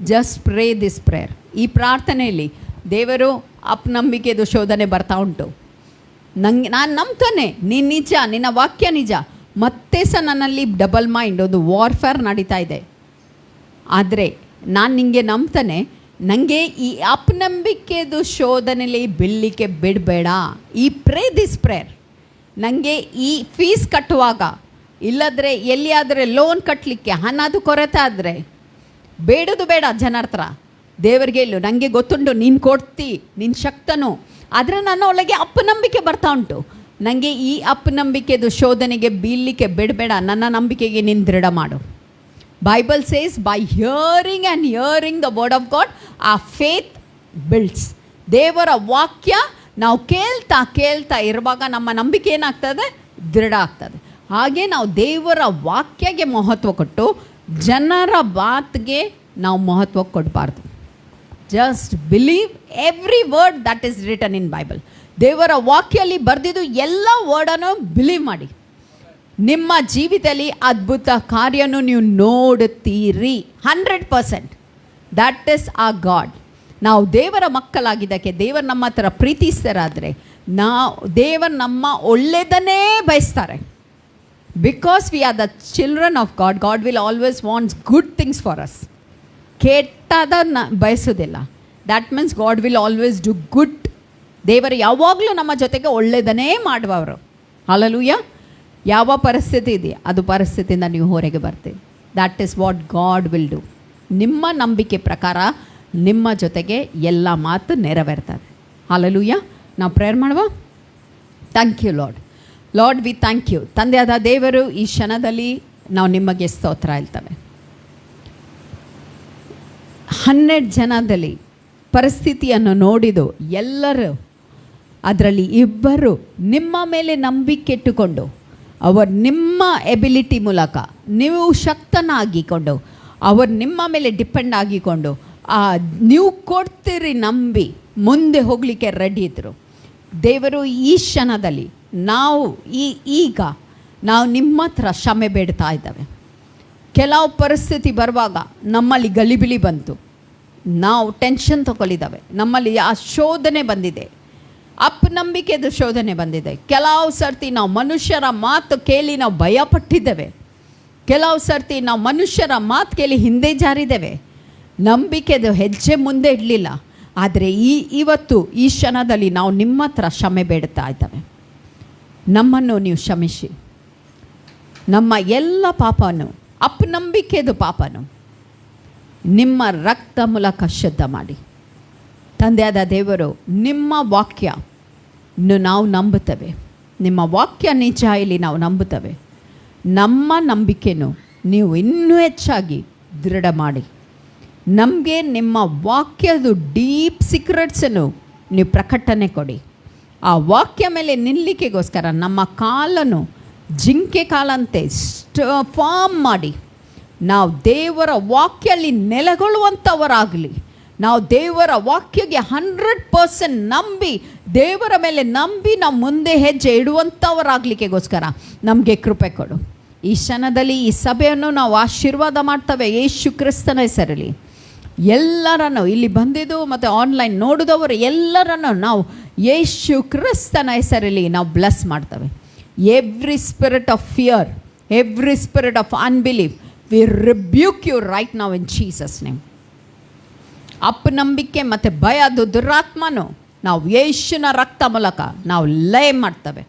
just pray this prayer. ಈ ಪ್ರಾರ್ಥನೆಯಲ್ಲಿ ದೇವರು ಅಪನಂಬಿಕೆದು ಶೋಧನೆ ಬರ್ತಾ ಉಂಟು, ನಾನು ನಂಬ್ತಾನೆ, ನೀನು ನಿಜ, ನಿನ್ನ ವಾಕ್ಯ ನಿಜ, ಮತ್ತೆ ಸಹ ನನ್ನಲ್ಲಿ ಡಬಲ್ ಮೈಂಡ್, ಒಂದು ವಾರ್ಫೇರ್ ನಡೀತಾ ಇದೆ, ಆದರೆ ನಾನು ನಿಮಗೆ ನಂಬ್ತಾನೆ, ನನಗೆ ಈ ಅಪನಂಬಿಕೆದು ಶೋಧನೆಯಲ್ಲಿ ಬೀಳಲಿಕ್ಕೆ ಬಿಡಬೇಡ. ಈ ಪ್ರೇ ದಿಸ್ ಪ್ರೇಯರ್. ನನಗೆ ಈ ಫೀಸ್ ಕಟ್ಟುವಾಗ, ಇಲ್ಲದ್ರೆ ಎಲ್ಲಿಯಾದರೆ ಲೋನ್ ಕಟ್ಟಲಿಕ್ಕೆ ಹಣದು ಕೊರತೆ ಆದರೆ ಬೇಡದು ಬೇಡ ಜನರ ಹತ್ರ. ದೇವರಿಗೆ ಇಲ್ಲು, ನನಗೆ ಗೊತ್ತುಂಟು ನೀನು ಕೊಡ್ತಿ, ನಿನ್ನ ಶಕ್ತನು, ಆದರೆ ನನ್ನ ಒಳಗೆ ಅಪನಂಬಿಕೆ ಬರ್ತಾ ಉಂಟು. ನನಗೆ ಈ ಅಪನಂಬಿಕೆದು ಶೋಧನೆಗೆ ಬೀಳಲಿಕ್ಕೆ ಬಿಡಬೇಡ, ನನ್ನ ನಂಬಿಕೆಗೆ ನೀನು ದೃಢ ಮಾಡು. Bible says by hearing and hearing the word of God our faith builds. ದೇವರ ವಾಕ್ಯ ನಾವು ಕೇಳ್ತಾ ಕೇಳ್ತಾ ಇರುವಾಗ ನಮ್ಮ ನಂಬಿಕೆ ಏನಾಗ್ತದೆ? ದೃಢ ಆಗ್ತದೆ. ಹಾಗೆ ನಾವು ದೇವರ ವಾಕ್ಯಗೆ ಮಹತ್ವ ಕೊಟ್ಟು ಜನರ ಮಾತಿಗೆ ನಾವು ಮಹತ್ವ ಕೊಡಬಾರ್ದು. Just believe every word that is written in Bible. ದೇವರ ವಾಕ್ಯಲ್ಲಿ ಬರೆದಿದ್ದು ಎಲ್ಲ ವರ್ಡನ್ನು ಬಿಲೀವ್ ಮಾಡಿ. ನಿಮ್ಮ ಜೀವಿತದಲ್ಲಿ ಅದ್ಭುತ ಕಾರ್ಯನು ನೀವು ನೋಡುತ್ತೀರಿ 100%. ದಟ್ ಈಸ್ ಆ ಗಾಡ್. ನಾವು ದೇವರ ಮಕ್ಕಳಾಗಿದ್ದಕ್ಕೆ, ದೇವರು ನಮ್ಮ ಹತ್ರ ಪ್ರೀತಿಸ್ತಾರಾದರೆ, ದೇವರು ನಮ್ಮ ಒಳ್ಳೆಯದನ್ನೇ ಬಯಸ್ತಾರೆ. Because we are the children of God, God will always wants good things for us. ಕೆಟ್ಟದನ್ನು ಬಯಸೋದಿಲ್ಲ. That means God will always do good. ದೇವರು ಯಾವಾಗಲೂ ನಮ್ಮ ಜೊತೆಗೆ ಒಳ್ಳೆಯದನ್ನೇ ಮಾಡುವವರು. ಹಲ್ಲೆಲೂಯಾ. ಯಾವ ಪರಿಸ್ಥಿತಿ ಇದೆಯಾ ಅದು ಪರಿಸ್ಥಿತಿಯಿಂದ ನೀವು ಹೊರಗೆ ಬರ್ತೀವಿ. That is what God will do. ನಿಮ್ಮ ನಂಬಿಕೆ ಪ್ರಕಾರ ನಿಮ್ಮ ಜೊತೆಗೆ ಎಲ್ಲ ಮಾತು ನೆರವೇರ್ತದೆ. ಹಲ್ಲೆಲೂಯಾ. ನಾವು ಪ್ರೇಯರ್ ಮಾಡುವ. Thank you Lord. Lord we thank you. ತಂದೆಯಾದ ದೇವರು, ಈ ಕ್ಷಣದಲ್ಲಿ ನಾವು ನಿಮಗೆ ಸ್ತೋತ್ರ ಹೇಳ್ತೇವೆ. 12 ಜನದಲ್ಲಿ ಪರಿಸ್ಥಿತಿಯನ್ನು ನೋಡಿದು ಎಲ್ಲರೂ, ಅದರಲ್ಲಿ 2 ನಿಮ್ಮ ಮೇಲೆ ನಂಬಿಕೆ ಇಟ್ಟುಕೊಂಡು, ಅವರು ನಿಮ್ಮ ಎಬಿಲಿಟಿ ಮೂಲಕ ನೀವು ಶಕ್ತನಾಗಿಕೊಂಡು, ಅವರು ನಿಮ್ಮ ಮೇಲೆ ಡಿಪೆಂಡ್ ಆಗಿಕೊಂಡು ನೀವು ಕೊಡ್ತೀರಿ ನಂಬಿ ಮುಂದೆ ಹೋಗಲಿಕ್ಕೆ ರೆಡಿ ಇದ್ದರು. ದೇವರು ಈ ಕ್ಷಣದಲ್ಲಿ ಈಗ ನಾವು ನಿಮ್ಮ ಹತ್ರ ಕ್ಷಮೆ ಬೇಡ್ತಾ ಇದ್ದಾವೆ. ಕೆಲವು ಪರಿಸ್ಥಿತಿ ಬರುವಾಗ ನಮ್ಮಲ್ಲಿ ಗಲಿಬಿಲಿ ಬಂತು, ನಾವು ಟೆನ್ಷನ್ ತಗೊಳ್ಳಿದ್ದಾವೆ, ನಮ್ಮಲ್ಲಿ ಆ ಶೋಧನೆ ಬಂದಿದೆ, ಅಪನಂಬಿಕೆದು ಶೋಧನೆ ಬಂದಿದೆ. ಕೆಲವು ಸರ್ತಿ ನಾವು ಮನುಷ್ಯರ ಮಾತು ಕೇಳಿ ನಾವು ಭಯಪಟ್ಟಿದ್ದೇವೆ. ಕೆಲವು ಸರ್ತಿ ನಾವು ಮನುಷ್ಯರ ಮಾತು ಕೇಳಿ ಹಿಂದೆ ಜಾರಿದ್ದೇವೆ, ನಂಬಿಕೆದು ಹೆಜ್ಜೆ ಮುಂದೆ ಇಡಲಿಲ್ಲ. ಆದರೆ ಇವತ್ತು ಈ ಕ್ಷಣದಲ್ಲಿ ನಾವು ನಿಮ್ಮ ಹತ್ರ ಕ್ಷಮೆ ಬೇಡುತ್ತಾ ಇದ್ದೇವೆ. ನಮ್ಮನ್ನು ನೀವು ಕ್ಷಮಿಸಿ, ನಮ್ಮ ಎಲ್ಲ ಪಾಪನು, ಅಪನಂಬಿಕೆದು ಪಾಪನು ನಿಮ್ಮ ರಕ್ತ ಮೂಲಕ ಶುದ್ಧ ಮಾಡಿ. ತಂದೆಯಾದ ದೇವರು, ನಿಮ್ಮ ವಾಕ್ಯ ನಾವು ನಂಬುತ್ತೇವೆ. ನಿಮ್ಮ ವಾಕ್ಯ ನಿಜ ಇಲ್ಲಿ ನಾವು ನಂಬುತ್ತೇವೆ. ನಮ್ಮ ನಂಬಿಕೆಯನ್ನು ನೀವು ಇನ್ನೂ ಹೆಚ್ಚಾಗಿ ದೃಢ ಮಾಡಿ ನಮಗೆ ನಿಮ್ಮ ವಾಕ್ಯದ ಡೀಪ್ ಸೀಕ್ರೆಟ್ಸನ್ನು ನೀವು ಪ್ರಕಟಣೆ ಕೊಡಿ. ಆ ವಾಕ್ಯ ಮೇಲೆ ನಿಲ್ಲಿಕೆಗೋಸ್ಕರ ನಮ್ಮ ಕಾಲನ್ನು ಜಿಂಕೆ ಕಾಲಂತೆ ಫಾರ್ಮ್ ಮಾಡಿ ನಾವು ದೇವರ ವಾಕ್ಯಲ್ಲಿ ನೆಲೆಗೊಳ್ಳುವಂಥವರಾಗಲಿ. ನಾವು ದೇವರ ವಾಕ್ಯಗೆ 100% ನಂಬಿ, ದೇವರ ಮೇಲೆ ನಂಬಿ ನಾವು ಮುಂದೆ ಹೆಜ್ಜೆ ಇಡುವಂಥವರಾಗಲಿಕ್ಕೆಗೋಸ್ಕರ ನಮಗೆ ಕೃಪೆ ಕೊಡು. ಈ ಕ್ಷಣದಲ್ಲಿ ಈ ಸಭೆಯನ್ನು ನಾವು ಆಶೀರ್ವಾದ ಮಾಡ್ತೇವೆ ಯೇಸು ಕ್ರಿಸ್ತನ ಹೆಸರಲ್ಲಿ. ಎಲ್ಲರನ್ನು ಇಲ್ಲಿ ಬಂದಿದ್ದು ಮತ್ತು ಆನ್ಲೈನ್ ನೋಡಿದವರು ಎಲ್ಲರನ್ನು ನಾವು ಯೇಸು ಕ್ರಿಸ್ತನ ಹೆಸರಲ್ಲಿ ನಾವು ಬ್ಲೆಸ್ ಮಾಡ್ತೇವೆ. Every spirit of fear, every spirit of unbelief, we rebuke you right now in Jesus name. ಅಪನಂಬಿಕೆ ಮತ್ತು ಭಯದ ದುರಾತ್ಮನು ನಾವು ಯೇಸುವಿನ ರಕ್ತ ಮೂಲಕ ನಾವು ಲಯ ಮಾಡ್ತೇವೆ.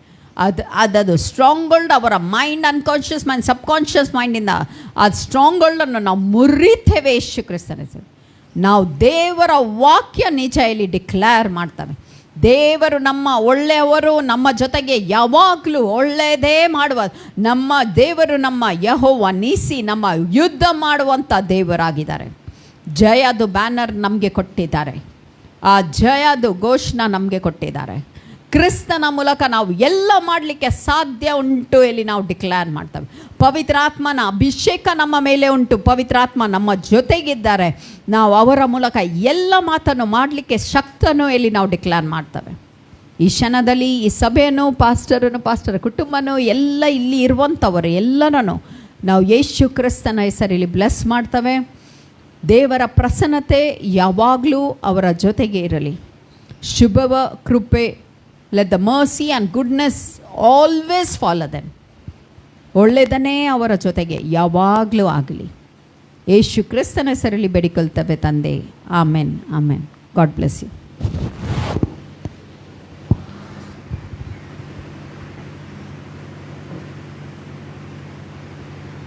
ಅದು ಸ್ಟ್ರಾಂಗ್ಹೋಲ್ಡ್ ಅವರ ಮೈಂಡ್, ಅನ್ಕಾನ್ಷಿಯಸ್ ಮೈಂಡ್, ಸಬ್ಕಾನ್ಷಿಯಸ್ ಮೈಂಡಿಂದ ಆ ಸ್ಟ್ರಾಂಗ್ಹೋಲ್ಡನ್ನು ನಾವು ಮುರಿತೇವೆ ಯೇಸು ಕ್ರಿಸ್ತನ ಹೆಸರು. ನಾವು ದೇವರ ವಾಕ್ಯ ನಿಜ ಇಲ್ಲಿ ಡಿಕ್ಲೇರ್ ಮಾಡ್ತೇವೆ. ದೇವರು ನಮ್ಮ ಒಳ್ಳೆಯವರು, ನಮ್ಮ ಜೊತೆಗೆ ಯಾವಾಗಲೂ ಒಳ್ಳೆಯದೇ ಮಾಡುವ ನಮ್ಮ ದೇವರು, ನಮ್ಮ ಯೆಹೋವ ನೀಸಿ, ನಮ್ಮ ಯುದ್ಧ ಮಾಡುವಂಥ ದೇವರಾಗಿದ್ದಾರೆ. ಜಯದು ಬ್ಯಾನರ್ ನಮಗೆ ಕೊಟ್ಟಿದ್ದಾರೆ. ಆ ಜಯದು ಘೋಷಣ ನಮಗೆ ಕೊಟ್ಟಿದ್ದಾರೆ. ಕ್ರಿಸ್ತನ ಮೂಲಕ ನಾವು ಎಲ್ಲ ಮಾಡಲಿಕ್ಕೆ ಸಾಧ್ಯ ಉಂಟು ಇಲ್ಲಿ ನಾವು ಡಿಕ್ಲೇರ್ ಮಾಡ್ತೇವೆ. ಪವಿತ್ರಾತ್ಮನ ಅಭಿಷೇಕ ನಮ್ಮ ಮೇಲೆ ಉಂಟು. ಪವಿತ್ರಾತ್ಮ ನಮ್ಮ ಜೊತೆಗಿದ್ದಾರೆ. ನಾವು ಅವರ ಮೂಲಕ ಎಲ್ಲ ಮಾತನ್ನು ಮಾಡಲಿಕ್ಕೆ ಶಕ್ತನೂ ಇಲ್ಲಿ ನಾವು ಡಿಕ್ಲೇರ್ ಮಾಡ್ತೇವೆ. ಈ ಕ್ಷಣದಲ್ಲಿ ಈ ಸಭೆಯನ್ನು, ಪಾಸ್ಟರ್ ಕುಟುಂಬನೂ, ಎಲ್ಲ ಇಲ್ಲಿ ಇರುವಂಥವರು ಎಲ್ಲರನ್ನು ನಾವು ಯೇಸು ಕ್ರಿಸ್ತನ ಹೆಸರಲ್ಲಿ ಬ್ಲೆಸ್ ಮಾಡ್ತೇವೆ. ದೇವರ ಪ್ರಸನ್ನತೆ ಯಾವಾಗಲೂ ಅವರ ಜೊತೆಗೆ ಇರಲಿ. ಶುಭವ ಕೃಪೆ, let the mercy and goodness always follow them. ಒಳ್ಳೆಯದನ್ನೇ ಅವರ ಜೊತೆಗೆ ಯಾವಾಗಲೂ ಆಗಲಿ. ಯೇಸು ಕ್ರಿಸ್ತನ ಹೆಸರಲ್ಲಿ ಬೇಡಿಕೊಳ್ತೇವೆ ತಂದೆ. Amen, amen. God bless you.